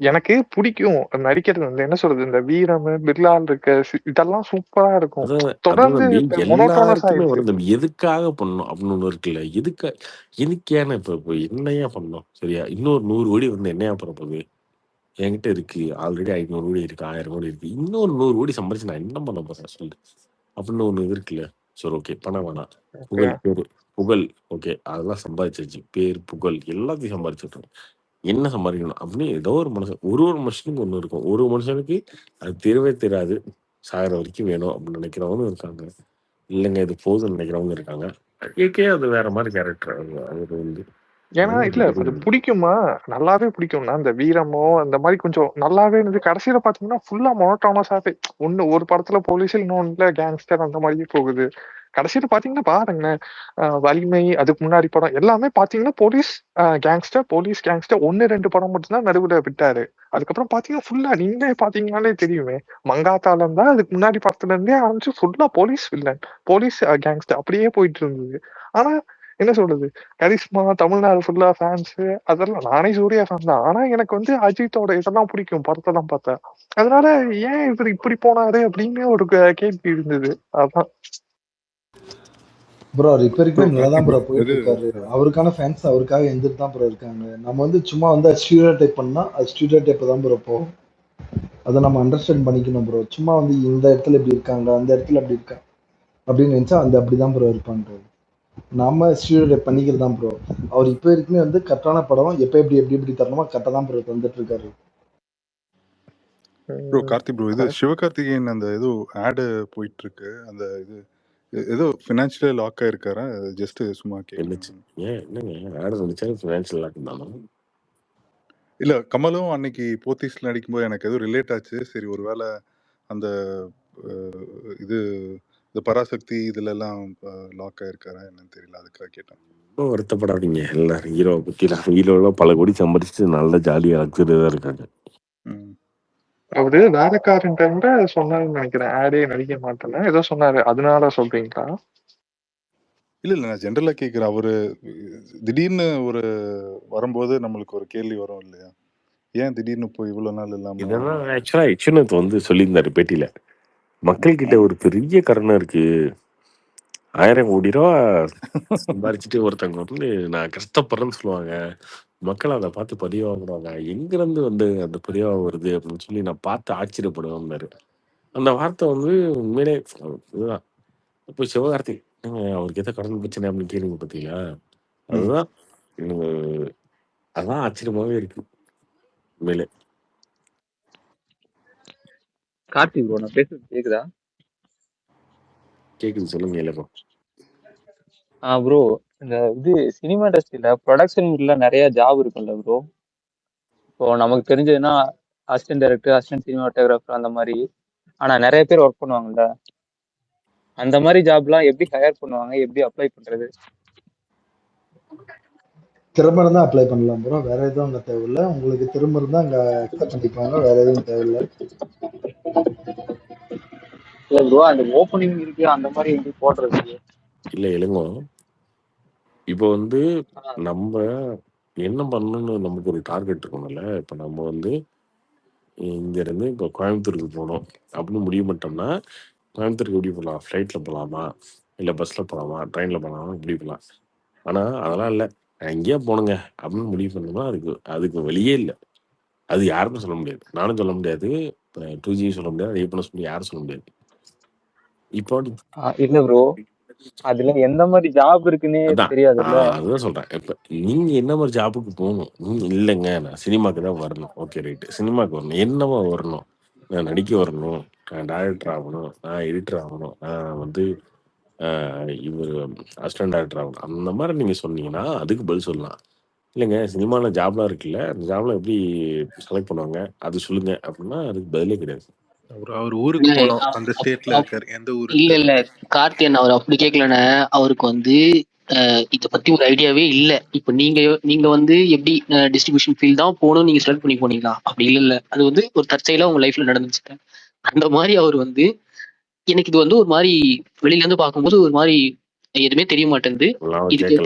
எனக்கு பிடிக்கும் நடிக்கிறது வந்து என்ன சொல்றது, இந்த வீரம், பிர்லால் இருக்க இதெல்லாம் சூப்பரா இருக்கும். அதான் அதான் தொடர்ந்து தம்பி, மொனோட்டோனஸ் எல்லாருக்குமே ஆயிடுச்சு. வரும் தம்பி. எதுக்காக பண்ணணும் அப்படின்னு ஒண்ணு இருக்குல்ல. எதுக்கு ஏன்னா இப்போ என்னையா பண்ணோம் சரியா, இன்னொரு 100 கோடி வந்து என்னையா பண்ண போகுது. என்கிட்ட இருக்கு ஆல்ரெடி 500 கோடி இருக்கு, 1000 கோடி இருக்கு, இன்னொரு 100 கோடி சம்பாரிச்சு நான் என்ன பண்ண போறேன் சொல்லு அப்படின்னு ஒண்ணு இது இருக்குல்ல. சரி, ஓகே, பணம் வேணாம், ஓகே. புகழ், பேரு, புகழ், ஓகே, அதெல்லாம் சம்பாதிச்சாச்சு. பேர், புகழ் எல்லாத்தையும் சம்பாதிச்சிட்டோம். என்ன சம்பாதிக்கணும் அப்படின்னு ஏதோ ஒரு மனுஷன், ஒரு மனுஷனுக்கு ஒண்ணு இருக்கும். ஒரு மனுஷனுக்கு அது தெரியவே தெரியாது, சாகிற வரைக்கும் வேணும் அப்படின்னு நினைக்கிறவங்க இருக்காங்க. இல்லைங்க இது போதும்னு நினைக்கிறவங்க இருக்காங்க. ஏகே அது வேற மாதிரி கேரக்டர். அது வந்து ஏன்னா இல்ல அது பிடிக்குமா, நல்லாவே பிடிக்கும்னா இந்த வீரமோ அந்த மாதிரி கொஞ்சம் நல்லாவே இருந்து கடைசியில பாத்தீங்கன்னா ஃபுல்லா மொனோட்டோனஸாவே ஒரு படத்துல போலீஸ், இன்னொன்னுல கேங்ஸ்டர் அந்த மாதிரியே போகுது. கடைசியில பாத்தீங்கன்னா பாருங்களேன், வலிமை, அதுக்கு முன்னாடி படம் எல்லாமே பாத்தீங்கன்னா போலீஸ் கேங்ஸ்டர், போலீஸ் கேங்ஸ்டர் 1-2 படம் மட்டும்தான் நடுவுல விட்டாரு. அதுக்கப்புறம் பாத்தீங்கன்னா ஃபுல்லா நீங்களே பாத்தீங்கன்னாலே தெரியுமே, மங்காத்தாலம் தான் அதுக்கு முன்னாடி படத்துல இருந்தே ஆரம்பிச்சு ஃபுல்லா போலீஸ் வில்லன், போலீஸ் கேங்ஸ்டர் அப்படியே போயிட்டு இருந்தது. ஆனா என்ன சொல்றது, கரிஷ்மா, தமிழ்நாடு ஃபுல்லா ஃபேன்ஸ், அதெல்லாம் நானே சூர்யா ஃபேன் தான். ஆனா எனக்கு வந்து அஜித்தோட இதெல்லாம் பிடிக்கும் படத்தெல்லாம் பார்த்தா. அதனால ஏன் இவர் இப்படி போனாரு அப்படின்னு ஒரு கேள்வி இருந்தது. அதான் ப்ரோ அவர் இப்ப வரைக்கும் நல்லா தான் ப்ரோ போயிட்டு இருக்காரு. அவருக்கான ஃபேன்ஸ் அவருக்காக எந்திரிட்டு தான் ப்ரோ இருக்காங்க. நம்ம வந்து சும்மா வந்து ஸ்டீரியோ டைப் பண்ணா அது ஸ்டீரியோ டைப் தான் ப்ரோ போகும். அதை நம்ம அண்டர்ஸ்டாண்ட் பண்ணிக்கணும் ப்ரோ. சும்மா வந்து இந்த இடத்துல இப்படி இருக்காங்க, அந்த இடத்துல அப்படி இருக்காங்க அப்படின்னு நினைச்சா அந்த அப்படிதான் ப்ரோ இருப்பாங்க. நாம ஸ்டீரியோ டைப் பண்ணிக்கிறது தான் ப்ரோ. அவர் இப்ப வரைக்குமே வந்து கரெக்டான படம் எப்ப எப்படி தரணுமோ கரெக்டா தான் ப்ரோ தந்துட்டு இருக்காரு. ப்ரோ கார்த்தி ப்ரோ, இது சிவகார்த்திகேயன் அந்த ஏதோ ஆடு போயிட்டு இருக்கு, அந்த இது ஏதோ ஃபினான்ஷியல் லாக் ஆயிருக்காரா? ஜஸ்ட் சும்மா கேட்கலாம். இல்ல கமலும் அன்னைக்கு போத்தீஸ்ல நடிக்கும்போது எனக்கு எதுவும் ரிலேட் ஆச்சு. சரி ஒருவேளை அந்த இது இந்த பராசக்தி இதுல எல்லாம் லாக் ஆயிருக்காரா என்னன்னு தெரியல, அதுக்காக கேட்டேன். வருத்தப்படாதீங்க, எல்லாரும் ஹீரோவை பத்தி ஹீரோல பல கோடி சம்பாதிச்சு நல்ல ஜாலியா தான் இருக்காங்க. அவரு வேலைக்காரன் சொன்னாருன்னு நினைக்கிறேன், ஆடே நடிக்க மாட்டேன்னு ஏதோ சொன்னாரு, அதனால சொல்றீங்களா? இல்ல நான் ஜென்ரலா கேக்குறேன். அவரு திடீர்னு ஒரு வரும்போது நம்மளுக்கு ஒரு கேள்வி வரும் இல்லையா, ஏன் திடீர்னு போய் இவ்வளவு நாள் இல்லாம. இதெல்லாம் ஆக்சுவலா யச்சுநாத் வந்து சொல்லியிருந்தாரு பேட்டியில, மக்கள் கிட்ட ஒரு பெரிய கருணை இருக்கு, 1000 கோடி ரூபா சம்பாரிச்சுட்டு ஒருத்தவங்க வந்து நான் கஷ்டப்படுறேன்னு சொல்லுவாங்க, மக்கள் அதை பார்த்து பதிவாகுறாங்க, எங்கிருந்து வந்து அந்த பதிவாக வருது அப்படின்னு சொல்லி நான் பார்த்து ஆச்சரியப்படுவேன்னாரு. அந்த வார்த்தை வந்து உண்மையிலே இதுதான். இப்போ சிவகார்த்திக் அவருக்கு எதை கடன் பிரச்சனை அப்படின்னு கேள்வி பார்த்தீங்களா, அதுதான் அதான் ஆச்சரியமாவே இருக்கு உண்மையிலே. கார்த்தி ப்ரோ, நான் பேசுறது கேக்குதா? கேக்குது, சொல்லுங்க இலக்கம். ப்ரோ, இந்த இது சினிமா இண்டஸ்ட்ரியில ப்ரொடக்ஷன்ல நிறைய ஜாப் இருக்குல்ல ப்ரோ. இப்போ நமக்கு தெரிஞ்சதுன்னா அசிஸ்டன்ட் டைரக்டர், அசிஸ்டன்ட் சினிமாட்டோகிராஃபர் அந்த மாதிரி. ஆனா நிறைய பேர் ஒர்க் பண்ணுவாங்கல்ல, அந்த மாதிரி ஜாப்லாம் எப்படி ஹையர் பண்ணுவாங்க, எப்படி அப்ளை பண்றது? திறமை இருந்தா அப்ளை பண்ணலாம் ப்ரோ, வேற எதுவும் அங்க தேவையில்லை. உங்களுக்கு திறமை இருந்தா அங்க அக்செப்ட் பண்ணிப்பாங்க, வேற எதுவும் தேவையில்லை. இல்ல ப்ரோ, அந்த ஓப்பனிங் இருக்கு அந்த மாதிரி எப்படி போடுறது? இல்ல இளங்கோ, இப்போ வந்து நம்ம என்ன பண்ணணும்னு நமக்கு ஒரு டார்கெட் இருக்கணும்ல. இப்போ நம்ம வந்து இங்க இருந்து இப்போ கோயம்புத்தூருக்கு போகணும் அப்படின்னு முடிவு பண்ணிட்டோம்னா, கோயம்புத்தூருக்கு எப்படி போகலாம், ஃப்ளைட்ல போகலாமா, இல்லை பஸ்ல போகலாமா, ட்ரெயின்ல போகலாமா, முடிவு பண்ணலாம். ஆனா அதெல்லாம் இல்லை, எங்கேயா போகணுங்க அப்படின்னு முடிவு பண்ணோம்னா அதுக்கு வெளியே இல்லை. அது யாருக்கும் சொல்ல முடியாது, நானும் சொல்ல முடியாது, 2G சொல்ல முடியாது, ஐயப்பன சொல்லி யாரும் சொல்ல முடியாது. இப்போ இல்ல ப்ரோ, அதுல எந்த மாதிரி ஜாப் இருக்குன்னே அதான் தெரியாதுல்ல. அதுதான் சொல்றேன். இப்ப நீங்க என்ன மாதிரி ஜாபுக்கு போகணும்? இல்லைங்க நான் சினிமாக்கு தான் வரணும். ஓகே ரைட்டு, சினிமாக்கு வரணும். என்னவா வரணும்? நான் நடிக்க வரணும், நான் டைரக்டர் ஆகணும், நான் எடிட்டர் ஆகணும், நான் வந்து இவர் அசிஸ்டன்ட் டைரக்டர் ஆகணும். அந்த மாதிரி நீங்க சொன்னீங்கன்னா அதுக்கு பதில் சொல்லலாம். இல்லைங்க சினிமாவில் ஜாப்லாம் இருக்குல்ல, அந்த ஜாப்லாம் எப்படி செலக்ட் பண்ணுவாங்க அது சொல்லுங்க அப்படின்னா அதுக்கு பதிலே கிடையாது. அவர் ஊருக்கு போனோம், அந்த ஸ்டேட்ல இருக்காரு. எந்த ஊருக்கு? இல்ல இல்ல கார்த்தியன் அவர் அப்படி கேட்கலன்னு, அவருக்கு வந்து இத பத்தி ஒரு ஐடியாவே இல்ல. இப்ப நீங்க வந்து எப்படி டிஸ்ட்ரிபியூஷன் ஃபீல்ட் தான் போகணும் நீங்க செலக்ட் பண்ணி போனீங்களா? அப்படி இல்ல. அது வந்து ஒரு தற்செயலா உங்க லைஃப்ல நடந்துச்சு. அந்த மாதிரி அவர் வந்து எனக்கு இது வந்து ஒரு மாதிரி வெளியில இருந்து பார்க்கும்போது ஒரு மாதிரி எதுவுமே தெரிய மாட்டேங்குது. இதுக்கு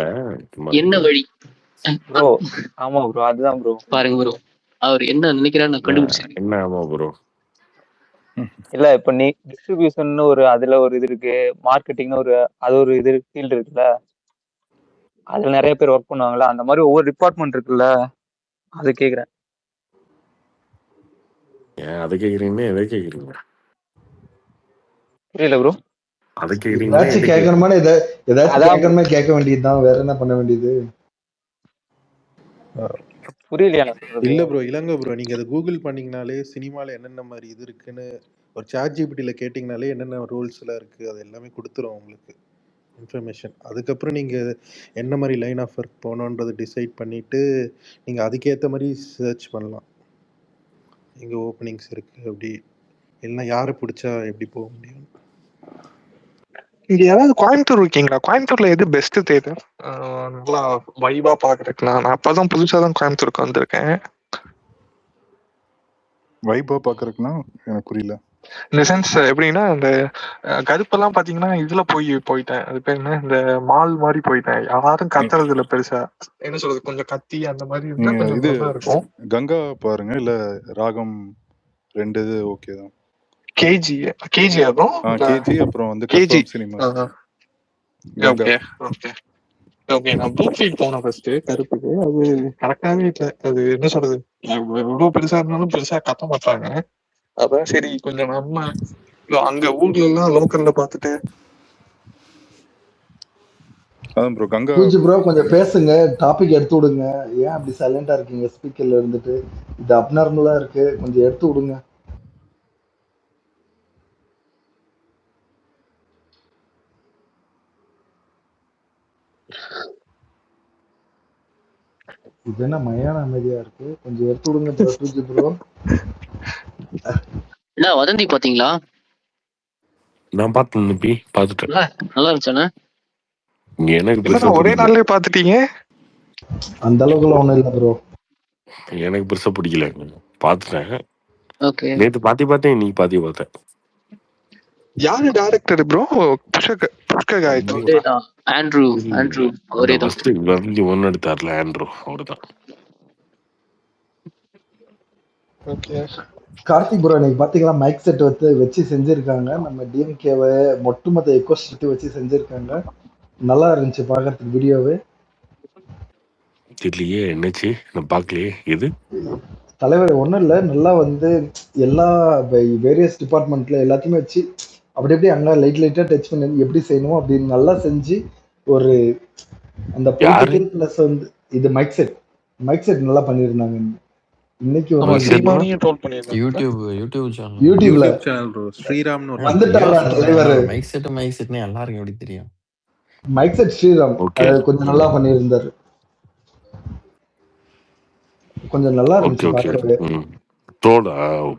என்ன வழி? ப்ரோ ஆமா ப்ரோ, அதுதான் ப்ரோ. பாருங்க ப்ரோ, அவர் என்ன நினைக்கிறாரு நான் கண்டுபிடிச்சேன். என்ன ஆமா ப்ரோ? இல்ல இப்ப நீ டிஸ்ட்ரிபியூஷன் ஒரு அதுல ஒரு இது இருக்கு, மார்க்கெட்டிங்னு ஒரு இது ஃபீல்டு இருக்குல்ல, அதுல நிறைய பேர் ஒர்க் பண்ணுவாங்கல்ல, அந்த மாதிரி ஒவ்வொரு டிபார்ட்மெண்ட் இருக்குல்ல, அது கேக்குறேன். ஏன் அதை கேக்குறீங்கன்னா எதை கேக்குறீங்க? புரியல ப்ரோ. அதை கேக்குறீங்க ஏதாச்சும் கேட்கணுமா? ஏதாச்சும் கேட்கணுமா? கேட்க வேண்டியதுதான், வேற என்ன பண்ண வேண்டியது? புரியலையா? இல்ல ப்ரோ, இளங்க ப்ரோ, நீங்க அதை கூகுள் பண்ணீங்கனாலே சினிமால என்னென்ன மாதிரி இது இருக்குன்னு ஒரு ChatGPTல கேட்டிங்கனாலே என்னென்ன ரூல்ஸ்லாம் இருக்கு அது எல்லாமே கொடுத்துரும் உங்களுக்கு இன்ஃபர்மேஷன். அதுக்கப்புறம் நீங்க என்ன மாதிரி லைன் ஆஃப் ஒர்க் போகணுன்றதை டிசைட் பண்ணிட்டு நீங்க அதுக்கேற்ற மாதிரி சர்ச் பண்ணலாம். எங்க ஓப்பனிங்ஸ் இருக்கு அப்படி, இல்லைன்னா யாரை பிடிச்சா எப்படி போக முடியும். இங்க யாராவது கோயம்புத்தூர் இருக்கீங்களா? கோயம்புத்தூர்ல எது பெஸ்ட் தேடு நல்லா வைபா பாக்குறதுக்கு? நான் அப்பதான் புதுசா தான் கோயம்புத்தூருக்கு வந்திருக்கேன். வைபா பாக்குறதுக்குன்னா எனக்கு புரியல. இந்த சென்ஸ் எப்படின்னா, இந்த கருப்பெல்லாம் பாத்தீங்கன்னா இதுல போயிட்டேன், அது பேர் என்ன, இந்த மால் மாதிரி போயிட்டேன். யாரும் கத்துறது இல்ல பெருசா, என்ன சொல்றது, கொஞ்சம் கத்தி அந்த மாதிரி இருந்தா கொஞ்சம் இது நல்லா இருக்கும். கங்கா பாருங்க, இல்ல ராகம், ரெண்டு இது ஓகே தான். கேஜி ஆகும் கேஜி, அப்புறம் வந்து கஸ்தூரி சினிமா. Okay okay okay. நான் ப்ளூ ஃபீட் போனேன் ஃபர்ஸ்ட் கருப்புக்கு, அது கரெக்டாவே இல்லை. அது என்ன சொல்றது, எவ்வளவு பெருசா இருந்தாலும் பெருசா கத்த மாட்டாங்க. அதான் சரி கொஞ்சம் நம்ம அங்க ஊர்ல எல்லாம் லோக்கல்ல பாத்துட்டு. அதான் ப்ரோ கங்கா ப்ரோ கொஞ்சம் பேசுங்க, டாபிக் எடுத்து விடுங்க. ஏன் அப்படி சைலண்டா இருக்கீங்க? ஸ்பீக்கர்ல இருந்துட்டு இது அப்நார்மலா இருக்கு, கொஞ்சம் எடுத்து விடுங்க. இது என்ன மயான அமைதியா இருக்கு? கொஞ்சம் எடுத்து விடுங்க ப்ரோ. என்ன வதந்தி பாத்தீங்களா? நான் பார்த்தேன், பார்த்துட்டேன். நல்லா இருந்துச்சானே? எனக்கு ஒரே நாள்லயே பாத்துட்டீங்க? அந்த அளவுக்குலாம் ஒண்ணும் இல்ல ப்ரோ. எனக்கு பெருசா பிடிக்கல, பார்த்துட்டேன். ஓகே, நேத்து பார்த்தேன், இன்னைக்கு பார்த்தேன். யாரு டைரக்டர் ப்ரோ? புஷ்க காயத்ரி. ஆண்ட்ரூ ஒரே தான். ஃபர்ஸ்ட் ஒன்னு எடுத்தார்ல ஆண்ட்ரூ, அவர்தான். ஓகே. கார்த்திக் ப்ரோ இன்னைக்கு பாத்தீங்களா, மைக் செட் வச்சு செஞ்சிருக்காங்க. நம்ம டிஎம்கேவை ஒட்டுமொத்த எக்கோசிஸ்டம் வச்சு செஞ்சிருக்காங்க. நல்லா இருந்துச்சு பாக்குறதுக்கு வீடியோவே. தெரியலையே என்னச்சு, நான் பார்க்கலையே. எது தலைவர் ஒன்றும் இல்லை, நல்லா வந்து எல்லா வேரியஸ் டிபார்ட்மெண்ட்ல எல்லாத்தையுமே வச்சு அப்படி எப்படி அங்கே லைட்டாக டச் பண்ணி எப்படி செய்யணுமோ அப்படின்னு நல்லா செஞ்சு ஒரு அந்த பொலிட்டிக்கல் பிளஸ் வந்து இது மைக் செட் நல்லா பண்ணியிருந்தாங்க. இன்னைக்கு யூடியூப்ல ஸ்ரீராம் மைக் செட் எல்லாருக்கும் எப்படி தெரியும்? மைக் செட் ஸ்ரீராம் கொஞ்சம் நல்லா பண்ணியிருந்தாரு, கொஞ்சம் நல்லா இருந்துச்சு.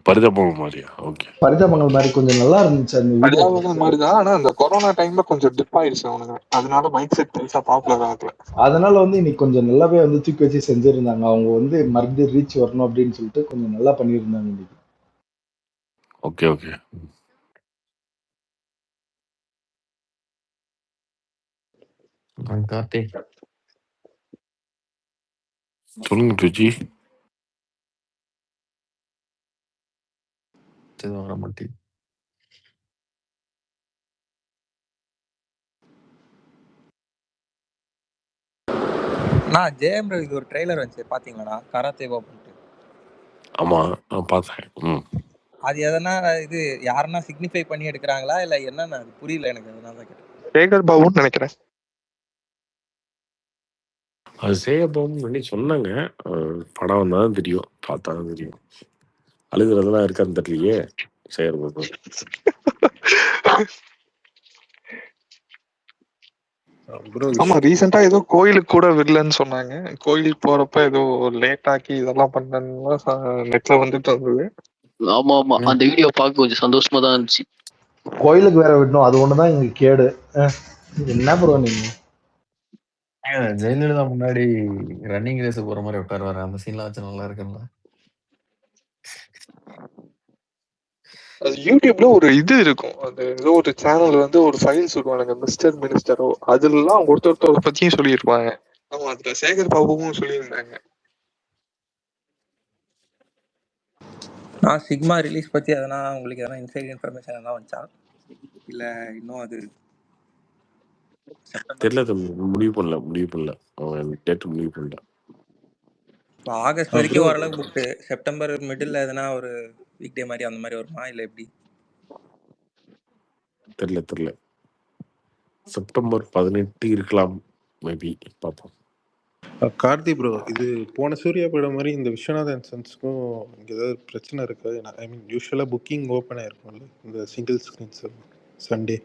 பரிதாபங்கள் மாதிரி கொஞ்சம் நல்லா இருந்துச்சு. பரிதாபங்கள் மாதிரிதான், ஆனா அந்த கொரோனா டைம்ல கொஞ்சம் டிப் ஆயிடுச்சு அவனுங்க, அதனால மைக் செட் பெருசா பாப்புலர் ஆகல. அதனால வந்து இன்னைக்கு கொஞ்சம் நல்லாவே வந்து தூக்கி வச்சு செஞ்சிருந்தாங்க. அவங்க வந்து மறுபடியும் ரீச் வரணும் அப்படின்னு சொல்லிட்டு கொஞ்சம் நல்லா பண்ணியிருந்தாங்க இன்னைக்கு. Okay okay. சொல்லுங்க டுஜி. வர மாட்டேன். நான் ஜெயம் இது ஒரு ட்ரெய்லர் வந்துச்சு பாத்தீங்களா? கராத்தே பாபுன்ட்டு. ஆமா நான் பார்த்தேன். அது எதனா இது யாருன்னா சிக்னிஃபை பண்ணி எடுக்கிறாங்களா இல்ல என்னன்னு அது புரியல எனக்கு, அதனால தான் கேட்டேன். சேகர் பாபுன்னு நினைக்கிறேன். அது செய்யப்போம்னு சொன்னாங்க. படம் வந்தாதான் தெரியும், பார்த்தாதான் தெரியும். அழுகுறதெல்லாம் இருக்கான்னு தெரியலையே சேகர் பாபு. ஆமா, ரீசெண்டா ஏதோ கோயிலுக்கு கூட விடலன்னு சொன்னாங்க. கோயிலுக்கு போறப்ப ஏதோ லேட் ஆக்கி இதெல்லாம் பண்ணா நெட்ல வந்துட்டு இருந்தது. ஆமா ஆமா, அந்த வீடியோ பார்க்க கொஞ்சம் சந்தோஷமா தான் இருந்துச்சு. கோயிலுக்கு வேற விடணும், அது ஒண்ணுதான் இங்க கேடு. என்ன ப்ரோ நீங்க? ஜெயலலிதா முன்னாடி ரன்னிங் ரேஸ் போற மாதிரி உட்காருவாரு, அந்த சீன்லாம் வச்சு நல்லா இருக்குல்ல. அது யூடியூப்ல ஒரு இது இருக்கும், அது ஏதோ ஒரு சேனல் வந்து ஒரு ஃபைல் சொல்லுவாங்க, மிஸ்டர் மினிஸ்டரோ, அதுலாம் ஒருத்தர் பத்தியும் சொல்லியிருப்பாங்க. ஆமா, அதுல சேகர் பாபுவும் சொல்லியிருந்தாங்க. நான் சிக்மா ரிலீஸ் பத்தி எதனா உங்களுக்கு எதனா இன்சைட் இன்ஃபர்மேஷன் எதனா வந்துச்சா, இல்ல இன்னும் அது தெரியல தம்பி, முடிவு பண்ணல அவன் டேட் முடிவு பண்ணல. ஆகஸ்ட் வரைக்கும் ஓரளவுக்கு புக்கு. செப்டம்பர் மிடில் எதனா ஒரு வீக் டே மாதிரி அந்த மாதிரி வருமா இல்ல எப்படி? தெரியல. செப்டம்பர் 18 இருக்கலாம், மேபி, பார்ப்போம். கார்த்தி ப்ரோ, இது போன சூர்யா படம் மாதிரி இந்த விஸ்வநாதன் சன்ஸ்க்கும் இங்கே ஏதாவது பிரச்சனை இருக்கா? ஐ மீன் யூஸ்வலாக புக்கிங் ஓப்பன் ஆயிருக்கும்ல இந்த சிங்கிள் ஸ்க்ரீன்ஸ் சண்டே.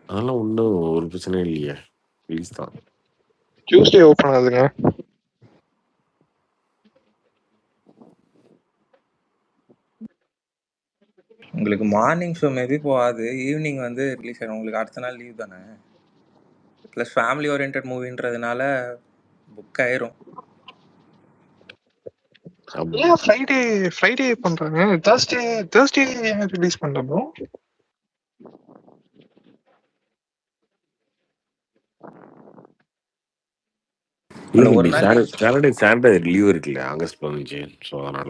அதெல்லாம் ஒன்றும் ஒரு பிரச்சனையும் இல்லையே, ப்ளீஸ் தான். டியூஸ்டே ஓப்பன் ஆகுதுங்க. உங்களுக்கு மார்னிங் ஷோ மேபி போகாது, ஈவினிங் வந்து ரிலீஸ் ஆகிடும். உங்களுக்கு அடுத்த நாள் லீவ் தானே, ப்ளஸ் ஃபேமிலி ஓரியன்ட் மூவின்றதுனால புக் ஆயிரும். ஏன் ஃப்ரைடே பண்றாங்க? தேர்ஸ்டே ரிலீஸ் பண்றோம் ப்ரோ. சாட்டர்டே லீவ் இருக்குல்ல ஆகஸ்ட் 15, ஸோ அதனால.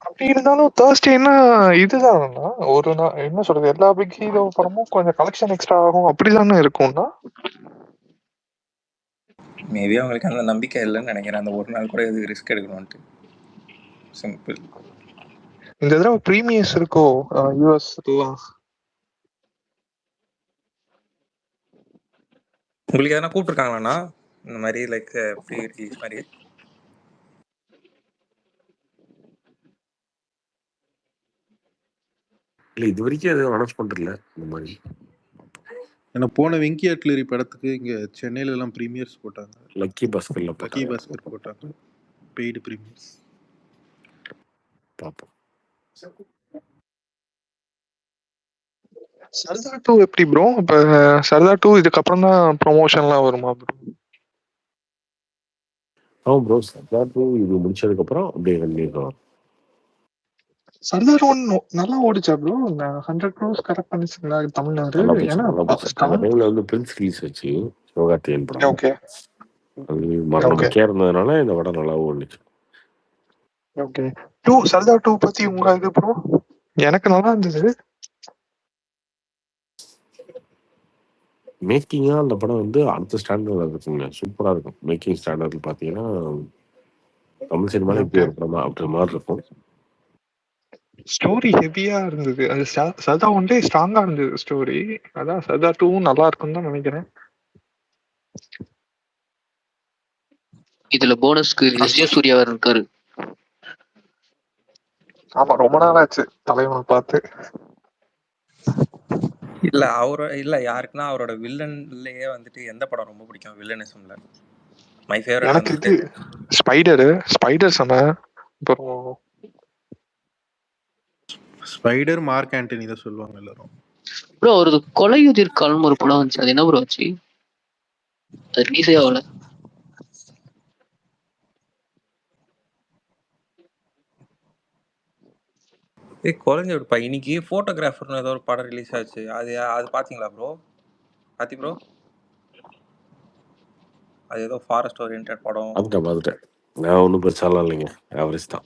அப்படி இருந்தாலும் தேர்ஸ்டேன்னா இதுதான் ஒரு நாள், என்ன சொல்றது, எல்லா பிக் ஹீரோ படமும் கொஞ்சம் கலெக்ஷன் எக்ஸ்ட்ரா ஆகும் அப்படிதானே இருக்கும்னா. மேபி அவங்களுக்கு அந்த நம்பிக்கை இல்லைன்னு நினைக்கிறேன், அந்த ஒரு நாள் கூட எதுக்கு ரிஸ்க் எடுக்கணும்ட்டு. சிம்பிள். இந்த தடவை ப்ரீமியர்ஸ் இருக்கோ யூஎஸ் எல்லாம்? உங்களுக்கு எதனா கூப்பிட்டுருக்காங்களாண்ணா இந்த மாதிரி லைக் ப்ரீ ரிலீஸ் மாதிரி? இல்லை, இது வரைக்கும் எதுவும் அனௌன்ஸ் பண்ணுறல இந்த மாதிரி. ஏன்னா போன வெங்கி அட்லரி படத்துக்கு இங்கே சென்னையில எல்லாம் ப்ரீமியர்ஸ் போட்டாங்க. லக்கி பாஸ்கர் போட்டாங்க பெய்டு ப்ரீமியர்ஸ். பார்ப்போம். சர்தார் 2 எப்படி ப்ரோ? இப்போ சர்தார் 2 இதுக்கப்புறம் தான் ப்ரொமோஷன்லாம் வருமா ப்ரோ? ஆமாம் ப்ரோ, சர்தார் 2 இது முடிச்சதுக்கப்புறம் அப்படியே கண்டிப்பாக. சர்தார் 1 நல்லா ஓடிச்சா ப்ரோ? 100 crores கரெக்ட் பண்ணிச்சுங்களா தமிழ்நாடு? ஏன்னா டைம்ல வந்து பிரின்ஸ் ரிலீஸ் ஆச்சு, சிவகார்த்திகேயன் படம். ஓகே அது முக்கியம் இருந்ததுனால இந்த படம் நல்லா ஓடிச்சு. ஓகே. சர்தார் 2 பத்தி உங்க இது ப்ரோ? எனக்கு நல்லா இருந்தது. மேக்கிங்கா அந்த படம் வந்து அடுத்த ஸ்டாண்டர்ட்ல இருக்குங்க, சூப்பரா இருக்கும். மேக்கிங் ஸ்டாண்டர்ட்ல பாத்தீங்கன்னா தமிழ் சினிமால இப்படி ஒரு படமா அப்படின்ற மாதிரி இருக்கும். ஸ்டோரி ஹெவியா இருந்தது. அந்த சர்தார் 1 ஸ்ட்ராங்கா இருந்தது ஸ்டோரி. அதான் சர்தார் 2 நல்லா இருக்கும்னு தான் நினைக்கிறேன். இதுல போனஸ்க்கு விஜய் சூர்யா இருக்காரு. ஆமா, ரொம்ப நாள் ஆச்சு தலைவனை பார்த்து. இல்ல இல்ல யாருக்குன்னா அவரோட வில்லன்லயே வந்துட்டு எந்த படம் ரொம்ப பிடிக்கும் வில்லனிசம்ல? மை ஃபேவரட் எனக்கு இது ஸ்பைடர் சொன்ன. அப்புறம் ஸ்பைடர், மார்க் ஆண்டனி தான் சொல்லுவாங்க எல்லாரும். ப்ரோ ஒரு கொலையுதிர் காலம் ஒரு படம் வந்துச்சு, அது என்ன ப்ரோ ஆச்சு? அது ரிலீஸே ஆகல. குறைஞ்சிடுப்பா. இன்னைக்கு போட்டோகிராஃபர்னு ஏதோ ஒரு படம் ரிலீஸ் ஆச்சு, அது பாத்தீங்களா ப்ரோ? பாத்தி ப்ரோ, அது ஏதோ ஃபாரஸ்ட் ஓரியன்ட் படம். பார்த்துட்டேன். நான் ஒன்றும் பெருசாலாம் இல்லைங்க, ஆவரேஜ் தான்.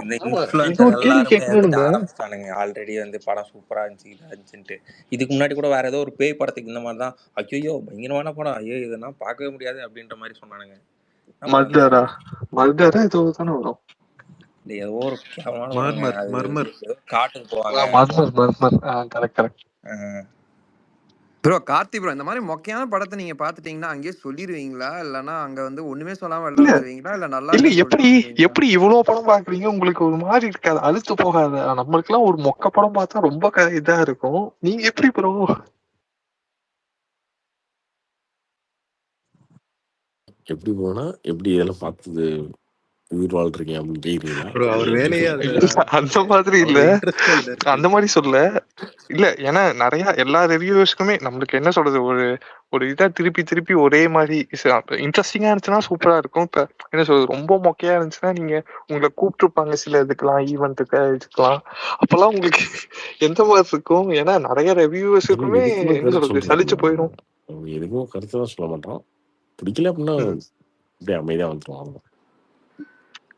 இந்த இன்ஃப்ளூயன்சர் எல்லாருமே வந்துட்டு ஆரம்பிச்சிட்டானுங்க ஆல்ரெடி வந்து படம் சூப்பரா இருந்துச்சுன்ட்டு. இதுக்கு முன்னாடி கூட வேற ஏதோ ஒரு பேய் படத்துக்கு இந்த மாதிரி தான், ஐயோ பயங்கரமான படம், ஐயோ இதெல்லாம் பார்க்கவே முடியாது அப்படின்ற மாதிரி சொன்னானுங்க. மர்டரா ஏதோ தானே வரும். இல்ல ஏதோ ஒரு கேவலமான படங்க. மர்மர் அது மர்மர் ஏதோ காட்டுக்கு போவாங்க. மர்மர் கரெக்ட். ப்ரோ கார்த்தி ப்ரோ, இந்த மாதிரி மொக்கையான படத்தை நீங்க பாத்துட்டீங்கன்னா அங்கேயே சொல்லிடுவீங்களா, இல்லன்னா அங்க வந்து ஒண்ணுமே சொல்லாம வெளில இல்ல வந்துருவீங்களா, இல்ல நல்லா இல்ல இருக்குன்னு எப்படி சொல்லிட்டு வந்துருவீங்களா? எப்படி இவ்வளவு படம் பாக்குறீங்க, உங்களுக்கு ஒரு மாதிரி இருக்காது, அழுத்து போகாது? நம்மளுக்கு எல்லாம் ஒரு மொக்க படம் பார்த்தா ரொம்ப இதா இருக்கும். நீங்க எப்படி ப்ரோ? எப்படி போனா எப்படி இதெல்லாம் பார்த்தது உயிர் வாழ்றீங்க அப்படின்னு கேக்குறீங்களா? ப்ரோ அவர் இல்ல எப்படி வேலையே சொல்றது? அதுதானா? அந்த மாதிரி இல்ல, அவ்வளவு இன்ட்ரெஸ்டா இதுல இருக்கு. அந்த மாதிரி சொல்ல இல்ல. ஏன்னா நிறைய எல்லா ரிவ்யூஸ்க்குமே நம்மளுக்கு என்ன சொல்றது, ஒரு ஒரு இதா திருப்பி திருப்பி ஒரே மாதிரி இன்ட்ரெஸ்டிங்கா இருந்துச்சுன்னா சூப்பரா இருக்கும். இப்ப என்ன சொல்றது, ரொம்ப மொக்கையா இருந்துச்சுன்னா நீங்க உங்களை கூப்பிட்டுருப்பாங்க சில இதுக்கெல்லாம், ஈவெண்ட்டுக்கு இதுக்கெல்லாம், அப்பெல்லாம் உங்களுக்கு எந்த மாதிரி இருக்கும்? ஏன்னா நிறைய இல்ல ரிவ்யூஸுக்குமே எதுக்குமே என்ன கருத்து சொல்றது, சொல்றோம். சலிச்சு போயிடும். அவங்க எதுக்கும் கருத்து தான் சொல்ல மாட்டோம். பிடிக்கல அப்படின்னா அப்படியே அமைதியா வந்துருவோம். அவ்வளவுதான்.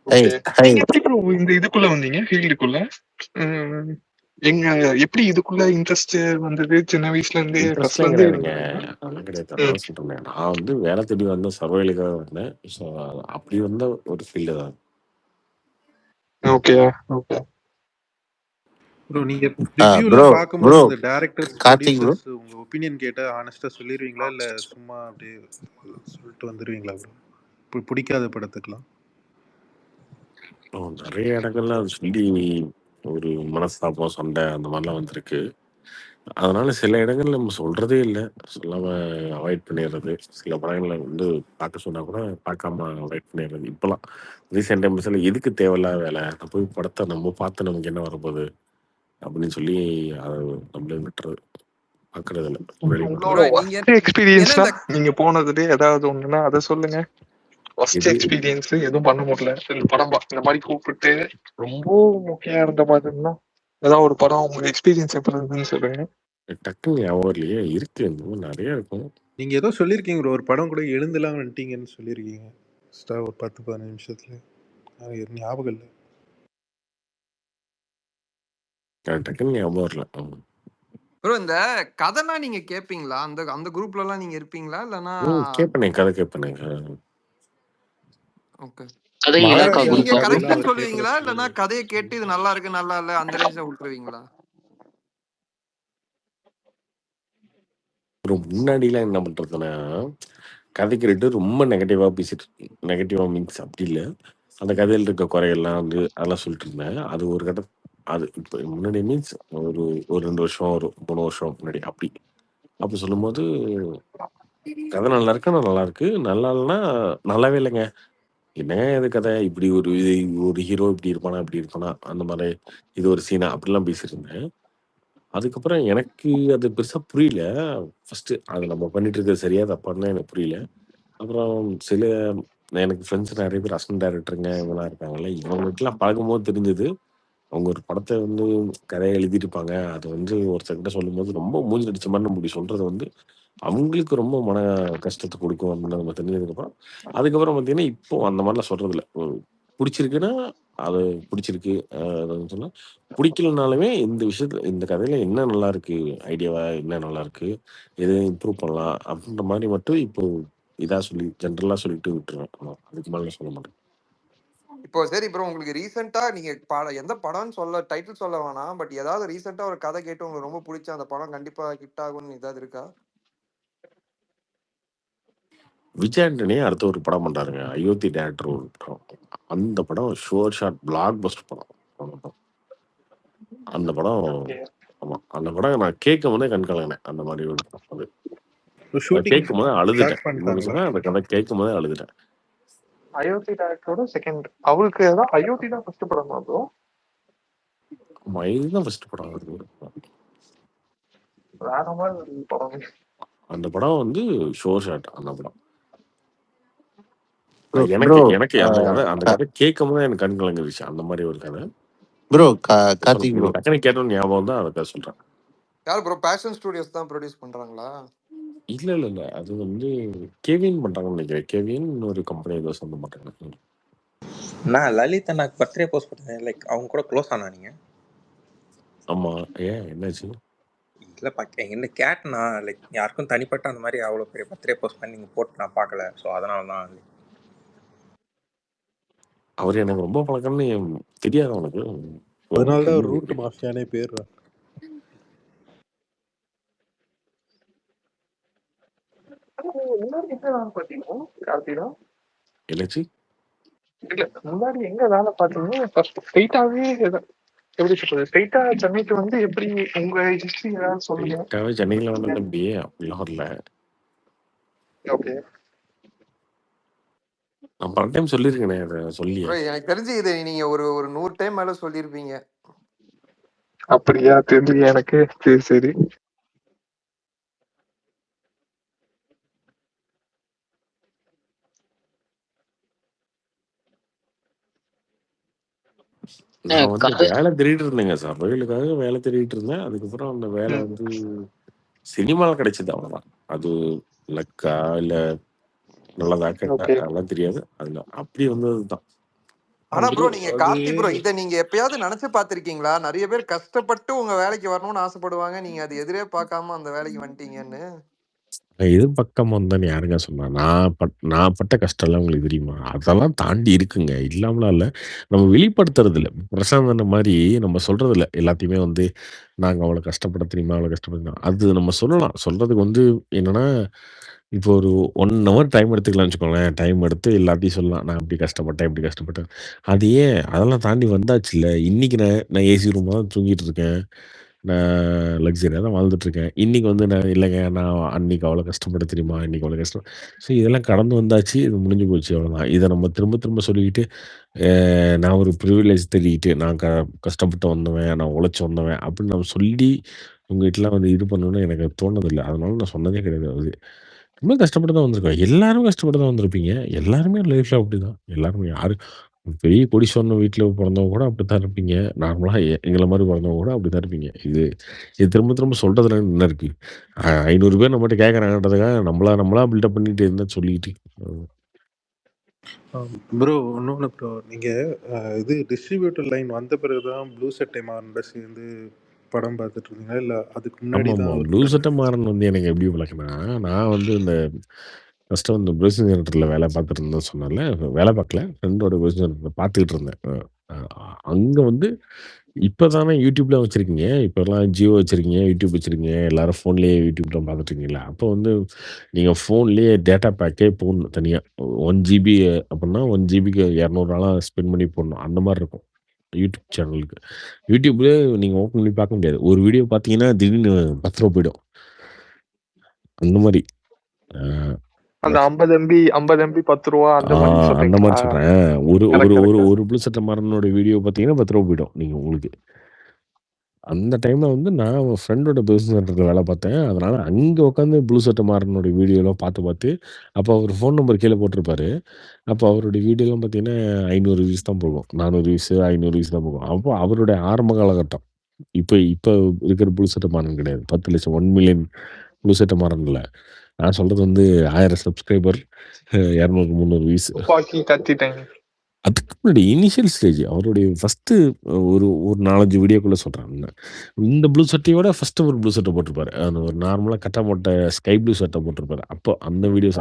ஓகே, நீங்க எப்படி ப்ரோ இந்த இதுக்குள்ள வந்தீங்க, ஃபீல்டுக்குள்ள? எங்க எப்படி இதுக்குள்ள இன்ட்ரெஸ்ட் வந்தது? சின்ன வயசுல இருந்தே ஃபர்ஸ்ட்ல இன்ட்ரெஸ்ட்லாம் இருந்தே கிடையாதுங்க. இருந்ததுங்களா? அதெல்லாம் கிடையாது. அதான் சொல்றேன். நான் வந்து வேலை தேடி வந்த சர்வைலுக்காக வந்தேன். ஸோ அப்படி வந்த ஒரு ஃபீல்டு தான். ஓகே ஓகே ப்ரோ நீங்க ரிவ்யூலாம் பார்க்கும்போது அந்த டைரக்டர்ஸ் கார்த்திக் ப்ரோ ப்ரொடியூசர்ஸ் உங்க ஒப்பீனியன் கேட்டா ஆனஸ்டா சொல்லிடுவீங்களா, இல்ல சும்மா அப்படியே சொல்லிட்டு வந்துருவீங்களா ப்ரோ பிடிக்காத படத்துக்குலாம்? நிறைய இடங்கள்ல அது சொல்லி ஒரு மனஸ்தாபம், சண்டை அந்த மாதிரிலாம் வந்திருக்கு. அதனால சில இடங்கள்ல நம்ம சொல்றதே இல்லை, சொல்லாம அவாய்ட் பண்ணிடுறது. சில படங்களை வந்து பார்க்க சொன்னா கூட பார்க்காம அவாய்ட் பண்ணிடுறது. இப்போலாம் ரீசெண்ட் டைம்ஸ்ல எதுக்கு தேவையில்லாத வேலை, நான் போய் படத்தை நம்ம பார்த்து நமக்கு என்ன வரப்போகுது அப்படின்னு சொல்லி அதை நம்மளே விட்டுறது, பார்க்கறது இல்லை, வெளியே உங்களோட ப்ரோ விட்டுறது. நீங்க ஒர்ஸ்ட் எக்ஸ்பீரியன்ஸ் ஏன்னா தான் நீங்க போனதுல ஏதாவது ஒண்ணுன்னா அதை சொல்லுங்க. ஒர்ஸ்ட் எது எக்ஸ்பீரியன்ஸ் எதுவும் பண்ண முடியல, இந்த படம் இந்த மாதிரி கூப்பிட்டு ரொம்ப முக்கியம் இருந்த மாதிரின்னா ஏதாவது ஒரு படம் உங்க எக்ஸ்பீரியன்ஸ் எப்படி இருந்துன்னு சொல்லுங்க. டக்குன்னு ஞாபகம் இல்லையே, இருக்கு இந்த மாதிரி நிறைய இருக்கும். நீங்க ஏதோ சொல்லியிருக்கீங்க ப்ரோ, ஒரு படம் கூட எழுந்தலாம் வந்துட்டீங்கன்னு சொல்லியிருக்கீங்க ஒரு 10-15 நிமிஷத்துல. ஞாபகம் இல்லை. டக்குன்னு ஞாபகம் வரல. ப்ரோ இந்த கதைனா நீங்க கேப்பீங்களா? அந்த அந்த குரூப்ல எல்லாம் நீங்க இருப்பீங்களா, இல்லனா? கேட்பேனே, கதை கேட்பேனே. ஓகே. கதையிலக்கா நீங்க குரூப்பா? கரெக்ஷன் சொல்லுவீங்களா, இல்லனா கதையை கேட்டு இது நல்லா இருக்கு நல்லா இல்ல அந்த ரேஞ்ச்ல விட்டுருவீங்களா? முன்னாடிலாம் என்ன பண்றதுன்னா, கதை கேட்டு ரொம்ப நெகட்டிவா பேசிட்டு, நெகட்டிவா மீன்ஸ் அப்படி இல்லை, அந்த கதையில் இருக்க குறையெல்லாம் வந்து அதெல்லாம் சொல்லிட்டு இருந்தேன். அது ஒரு கட்ட அது இப்போ முன்னாடி மீன்ஸ் ஒரு ஒரு 2 வருஷம், ஒரு 3 வருஷம் முன்னாடி அப்படி சொல்லும்போது, கதை நல்லா இருக்கு, ஆனால் நல்லா இருக்கு, நல்லா இல்லைன்னா நல்லாவே இல்லைங்க, என்னங்க இது கதை, இப்படி ஒரு ஹீரோ இப்படி இருப்பானா இப்படி இருப்பானா, அந்த மாதிரி இது ஒரு சீனா அப்படிலாம் பேசிட்டு இருந்தேன். அதுக்கப்புறம் எனக்கு அது பெருசா புரியல. ஃபர்ஸ்ட்டு அது நம்ம பண்ணிட்டு இருக்கிறது சரியா தப்பான்னு எனக்கு புரியல. அப்புறம் சில எனக்கு ஃப்ரெண்ட்ஸ் நெறைய பேர் அசிஸ்டன்ட் டைரக்டருங்க இவங்கலாம் இருக்காங்கல்ல, இவங்ககிட்டலாம் பழகும்போது தெரிஞ்சது. அவங்க ஒரு படத்த வந்து கதையா எழுதியிருப்பாங்க. அது வந்து ஒருத்தர்கிட்ட சொல்லும்போது ரொம்ப மூஞ்சில அடிச்ச மாரி நம்ம இப்படி சொல்றது வந்து, அவங்களுக்கு ரொம்ப மன கஷ்டத்த குடுக்கும் அப்படின்னு நம்ம தெரிஞ்சதுக்கப்புறம், அதுக்கப்புறம் பார்த்தீங்கன்னா, இப்போ அந்த மாரிலாம் சொல்றதில்ல. புடிச்சிருக்குன்னா, அது புடிச்சிருக்கு. அதுன்னு சொன்னா, புடிக்கலனாலுமே இந்த விஷயத்துல இந்த கதையில என்ன நல்லாருக்கு, ஐடியாவா என்ன நல்லாருக்கு, எது இம்ப்ரூவ் பண்ணலாம் அப்படின்ற மாரி மட்டும் இப்போ இதா சொல்லி ஜெனரலா சொல்லிட்டு விட்டுருவேன். அதுக்கு மேல சொல்ல மாட்டேன். இப்போ சரி ப்ரோ, உங்களுக்கு ரீசெண்டா நீங்க எந்த படம்னு சொல்ல டைட்டில் சொல்ல வேணாம், பட் ஏதாவது ரீசெண்டா ஒரு கதை கேட்டு உங்களுக்கு ரொம்ப பிடிச்ச அந்த படம் கண்டிப்பா ஹிட் ஆகும்னு ஏதாவது இருக்கா? விஜய் ஆண்டனி அடுத்த ஒரு படம் பண்றாருங்க. அயோத்தி டைரக்டர் ஒரு படம். அந்த படம் ஷுவர் ஷாட் பிளாக் பஸ்டர் படம். அந்த படம் ஆமா. அந்த படம் நான் கேட்கும்போதே கண் கலங்கினேன். அந்த மாதிரி ஒரு படம் அது. ஷூட்டிங் கேட்கும்போதே அழுதுட்டேன். ஸ்டார்ட் இன்னொன்னு பண்ணிட்டாங்களா? சொன்னா அந்த கதை கேட்கும்போதே அழுதுட்டேன். அயோத்தி டைரக்டரோட செகண்ட், அவருக்கு தான் அயோத்தி தான் ஃபர்ஸ்ட் படமா ப்ரோ? ஆமா, இதுதான் ஃபர்ஸ்ட் படம் அவருக்கு. வேற மாதிரி ஒரு படம். அந்த படம் வந்து ஷுவர் ஷாட் அந்த படம். ப்ரோ எனக்கு அந்த கதை கேட்கும்போதே எனக்கு கண் கலங்கிருச்சு. அந்த மாதிரி ஒரு கதை. ப்ரோ கார்த்திக் ப்ரோ, டக்குனு கேட்டோன்னு ஞாபகம் தான் அதை சொல்றேன். யார் ப்ரோ, பேஷன் ஸ்டுடியோஸ் தான் ப்ரொடியூஸ் பண்றாங்களா? இல்ல அது வந்து கெவின் பண்றாங்கன்னு நினைக்கிறேன். கெவின் ஒரு கம்பெனி ஏதோ சொந்த மாட்டாங்க. நான் லலித் அண்ணாக்கு பர்த்டே போஸ்ட் பண்ணேன், லைக் அவங்க கூட க்ளோஸ் ஆனா நீங்க? ஆமா, ஏன் என்னாச்சு? இல்லை என்ன கேட்டேன்னா, லைக் யாருக்கும் தனிப்பட்ட அந்த மாதிரி அவ்வளோ பெரிய பர்த்டே போஸ்ட் பண்ணி நீங்கள் போட்டு நான் பார்க்கல. ஸோ அதனால தான் அவர் எனக்கு ரொம்ப பழக்கம்னு தெரியாது அவனுக்கு. அதனாலதான் ஒரு ரூட் மாஃபியானே பேர். முன்னாடி எங்க வேலை பாத்தீங்கன்னா கார்த்தினா? என்னாச்சு? இல்ல முன்னாடி எங்க வேலை பாத்தீங்கன்னா ஃபர்ஸ்ட் ஸ்ட்ரைட்டாவே எப்படி சொல்றது, ஸ்ட்ரைட்டா சென்னைக்கு வந்து எப்படி உங்க ஹிஸ்டரி ஏதாவது சொல்லுங்க. ஸ்ட்ரைட்டாவே சென்னையில் வந்த தம்பி அப்படிலாம் வரல. ஓகே, நான் பல டைம் சொல்லியிருக்கேனே அதை சொல்லி. எனக்கு தெரிஞ்சு இது நீங்க ஒரு 100 டைம் மேல சொல்லியிருப்பீங்க. அப்படியா? தெரியல எனக்கு. சரி சரி. நான் வந்து வேலை தேடிட்டு இருந்தேங்க சார், கோயிலுக்காக வேலை தேடிட்டு இருந்தேன். அதுக்கப்புறம் அந்த வேலை வந்து சினிமாவில் கிடைச்சது, அவ்வளோதான். அது லக்கா இல்லை நல்லதா கேட்டா அதெல்லாம் தெரியாது. அதுல அப்படி வந்தது தான். ஆனா ப்ரோ நீங்க கார்த்தி ப்ரோ இதை நீங்க எப்பயாவது நினைச்சு பார்த்திருக்கீங்களா? நிறைய பேர் கஷ்டப்பட்டு உங்க வேலைக்கு வரணும்னு ஆசைப்படுவாங்க, நீங்க அது எதிரே பார்க்காம அந்த வேலைக்கு வந்துட்டீங்கன்னு. இது பக்கம் வந்தேன்னு யாருங்க சொன்னா? நான் பட்ட கஷ்டம்லாம் உங்களுக்கு தெரியுமா? அதெல்லாம் தாண்டி இருக்குங்க. இல்லாமலாம் இல்ல. நம்ம வெளிப்படுத்துறது இல்ல. பிரசாந்த் அண்ணன் மாரி நம்ம சொல்றது இல்ல. எல்லாத்தையுமே வந்து நாங்க அவ்வளோ கஷ்டப்பட தெரியுமா? அவ்வளோ கஷ்டப்பட்டோம். அது நம்ம சொல்லலாம். சொல்றதுக்கு வந்து என்னன்னா, இப்போ ஒரு 1 ஹவர் டைம் எடுத்துக்கலாம்னு வச்சுக்கோங்களேன். டைம் எடுத்து எல்லாத்தையும் சொல்லலாம். நான் இப்படி கஷ்டப்பட்டேன், இப்படி கஷ்டப்பட்டேன். அது ஏன்? அதெல்லாம் தாண்டி வந்தாச்சுல்ல. இன்னைக்கு நான் ஏசி ரூம்ல தான் தூங்கிட்டு இருக்கேன். நான் லக்ஸரியா தான் வாழ்ந்துட்டுருக்கேன். இன்னைக்கு வந்து நான் இல்லைங்க, நான் அன்னைக்கு அவ்வளோ கஷ்டப்பட்டேன் தெரியுமா? இன்னைக்கு அவ்வளோ கஷ்டம். ஸோ இதெல்லாம் கடந்து வந்தாச்சு. இது முடிஞ்சு போச்சு, அவ்வளோதான். இத நம்ம திரும்ப திரும்ப சொல்லிக்கிட்டு, நான் ஒரு ப்ரிவிலேஜ் தேடிக்கிட்டு, நான் கஷ்டப்பட்டு வந்தவன், நான் உழைச்சு வந்தவன் அப்படின்னு நம்ம சொல்லி உங்ககிட்டலாம் வந்து இது பண்ணணும்னு எனக்கு தோணுனதில்ல. அதனால நான் சொன்னதே கிடையாது அது. ரொம்ப கஷ்டப்பட்டு தான் வந்திருக்கோம். எல்லாரும் கஷ்டப்பட்டு தான் வந்திருப்பீங்க. எல்லாருமே லைஃப்ல அப்படிதான். எல்லாருமே யாரு பெரிய கோடீஸ்வரன் வீட்ல பொறந்தவங்க கூட அப்படித்தான் இருப்பீங்க. நார்மலா எங்கள மாரி பொறந்தவங்க கூட அப்படித்தான் இருப்பீங்க. இது திரும்ப திரும்ப சொல்றதுல என்ன இருக்கு? 500 பேர் நம்மட்ட கேட்கறாங்கன்றதுக்காக நம்மளா பில்டப் பண்ணிட்டு இருந்தா சொல்லிக்கிட்டு. ப்ரோ இன்னொன்று ப்ரோ, நீங்கள் இது டிஸ்ட்ரிபியூட்டர் லைன் வந்த பிறகு தான் ப்ளூ சட்டை மாறனோட சேர்ந்து படம் பார்த்துட்டு இருந்தீங்களா, இல்லை அதுக்கு முன்னாடி ஆமாம், தான்? ப்ளூ சட்டை மாறன் வந்து எனக்கு எப்படி பழக்கம்னா, நான் வந்து இந்த ஃபஸ்ட்டு வந்து ப்ரௌசிங் சென்டரில் வேலை பார்த்துட்டு இருந்தேன்னு சொன்னேன்ல, வேலை பார்க்கல, ஃப்ரெண்டோட ப்ரௌசிங் சென்டரில் பார்த்துக்கிட்டு இருந்தேன். அங்கே வந்து இப்போ தானே யூடியூப்லாம் வச்சுருக்கீங்க. இப்போலாம் ஜியோ வச்சுருக்கீங்க, யூடியூப் வச்சுருக்கீங்க, எல்லாரும் ஃபோன்லேயே யூடியூப்லாம் பார்த்துட்ருக்கீங்களா? அப்போ வந்து நீங்கள் ஃபோன்லேயே டேட்டா பேக்கே போடணும் தனியாக. 1 ஜிபி அப்படின்னா 1 ஜிபிக்கு $200 ஸ்பெண்ட் பண்ணி போடணும். அந்த மாதிரி இருக்கும் யூடியூப் சேனலுக்கு. யூடியூப்லேயே நீங்கள் ஓப்பன் பண்ணி பார்க்க முடியாது. ஒரு வீடியோ பார்த்தீங்கன்னா திடீர்னு ₹10 போயிடும். அந்த மாதிரி. அந்த 50 MB 10 ரூபா அந்த மாதிரி அந்த சொல்றீங்களா? மாதிரி சொல்கிறேன். ஒரு ப்ளூ சட்டை மாறனோட வீடியோ பார்த்தீங்கன்னா ₹10 போயிடும் நீங்கள் உங்களுக்கு. அந்த டைமில் வந்து நான் ஃப்ரெண்டோட பிஸ்னஸ் சென்டரில் வேலை பார்த்தேன். அதனால் அங்கே உட்காந்து ப்ளூ சட்டை மாறனோட வீடியோலாம் பார்த்து அப்போ அவர் ஃபோன் நம்பர் கீழே போட்டிருப்பாரு. அப்போ அவருடைய வீடியோலாம் பார்த்தீங்கன்னா 500 வியூஸ் தான் போகும். 400 வியூஸ் 500 வியூஸ் தான் போகும். அப்போ அவருடைய ஆரம்ப காலகட்டம். இப்போ இருக்கிற ப்ளூ சட்டை மாறன் கிடையாது. 10 லட்சம் 1 மில்லியன் ப்ளூ சட்டை மாறன் இல்லை. நான் சொல்கிறது வந்து 1000 சப்ஸ்கிரைபர் 200 300 வியூஸ். கத்திட்டேன். அதுக்கு முன்னாடி இனிஷியல் ஸ்டேஜ் அவருடைய ஃபஸ்ட்டு ஒரு 4-5 வீடியோக்குள்ளே சொல்கிறேன். இந்த ப்ளூ சட்டையோட ஃபஸ்ட்டு ஒரு ப்ளூ சட்டை போட்டிருப்பாரு. அந்த ஒரு நார்மலாக கட்ட போட்ட ஸ்கை ப்ளூ சட்டை போட்டிருப்பாரு. அப்போ அந்த வீடியோஸ்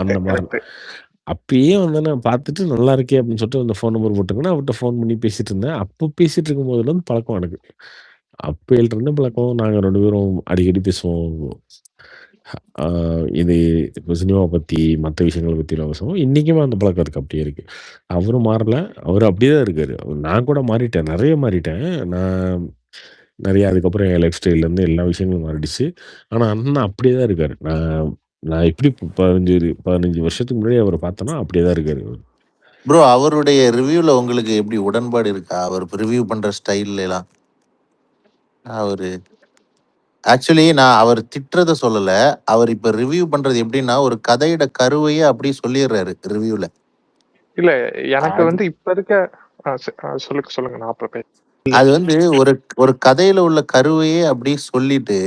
அந்த மாதிரி அப்பயே வந்து நான் பார்த்துட்டு நல்லா இருக்கே அப்படின்னு சொல்லிட்டு அந்த ஃபோன் நம்பர் போட்டிருக்கேன்னா அவர்கிட்ட ஃபோன் பண்ணி பேசிட்டு இருந்தேன். அப்போ பேசிட்டு இருக்கும் போதுல இருந்து பழக்கம் எனக்கு. அப்போயிலிருந்து பழக்கம். நாங்கள் 2 பேரும் அடிக்கடி பேசுவோம். இது இப்போ சினிமாவை பற்றி மற்ற விஷயங்களை பற்றிலாம் பேசுவோம். இன்றைக்குமே அந்த பழக்கம் இருக்குது, அப்படியே இருக்குது. அவரும் மாறல. அவர் அப்படியே தான் இருக்கார். நான் கூட மாறிட்டேன், நிறைய மாறிட்டேன். நான் நிறைய அதுக்கப்புறம் என் லைஃப் ஸ்டைல்லேருந்து எல்லா விஷயங்களும் மாறிடுச்சு. ஆனால் அண்ணன் அப்படியே தான் இருக்கார். நான் எப்படி 15 வருஷத்துக்கு முன்னாடி அவரை பார்த்தேனோ அப்படியே தான் இருக்கார் அவர். ப்ரோ அவருடைய ரிவ்யூவில் உங்களுக்கு எப்படி உடன்பாடு இருக்கா? அவர் ரிவ்யூ பண்ணுற ஸ்டைல்லாம் அவரு ஆக்சுவலி நான் அவர் திட்டுறத சொல்லலை. அவர் இப்போ ரிவ்யூ பண்ணுறது எப்படின்னா ஒரு கதையோட கருவையே அப்படியே சொல்லிடுறாரு ரிவ்யூவில். இல்ல எனக்கு வந்து இப்ப இருக்க சொல்லுங்க நான் அப்புறம். அது வந்து ஒரு கதையில உள்ள கருவையே அப்படி சொல்லிட்டு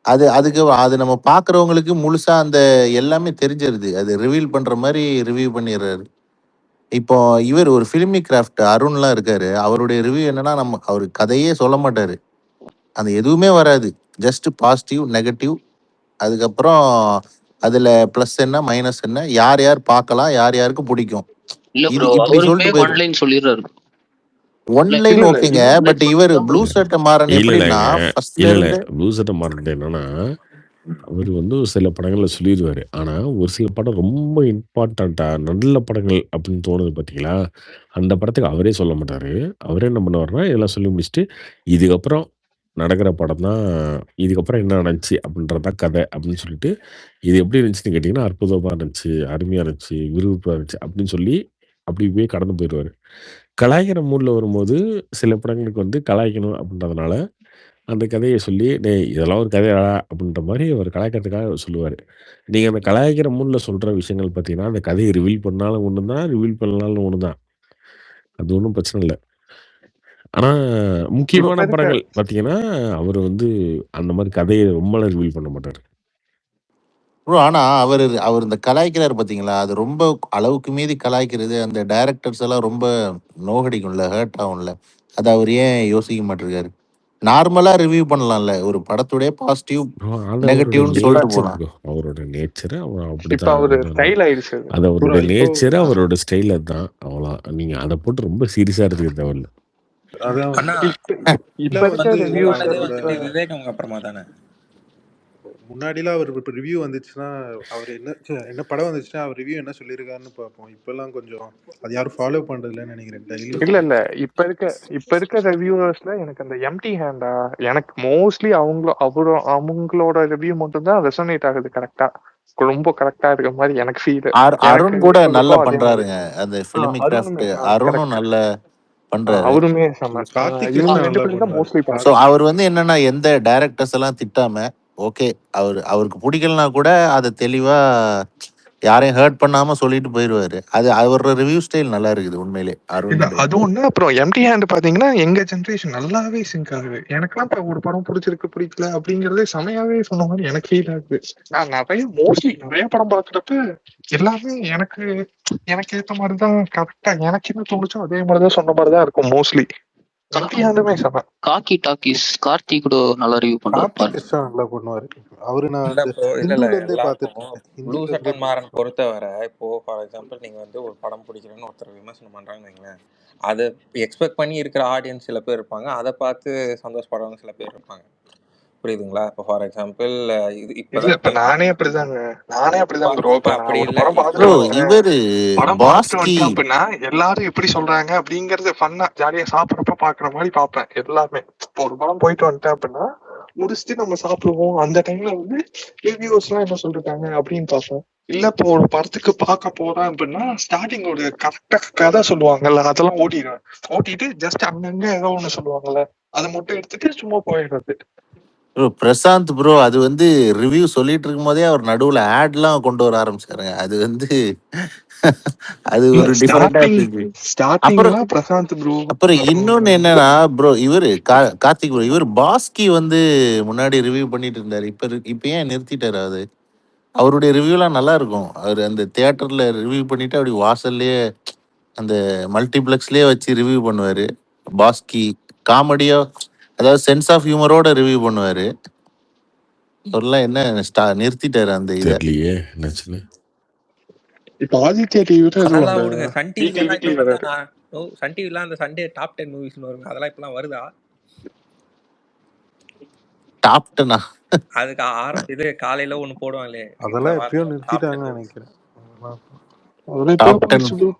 அது நம்ம பாக்குறவங்களுக்கு முழுசா அந்த எல்லாமே தெரிஞ்சிருது. அது ரிவீல் பண்ற மாதிரி ரிவ்யூ பண்ணிடுறாரு. இப்போ இவர் ஒரு ஃபிலிமி கிராஃப்ட் அருண்லாம் இருக்காரு. அவருடைய ரிவ்யூ என்னன்னா அவர் கதையே சொல்ல மாட்டாரு. அது எதுவுமே வராது. ஜஸ்ட் பாசிட்டிவ் நெகட்டிவ், அதுக்கப்புறம் அதுல பிளஸ் என்ன மைனஸ் என்ன, யார் யார் பார்க்கலாம், யார் யாருக்கு பிடிக்கும், இல்ல இது ப்ரோ, இப்படி அவருமே சொல்லிட்டு போயிரு ஒன்லைன் சொல்லிடுறாரு. ஒன்லைன் இல்ல இல்ல ஓகேங்க. இன்னொன்னு பட் இவர் ப்ளூ சட்டை மாறன் இல்ல எப்படின்னா இல்லைங்க ஃபர்ஸ்ட்ல இல்ல இல்ல இருந்து ப்ளூ சட்டை மாறிட்டு என்னன்னா அவர் வந்து ஒரு சில படங்களில் சொல்லிடுவார். ஆனால் ஒரு சில படம் ரொம்ப இம்பார்ட்டண்ட்டாக நல்ல படங்கள் அப்படின்னு தோணுது பார்த்தீங்களா, அந்த படத்துக்கு அவரே சொல்ல மாட்டார். அவரே என்ன பண்ணுவார்னா இதெல்லாம் சொல்லி முடிச்சுட்டு இதுக்கப்புறம் நடக்கிற படம் தான், இதுக்கப்புறம் என்ன நடந்துச்சு அப்படின்றது தான் கதை அப்படின்னு சொல்லிட்டு, இது எப்படி இருந்துச்சுன்னு கேட்டிங்கன்னா அற்புதமாக இருந்துச்சு, அருமையாக இருந்துச்சு, விறுவிறுப்பாக இருந்துச்சு அப்படின்னு சொல்லி அப்படி போய் கடந்து போயிடுவார். கலாய்க்கிற மூடில் வரும்போது சில படங்களுக்கு வந்து கலாய்க்கணும் அப்படின்றதுனால அந்த கதைய சொல்லி, "டேய் இதெல்லாம் ஒரு கதையாடா" அப்படின்ற மாரி அவர் கலாய்க்கிறதுக்காக சொல்லுவாரு. நீங்க அந்த கலாய்க்கிற மூட்ல சொல்ற விஷயங்கள் பார்த்தீங்கன்னா, அந்த கதைய ரிவீல் பண்ணாலும் ஒண்ணு தான், ரிவீல் பண்ணலனாலும் ஒண்ணு தான். அது ஒண்ணும் பிரச்சனை இல்ல. ஆனா, ப்ரோ முக்கியமான இருக்க படங்கள் பார்த்தீங்கன்னா, அவரு வந்து அந்த மாரி கதைய ரொம்பலாம் ரிவீல் பண்ண மாட்டாரு. ப்ரோ. ஆனா அவர் அவர் இந்த கலாய்க்கிறாரு பார்த்தீங்களா, அது ரொம்ப அளவுக்கு மீறி கலாய்க்கிறது அந்த டைரக்டர்ஸ் எல்லாம் ரொம்ப நோகடிக்கும்ல, ஹர்ட் ஆகும்ல. அத அவர் ஏன் யோசிக்க மாட்டேங்கிறாரு? நார்மலா ரிவ்யூ பண்ணலாம்ல. ஒரு படத்துடைய பாசிட்டிவ், ப்ரோ அது அவருடைய நெகட்டிவ்னு இப்ப சொல்லிட்டு நேச்சர் போலாம். ப்ரோ. அவரோட நேச்சர் அவர் இப்ப அப்படிதான். அவரு அது ஸ்டைல் ஆயிடுச்சு அது. அது ப்ரோ அவருடைய இப்போ நேச்சர், அவரோட ஸ்டைல் அதுதான். அவ்வளோதான். நீங்க அத போட்டு ரொம்ப சீரியஸா எடுத்துக்க தேவையில்ல. அதான் அண்ணா இப்ப இப்ப எல்லாம் இருக்க வந்து ரிவ்யூஸ் உருவானதே அவரோட வந்துட்டு விவேகம் அப்புறமா தானே. முன்னாடிலாம் அவர் இப்போ ரிவ்யூ வந்துச்சுன்னா அவர் என்ன படம் வந்துச்சுன்னா அவர் ரிவ்யூ என்ன சொல்லியிருக்காருன்னு பார்ப்போம். இப்பெல்லாம் கொஞ்சம் அது யாரும் ஃபாலோ பண்றதில்லன்னு நினைக்கிறேன். டெய்லி இல்ல இல்ல இப்ப இருக்க ரிவ்யூவர்ஸ்ல எனக்கு அந்த எம்டி ஹேண்டா எனக்கு மோஸ்ட்லி அவங்களோட ரிவ்யூ மட்டும் தான் ரெசனேட் ஆகுது கரெக்டா. ரொம்ப கரெக்டா இருக்க மாதிரி எனக்கு ஃபீல். எனக்கு அருண் கூட எப்ப நல்லா இருக்கோ அதே மாதிரி. பண்றாருங்க. அந்த ஃபிலிமிக் கிராஃப்ட் அருணுமே அருணும் கரெக்ட். நல்லா பண்றாரு. அவருமே செம்ம. கார்த்திக் இவங்க கிருஷ்ணா ரெண்டு நல்லா பேரும் தான் பண்ணுவார். மோஸ்ட்லி ஸோ பாப்பேன். அவர் வந்து என்னன்னா எந்த டைரக்டர்ஸ் எல்லாம் திட்டாம, ஓகே அவருக்கு பிடிக்கலனா கூட அதை தெளிவா யாரையும் ஹர்ட் பண்ணாம சொல்லிட்டு போயிடுவாரு. அது அவரோட ரிவ்யூ ஸ்டைல் நல்லா இருக்குது உண்மையிலே இல்ல அருண். அது ஒண்ணு. அப்புறம் எம்டி ஹேண்ட் பாத்தீங்கன்னா எங்க ஜென்ரேஷன் நல்லாவே சிங்க் ஆகுது. எனக்கெல்லாம் இப்ப ஒரு படம் பிடிச்சிருக்கு பிடிக்கல அப்படிங்கறதே செமையாவே சொன்ன மாதிரி எனக்கு ஃபீல் ஆகுது. நான் நிறைய படம் பாக்குறப்ப எல்லாமே எனக்கு எனக்கு ஏத்த மாதிரிதான் கரெக்டா எனக்கு என்ன தோணுச்சோ அதே மாதிரிதான் சொன்ன மாதிரிதான் இருக்கும் மோஸ்ட்லி. எம்டி ஹேண்டுமே செம. காக்கி டாக்கீஸ் கார்த்தி கூட நல்லா ரிவ்யூ பண்றாரு கார்த்திக் பாருங்க. கிருஷ்ணா நல்லா பண்ணுவார். அவரு நான் இல்ல அந்த ப்ரோ, இல்ல இல்ல ஹிந்துல இருந்தே பார்த்துட்டு எல்லாருக்கும் இருக்கேன். ப்ளூ ஹிந்துல இருந்தே சட்டன் மாறன் பொறுத்தவரை இப்போ ஃபார் எக்ஸாம்பிள் நீங்க வந்து ஒரு படம் பிடிக்கிறேன்னு ஒருத்தர் விமர்சனம் பண்றாங்கன்னு வைங்களேன், அதை எக்ஸ்பெக்ட் பண்ணி இருக்கிற ஆடியன்ஸ் சில பேர் இருப்பாங்க, அதை பார்த்து சந்தோஷப்படுறவங்க சில பேர் இருப்பாங்க. புரியுதுங்களா? இப்போ ஃபார் எக்ஸாம்பிள் இது இல்ல இப்பதான் இப்ப நானே அப்படிதான் ப்ரோ. இப்ப இப்ப நான் அப்படி ஒரு இல்ல. படம் இப்போ ப்ரோ பார்த்துட்டு வந்துட்டேன். இவரு படம் பார்த்துட்டு பாஸ்கி வந்துட்டேன் அப்படின்னா எல்லாரும் எப்படி சொல்றாங்க அப்படிங்கறது ஃபன்னா ஜாலியா சாப்பிடறப்ப பாக்குற மாதிரி பார்ப்பேன் எல்லாமே. இப்போ ஒரு படம் போயிட்டு வந்துட்டேன் அப்படின்னா முடிச்சுட்டு நம்ம சாப்பிடுவோம் அந்த டைம்ல வந்து ரிவ்யூஸ் எல்லாம் என்ன சொல்லிருக்காங்க அப்படின்னு பார்ப்போம். இல்ல இப்போ ஒரு படத்துக்கு பார்க்க போறேன் அப்படின்னா ஸ்டார்டிங் ஒரு கரெக்டா கதை சொல்லுவாங்கல்ல அதெல்லாம் ஓட்டிட்டு ஜஸ்ட் அங்கங்க ஏதோ ஒண்ணு சொல்லுவாங்கல்ல அதை மட்டும் எடுத்துட்டு சும்மா போயிடுறது. ப்ரோ பிரசாந்த் ப்ரோ அது வந்து ரிவ்யூ சொல்லிட்டு இருக்கும் போதே அவர் நடுவுல ஆட்லாம் கொண்டு வர ஆரம்பிச்சாருங்க. அது வந்து அது இல்ல ஒரு டிஃபரெண்டா இருந்துச்சு. அப்புறம் ஸ்டார்டிங்லாம் பிரசாந்த் ப்ரோ. அப்புறம் அப்புறம் இன்னொன்னு என்னன்னா ப்ரோ இவரு கார்த்திக் ப்ரோ இவர் பாஸ்கி வந்து முன்னாடி ரிவ்யூ பண்ணிட்டு இருந்தாரு. இப்ப ஏன் நிறுத்திட்டாரு? அது அவருடைய ரிவ்யூலாம் நல்லா இருக்கும். அவர் அந்த தியேட்டர்ல ரிவ்யூ பண்ணிட்டு அப்படி வாசல்லையே அந்த மல்டிப்ளெக்ஸ்லயே வச்சு ரிவ்யூ பண்ணுவாரு. பாஸ்கி காமெடியா, அதாவது சென்ஸ் ஆஃப் ஹியூமரோட ரிவ்யூ பண்ணுவாரு. அவர்லாம் என்ன நிறுத்திட்டாரு அந்த இதை. தெரியலையே என்னாச்சுன்னு. இப்ப ஆதித்யா டிவில ஏதோ அந்த அதெல்லாம் விடுங்க. சன் டிவிலாம் வீக்லி இப்ப வராது. பார்த்தா சன் டிவிலாம் அந்த சண்டே டாப் 10 மூவிஸ்னு வருங்க, அதெல்லாம் இப்பெல்லாம் வருதா? டாப் 10 அதுக்கு இது காலையில ஒண்ணு போடுவாங்களே, இந்த அதெல்லாம் எப்பயோ வாரம் டாப் 10 நிறுத்திட்டாங்கன்னு மூவிஸ். நினைக்கிறேன். அதெல்லாம் இப்போ டாப் 10 போயிடுச்சு ப்ரோ.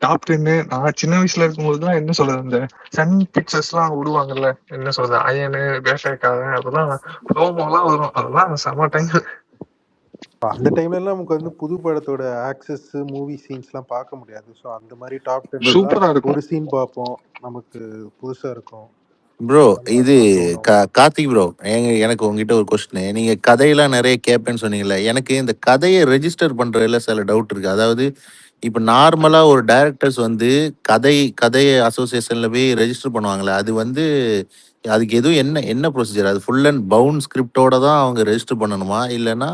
டாப் 10 நான் சின்ன வயசுல இருக்கும்போதுதான் என்ன சொல்றது அந்த சன் பிக்சர்ஸ் எல்லாம் விடுவாங்கல்ல என்ன சொல்றது அயனு பேஷக்காரன் அதெல்லாம் ப்ரோமோலாம் வரும் அதெல்லாம் செம டைம். அந்த டைம்ல எல்லாம் நமக்கு வந்து புது படத்தோட ஆக்சஸ் மூவி சீன்ஸ்லாம் பார்க்க முடியாது. ஸோ அந்த மாதிரி டாப் 10 எல்லாம் சூப்பரா இருக்கும். ஒரு சீன் பார்ப்போம், நமக்கு புதுசா இருக்கும், ப்ரோ. அந்த இது மாதிரிலாம் தோணும். கார்த்திக் ப்ரோ எனக்கு உங்ககிட்ட ஒரு கொஸ்டின். நீங்க கதையெல்லாம் நிறைய கேட்பேன்னு சொன்னீங்கல்ல, எனக்கு இந்த கதையை ரெஜிஸ்டர் பண்றதுல சில டவுட் இருக்கு. அதாவது இப்போ நார்மலா ஒரு டைரக்டர்ஸ் வந்து கதையை அசோசியேஷன்ல போய் ரெஜிஸ்டர் பண்ணுவாங்களே, அது வந்து அதுக்கு எதுவும் என்ன என்ன ப்ரொசீஜர்? அது ஃபுல் அண்ட் பவுண்ட் ஸ்கிரிப்டோட தான் அவங்க ரெஜிஸ்டர் பண்ணணுமா, இல்லைன்னா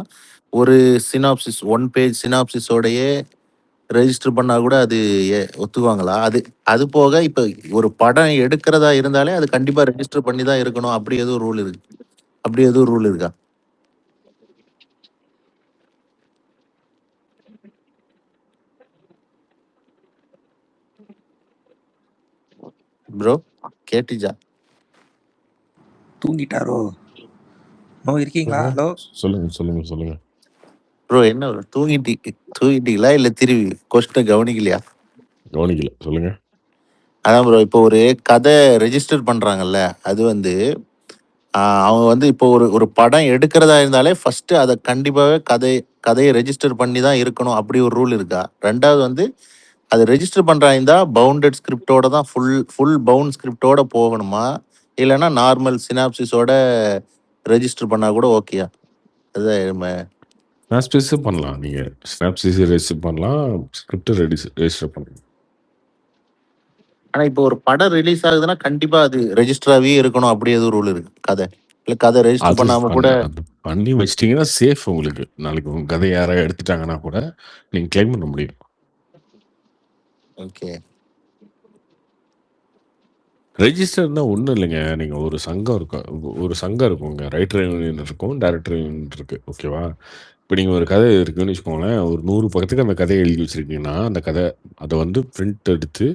ஒரு சினாப்சிஸ் 1 பேஜ் சினாப்சிஸோடையே ரெஜிஸ்டர் பண்ணா கூட அது ஒத்துக்குவாங்களா? அது அது போக இப்ப ஒரு படம் எடுக்கிறதா இருந்தாலே அது கண்டிப்பா ரெஜிஸ்டர் பண்ணி தான் இருக்கணும். அப்படி எதுவும் ரூல் இருக்கா? ப்ரோ கேட்டுச்சா? தூங்கிட்டாரோ? நோ இருக்கீங்களா? சொல்லுங்க ஹலோ சொல்லுங்க சொல்லுங்க சொல்லுங்க. ப்ரோ என்ன bro? தூங்கிட்டீங்களா இல்லை திரும்பி கொஸ்டினை கவனிக்கலையா? கவனிக்கல, சொல்லுங்க. அதான் ப்ரோ, இப்போ ஒரு கதை ரெஜிஸ்டர் பண்றாங்கல்ல, அது வந்து அவங்க வந்து இப்போ ஒரு ஒரு படம் எடுக்கிறதா இருந்தாலே ஃபர்ஸ்ட் அதை கண்டிப்பாகவே கதையை ரெஜிஸ்டர் பண்ணி தான் இருக்கணும், அப்படி ஒரு ரூல் இருக்கா? ரெண்டாவது வந்து அது ரெஜிஸ்டர் பண்ணுறா இருந்தால் பவுண்டட் ஸ்கிரிப்டோட தான் ஃபுல் பவுண்ட் ஸ்கிரிப்டோட போகணுமா, இல்லைன்னா நார்மல் சினாப்சிஸோட ரெஜிஸ்டர் பண்ணால் கூட ஓகேயா? அதுதான் ஸ்னாப்சிஸே பண்ணலாம், நீங்கள் ஸ்னாப்சிஸே ரெஜிஸ்டர் பண்ணலாம், ஸ்கிரிப்டை ரெஜிஸ்டர் பண்ணலாம். ஆனால் இப்போ ஒரு படம் ரிலீஸ் ஆகுதுன்னா கண்டிப்பாக அது ரெஜிஸ்டராகவே இருக்கணும், அப்படி எதுவும் ரூல் இருக்கு? இல்லை கதை ரெஜிஸ்டர் அது பண்ணாமல் கூட அது பண்ணி வச்சிட்டிங்கன்னா சேஃப் உங்களுக்கு. நாளைக்கு உங்கள் கதை யாராவது எடுத்துட்டாங்கன்னா கூட நீங்கள் கிளைம் பண்ண முடியும். ஓகே. ரெஜிஸ்டர்னா ஒன்றும் இல்லைங்க. நீங்கள் ஒரு சங்கம் இருக்குங்க. ரைட்டர் யூனியன் இருக்கும், டைரக்டர் யூனியன் இருக்குது, ஓகேவா? இப்போ நீங்கள் ஒரு கதை இருக்குன்னு வச்சுக்கோங்களேன், ஒரு 100 பக்கத்துக்கு அந்த கதையை எழுதி வச்சுருக்கீங்கன்னா, அந்த கதை அதை வந்து பிரிண்ட் எடுத்து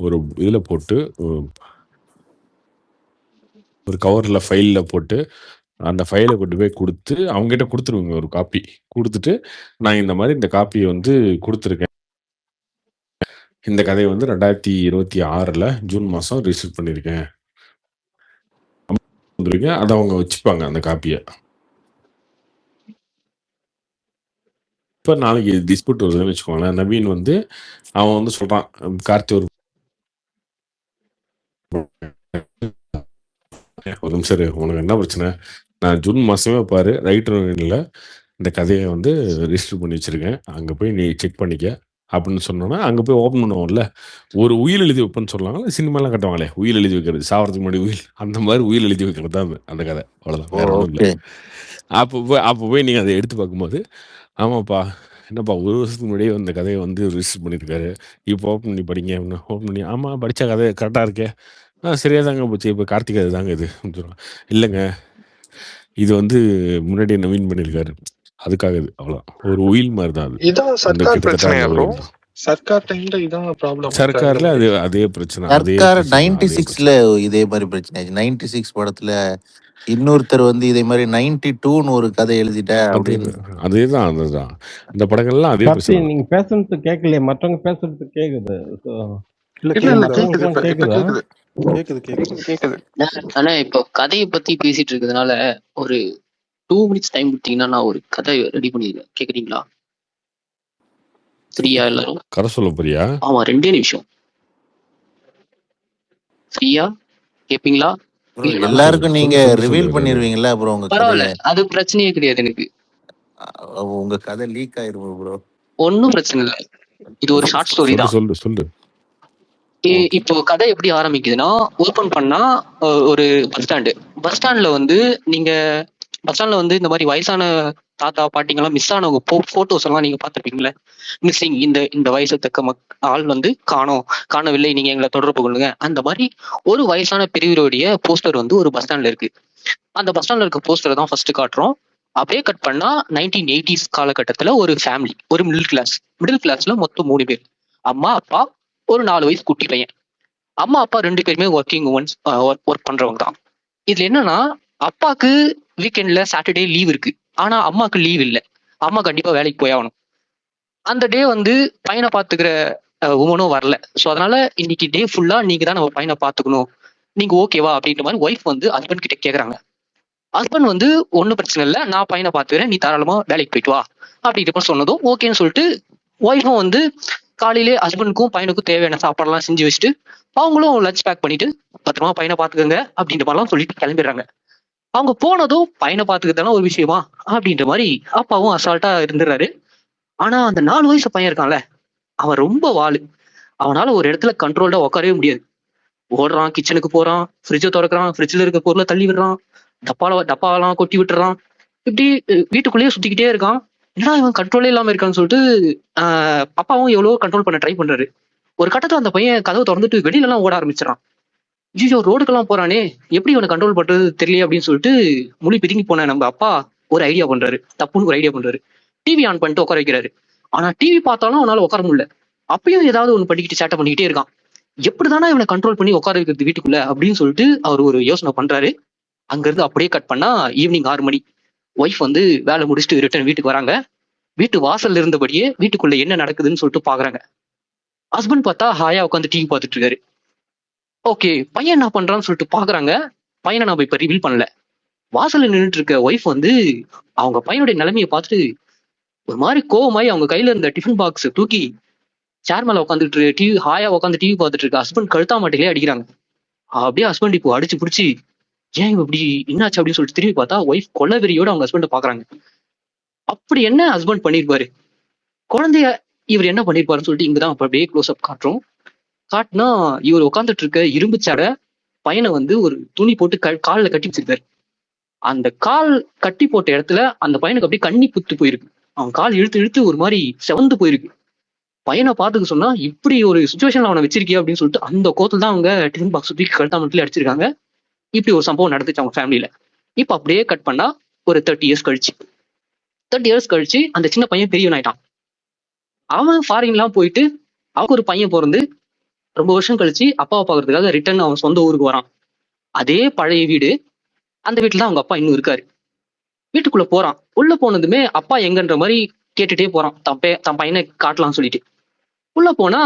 ஒரு இதில் போட்டு ஒரு கவரில் ஃபைலில் போட்டு அந்த ஃபைலை கொண்டு போய் கொடுத்து அவங்ககிட்ட கொடுத்துருவீங்க ஒரு காப்பி. கொடுத்துட்டு நான் இந்த மாதிரி இந்த காப்பியை வந்து கொடுத்துருக்கேன், இந்த கதையை வந்து 2026 ஜூன் மாதம் ரிஜிஸ்டர் பண்ணியிருக்கேன், அதை அவங்க வச்சுப்பாங்க அந்த காப்பியை. இப்போ நாளைக்கு டிஸ்பியூட் வருதுன்னு வச்சுக்கோங்களேன், நவீன் வந்து அவன் வந்து சொல்கிறான், கார்த்தி ஒரு நிமிஷம் உனக்கு என்ன பிரச்சனை, நான் ஜூன் மாதமே பாரு ரைட்டர் யூனியனில் இந்த கதையை வந்து ரிஜிஸ்டர் பண்ணி வச்சுருக்கேன், அங்கே போய் நீ செக் பண்ணிக்க அப்படின்னு சொன்னோன்னா அங்கே போய் ஓப்பன் பண்ணுவோம்ல, ஒரு உயில் எழுதி வைப்பேன்னு சொல்லுவாங்களே, சினிமாலாம் கட்டுவாங்களே உயில் எழுதி வைக்கிறது, சாவறதுக்கு முன்னாடி உயில், அந்த மாதிரி உயில் எழுதி வைக்கிறது தான் அந்த கதை, அவ்வளோதான், வேற ஒன்றும் இல்லை. அப்போ போய் நீங்கள் அதை எடுத்து பார்க்கும்போது, ஆமாப்பா என்னப்பா 1 வருஷத்துக்கு முன்னாடியே அந்த கதையை வந்து ரிஜிஸ்டர் பண்ணியிருக்காரு, இப்போ ஓப்பன் பண்ணி படிங்க அப்படின்னு ஓப்பன் பண்ணி, ஆமாம் படித்த கதை கரெக்டாக இருக்கே, சரியாக தாங்க போச்சு, இப்போ கார்த்திக் அது தாங்க இது சொல்லுவாங்க. இல்லைங்க இது வந்து முன்னாடியே நவீன் பண்ணியிருக்காரு, அதுக்காக இது, அவ்வளோதான், ஒரு உயில் மாதிரி தான் அது. இதான் அந்த சர்க்கார் கிட்டத்தட்ட பிரச்சனையா அந்த ப்ரோ? உயில் தான் சர்க்கார் டைம்ல இதான் ப்ராப்ளம். சர்க்காரில் அதே பிரச்சனை, அதே சர்க்கார் பிரச்சனை, அதே 96ல பிரச்சனை. இதே மாதிரி பிரச்சனை ஆச்சு. 96 படத்துல இன்னொருத்தர் வந்து இதே மாதிரி 92ன்னு ஒரு கதை எழுதிட்ட அப்படின்னு. அதேதான் அதுதான் இந்த படங்கள்லாம் அதே கார்த்தி, பிரச்சனை. நீங்க பேசுறது கேட்கலையே, மற்றவங்க பேசுறது கேக்குது. So, இல்ல இல்ல இல்ல கேக்குதா? கேக்குது, மற்றவங்களுக்கும் இப்ப கேக்குதா? கேக்குது. கேக்குது. கேக்குது. ஆனா இப்போ கதையை பத்தி பேசிட்டு இருக்கிறதுனால ஒரு 2 மினிட்ஸ் டைம் கொடுத்தீங்கன்னா நான் ஒரு கதை ரெடி பண்ணிடுறேன். கேக்குறீங்களா? ஃப்ரீயா எல்லாரும்? கதை சொல்ல போறியா? ஆமா, 2 நிமிஷம். ஃப்ரீயா கேப்பீங்களா? எல்லாருக்கும் நீங்க சொல்லு, ரிவீல் சொல்லு. பண்ணிருவீங்களா அப்புறம் உங்க பரவாயில்ல, கதையை? அது பிரச்சனையே கிடையாது எனக்கு. உங்க கதை லீக் ஆயிரும் ப்ரோ. ஒன்னும் பிரச்சனை இல்லை, இது ஒரு ஷார்ட் ஸ்டோரி தான். சொல்லு. இப்போ கதை எப்படி ஆரம்பிக்குதுன்னா, ஓபன் பண்ணா ஒரு பஸ் ஸ்டாண்ட்ல வந்து நீங்க பஸ் ஸ்டாண்ட்ல வந்து இந்த மாதிரி வயசான தாத்தா பாட்டிங்கெல்லாம் மிஸ் ஆனவங்க போட்டோஸ் எல்லாம் நீங்க பாத்துருப்பீங்களே, மிஸ்ஸிங், இந்த வயசு தக்க ஆள் வந்து காணவில்லை, நீங்க எங்களை தொடர்பு கொள்ளுங்க, அந்த மாதிரி ஒரு வயசான பெரியவருடைய போஸ்டர் வந்து ஒரு பஸ் ஸ்டாண்ட்ல இருக்கு. அந்த பஸ் ஸ்டாண்ட்ல இருக்க போஸ்டரை தான் ஃபர்ஸ்ட் காட்டுறோம். அப்படியே கட் பண்ணா 1980s காலகட்டத்துல ஒரு ஃபேமிலி, ஒரு மிடில் கிளாஸ்ல மொத்தம் 3 பேர், அம்மா அப்பா, ஒரு 4 வயசு குட்டி பையன். அம்மா அப்பா 2 பேருமே ஒர்க்கிங் உமன்ஸ், ஒர்க் பண்றவங்க தான். இதுல என்னன்னா, அப்பாக்கு வீக்கெண்ட்ல சாட்டர்டே லீவ் இருக்கு, ஆனா அம்மாக்கு லீவ் இல்லை, அம்மா கண்டிப்பா வேலைக்கு போய் ஆகணும். அந்த டே வந்து பையனை பாத்துக்கிற உமனும் வரல. ஸோ அதனால இன்னைக்கு டே ஃபுல்லா நீங்க தான் நம்ம பையனை பாத்துக்கணும், நீங்க ஓகேவா அப்படின்ற மாதிரி ஒய்ஃப் வந்து ஹஸ்பண்ட் கிட்ட கேக்குறாங்க. ஹஸ்பண்ட் வந்து ஒன்னும் பிரச்சனை இல்லை, நான் பையனை பாத்துக்கிறேன், நீ தாராளமா வேலைக்கு போயிட்டு வா அப்படின்ற சொன்னதும் ஓகேன்னு சொல்லிட்டு ஒய்ஃபும் வந்து காலையிலே ஹஸ்பண்டுக்கும் பையனுக்கும் தேவையான சாப்பாடுலாம் செஞ்சு வச்சுட்டு அவங்களும் லஞ்ச் பேக் பண்ணிட்டு பத்திரமா பையனை பாத்துக்கோங்க அப்படின்ற மாதிரிலாம் சொல்லிட்டு கிளம்பிடுறாங்க. அவங்க போனதும் பையனை பாத்துக்கிறதுலாம் ஒரு விஷயமா அப்படின்ற மாதிரி அப்பாவும் அசால்ட்டா இருந்துடுறாரு. ஆனா அந்த 4 வயசு பையன் இருக்கான்ல, அவன் ரொம்ப வாளு. அவனால ஒரு இடத்துல கண்ட்ரோல்டா உட்காரவே முடியாது. ஓடுறான், கிச்சனுக்கு போறான், ஃப்ரிட்ஜை திறக்கிறான், ஃப்ரிட்ஜ்ல இருக்க பொருளை தள்ளி விடுறான், டப்பாவெல்லாம் கொட்டி விட்டுறான், இப்படி வீட்டுக்குள்ளேயே சுத்திக்கிட்டே இருக்கான். ஏன்னா இவன் கண்ட்ரோலே இல்லாம இருக்கான்னு சொல்லிட்டு அப்பாவும் எவ்வளவோ கண்ட்ரோல் பண்ண ட்ரை பண்றாரு. ஒரு கட்டத்துல அந்த பையன் கதவை திறந்துட்டு வெளியில எல்லாம் ஓட ஆரம்பிச்சிடறான். ஐயோ, ரோடுக்கெல்லாம் போறானே, எப்படி இவனை கண்ட்ரோல் பண்றது தெரியல அப்படின்னு சொல்லிட்டு மொழி பிதுங்கி போன நம்ம அப்பா ஒரு ஐடியா பண்றாரு, தப்புன்னு ஒரு ஐடியா பண்றாரு. டிவி ஆன் பண்ணிட்டு உட்கார வைக்கிறாரு. ஆனா டிவி பார்த்தாலும் அவனால உட்கார முடியல. அப்பயும் ஏதாவது ஒண்ணு பண்ணிக்கிட்டு சேட்டை பண்ணிக்கிட்டே இருக்கான். எப்படிதானா இவனை கண்ட்ரோல் பண்ணி உட்கார வைக்கிறது வீட்டுக்குள்ள அப்படின்னு சொல்லிட்டு அவர் ஒரு யோசனை பண்றாரு. அங்க இருந்து அப்படியே கட் பண்ணா ஈவினிங் 6 மணி. ஒய்ஃப் வந்து வேலை முடிச்சுட்டு ரிட்டர்ன் வீட்டுக்கு வராங்க. வீட்டு வாசல்ல இருந்தபடியே வீட்டுக்குள்ள என்ன நடக்குதுன்னு சொல்லிட்டு பாக்குறாங்க. ஹஸ்பண்ட் பார்த்தா ஹாயா உட்காந்து டிவி பார்த்துட்டு இருக்காரு. ஓகே, பையன் என்ன பண்றான்னு சொல்லிட்டு பாக்குறாங்க. பையனை நம்ம இப்ப ரிவீல் பண்ணல. வாசல்ல நின்றுட்டு இருக்க ஒய்ஃப் வந்து அவங்க பையனுடைய நிலைமையை பார்த்துட்டு ஒரு மாதிரி கோவமாயி அவங்க கையில இருந்த டிஃபன் பாக்ஸ் தூக்கி சேர் மேல உட்காந்துட்டு டிவி ஹாயா உட்காந்து டிவி பார்த்துட்டு இருக்க ஹஸ்பண்ட் கழுத்தா மாட்டிலே அடிக்கிறாங்க. அப்படியே ஹஸ்பண்ட் இப்போ அடிச்சு பிடிச்சி ஏன் இப்படி என்னாச்சு அப்படின்னு சொல்லிட்டு திரும்பி பார்த்தா ஒய்ஃப் கொலவெறியோட அவங்க ஹஸ்பண்ட பாக்குறாங்க. அப்படி என்ன ஹஸ்பண்ட் பண்ணிருப்பாரு, குழந்தைய இவர் என்ன பண்ணிருப்பாருன்னு சொல்லிட்டு இங்கதான் அப்படியே க்ளோஸ் அப் காட்டுறோம். காட்டினா இவர் உட்காந்துட்டு இருக்க இரும்பு சேர பையனை வந்து ஒரு துணி போட்டு காலில் கட்டி வச்சிருக்காரு. அந்த கால் கட்டி போட்ட இடத்துல அந்த பையனுக்கு அப்படியே கண்ணி புத்து போயிருக்கு. அவன் கால் இழுத்து இழுத்து ஒரு மாதிரி செவந்து போயிருக்கு. பையனை பார்த்துக்க சொன்னா இப்படி ஒரு சுச்சுவேஷன்ல அவனை வச்சிருக்கியா அப்படின்னு சொல்லிட்டு அந்த கோத்துல தான் அவங்க டிஃபன் பாக்ஸ் தூக்கி கழுத்தாமட்டிலே அடிச்சிருக்காங்க. இப்படி ஒரு சம்பவம் நடந்துச்சு அவங்க ஃபேமிலியில. இப்ப அப்படியே கட் பண்ணா ஒரு 30 இயர்ஸ் கழிச்சு அந்த சின்ன பையன் பெரியவன் ஆயிட்டான். அவன் ஃபாரின்லாம் போயிட்டு அவனுக்கு ஒரு பையன் பிறந்து ரொம்ப வருஷம் கழிச்சு அப்பாவை பாக்குறதுக்காக ரிட்டர்ன் அவன் சொந்த ஊருக்கு வரான். அதே பழைய வீடு, அந்த வீட்டுல தான் அவங்க அப்பா இன்னும் இருக்காரு. வீட்டுக்குள்ள போறான். உள்ள போனதுமே அப்பா எங்கன்ற மாதிரி கேட்டுட்டே போறான், தன் பையனை காட்டலாம்னு சொல்லிட்டு. உள்ள போனா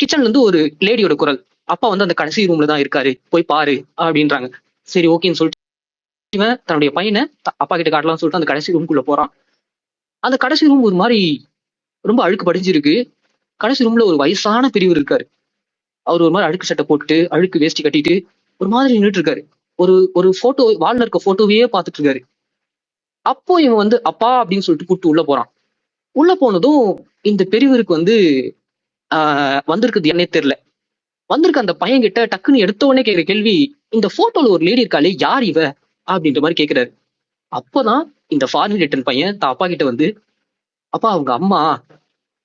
கிச்சன்ல இருந்து ஒரு லேடியோட குரல், அப்பா வந்து அந்த கடைசி ரூம்ல தான் இருக்காரு, போய் பாரு அப்படின்றாங்க. சரி ஓகேன்னு சொல்லிட்டு இவன் தன்னுடைய பையனை அப்பா கிட்ட காட்டலாம்னு சொல்லிட்டு அந்த கடைசி ரூம்குள்ள போறான். அந்த கடைசி ரூம் ஒரு மாதிரி ரொம்ப அழுக்கு படிஞ்சிருக்கு. கடைசி ரூம்ல ஒரு வயசான பெரியவர் இருக்காரு. அவர் ஒரு மாதிரி அழுக்கு சட்டை போட்டுட்டு அழுக்கு வேஷ்டி கட்டிட்டு ஒரு மாதிரி நின்றுட்டு இருக்காரு. ஒரு போட்டோ, வால்ல இருக்க போட்டோவையே பார்த்துட்டு இருக்காரு. அப்போ இவன் வந்து அப்பா அப்படின்னு சொல்லிட்டு கூப்பிட்டு உள்ள போறான். உள்ள போனதும் இந்த பெரியவருக்கு வந்து வந்திருக்குது என்னே தெரியல. வந்திருக்க அந்த பையன் கிட்ட டக்குன்னு எடுத்த உடனே கேட்கிற கேள்வி, இந்த போட்டோல ஒரு லேடி இருக்காளே யார் இவ அப்படின்ற மாதிரி கேட்கிறாரு. அப்பதான் இந்த ஃபாரின் ரிட்டர்ன் பையன் அப்பா கிட்ட வந்து, அப்பா அவங்க அம்மா.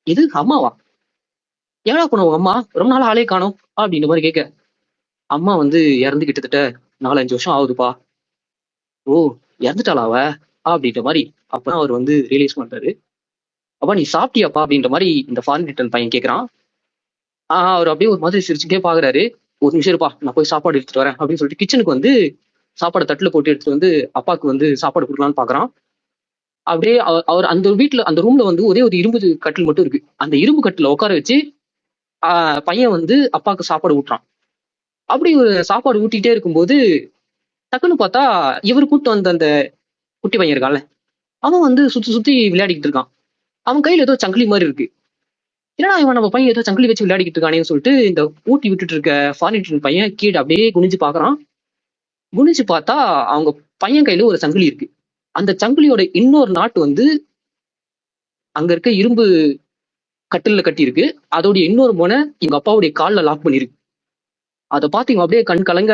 இது அம்மாவா? ஏடா போன உங்க அம்மா, ரொம்ப நாள் ஆளே காணோம் அப்படின்ற மாதிரி கேட்க, அம்மா வந்து இறந்து கிட்டத்தட்ட 4-5 வருஷம் ஆகுதுப்பா. ஓ, இறந்துட்டாளா அவ அப்படின்ற மாதிரி அப்பதான் அவர் வந்து ரியலைஸ் பண்றாரு. அப்பா நீ சாப்பிட்டியாப்பா அப்படின்ற மாதிரி இந்த ஃபாரின் ரிட்டர்ன் பையன் கேட்கறான். அவர் அப்படியே ஒரு மாதிரி சிரிச்சுட்டே பாக்குறாரு. ஒரு நிமிஷம் இருப்பா, நான் போய் சாப்பாடு எடுத்துட்டு வரேன் அப்படின்னு சொல்லிட்டு கிச்சனுக்கு வந்து சாப்பாடு தட்டுல போட்டு எடுத்துட்டு வந்து அப்பாவுக்கு வந்து சாப்பாடு கொடுக்கலான்னு பாக்குறான். அப்படியே அவர் அந்த வீட்டுல அந்த ரூம்ல வந்து ஒரே ஒரு இரும்பு கட்டில் மட்டும் இருக்கு. அந்த இரும்பு கட்டில உட்கார வச்சு பையன் வந்து அப்பாவுக்கு சாப்பாடு ஊட்டுறான். அப்படி ஒரு சாப்பாடு ஊட்டிகிட்டே இருக்கும்போது டக்குன்னு பார்த்தா இவர் கூப்பிட்டு வந்த அந்த குட்டி பையன் இருக்கான்ல, அவன் வந்து சுத்தி விளையாடிக்கிட்டு இருக்கான். அவன் கையில ஏதோ சங்கிலி மாதிரி இருக்கு. ஏன்னா இவன் நம்ம பையன் ஏதோ சங்கிலி வச்சு விளையாடிக்கிட்டு இருக்கானேன்னு சொல்லிட்டு இந்த ஊட்டி விட்டுட்டு இருக்க ஃபாரின் பையன் கீழே அப்படியே குனிஞ்சு பாக்குறான். குனிஞ்சு பார்த்தா அவங்க பையன் கையில ஒரு சங்கிலி இருக்கு. அந்த சங்கிலியோட இன்னொரு நாட்டு வந்து அங்க இருக்க இரும்பு கட்டில கட்டி இருக்கு. அதோடைய இன்னொரு முனை எங்க அப்பாவுடைய காலில் லாக் பண்ணிருக்கு. அதை பாத்தீங்க அப்படியே கண் கலங்க.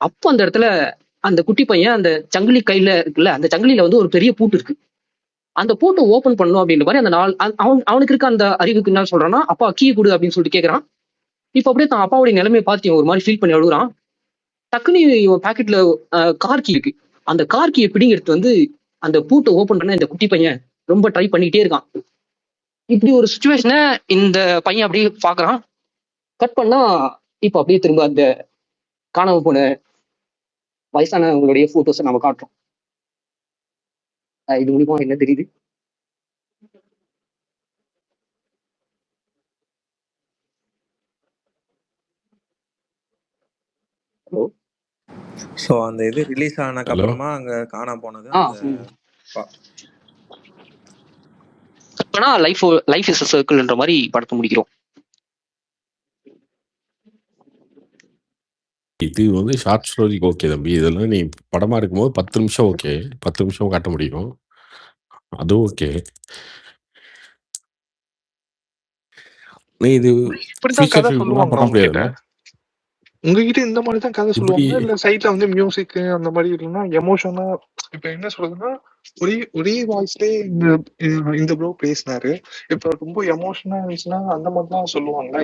அப்போ அந்த இடத்துல அந்த குட்டி பையன் அந்த சங்கிலி கையில இருக்குல்ல, அந்த சங்கிலியில வந்து ஒரு பெரிய பூட்டு இருக்கு. அந்த பூட்டை ஓபன் பண்ணணும் அப்படின்ற மாதிரி அந்த நாள் அவனுக்கு இருக்க அந்த அறிவுக்கு என்ன சொல்றான்னா, அப்பா கீ கொடு அப்படின்னு சொல்லிட்டு கேட்கறான். இப்ப அப்படியே தான் அப்பாவுடைய நிலைமையை பார்த்து ஒரு மாதிரி ஃபீல் பண்ணி அழுகுறான். டக்குன்னு இவன் பாக்கெட்ல கார் கீ இருக்கு. அந்த கார் கீ எப்படிங்க எடுத்து வந்து அந்த பூட்டை ஓபன் பண்ண இந்த குட்டி பையன் ரொம்ப ட்ரை பண்ணிக்கிட்டே இருக்கான். இப்படி ஒரு சுச்சுவேஷனை இந்த பையன் அப்படியே பாக்குறான். கட் பண்ணா இப்ப அப்படியே திரும்ப அந்த காணாம போன வயசானவங்களுடைய போட்டோஸை நம்ம காட்டுறோம். இது மூலியமா என்ன தெரியுது? ஹலோ. ஸோ அந்த இது ரிலீஸ் ஆனதுக்கு அப்புறமா அங்க காணாம போனது லைஃப் இஸ் a சர்க்கிள்ன்ற மாதிரி படத்தை முடிக்கிறோம். இது வந்து ஷார்ட் ஸ்டோரிக்கு ஓகே தம்பி. இதெல்லாம் நீ படமா இருக்கும்போது 10 நிமிஷம் ஓகே, 10 நிமிஷம் காட்ட முடியும், அது ஓகே. நீ இது இப்படிதான் கதை சொல்லுவாங்க உங்ககிட்ட. உங்ககிட்ட இந்த மாதிரி தான் கதை சொல்லுவாங்க, இல்ல சைட்ல வந்து மியூசிக் அந்த மாதிரி இல்லைன்னா எமோஷனா. இப்ப என்ன சொல்றதுன்னா ஒரே வாய்ஸ்லயே இந்த ப்ரோ பேசினாரு. இப்ப ரொம்ப எமோஷனா இருந்துச்சுன்னா அந்த மாதிரி தான் சொல்லுவாங்க.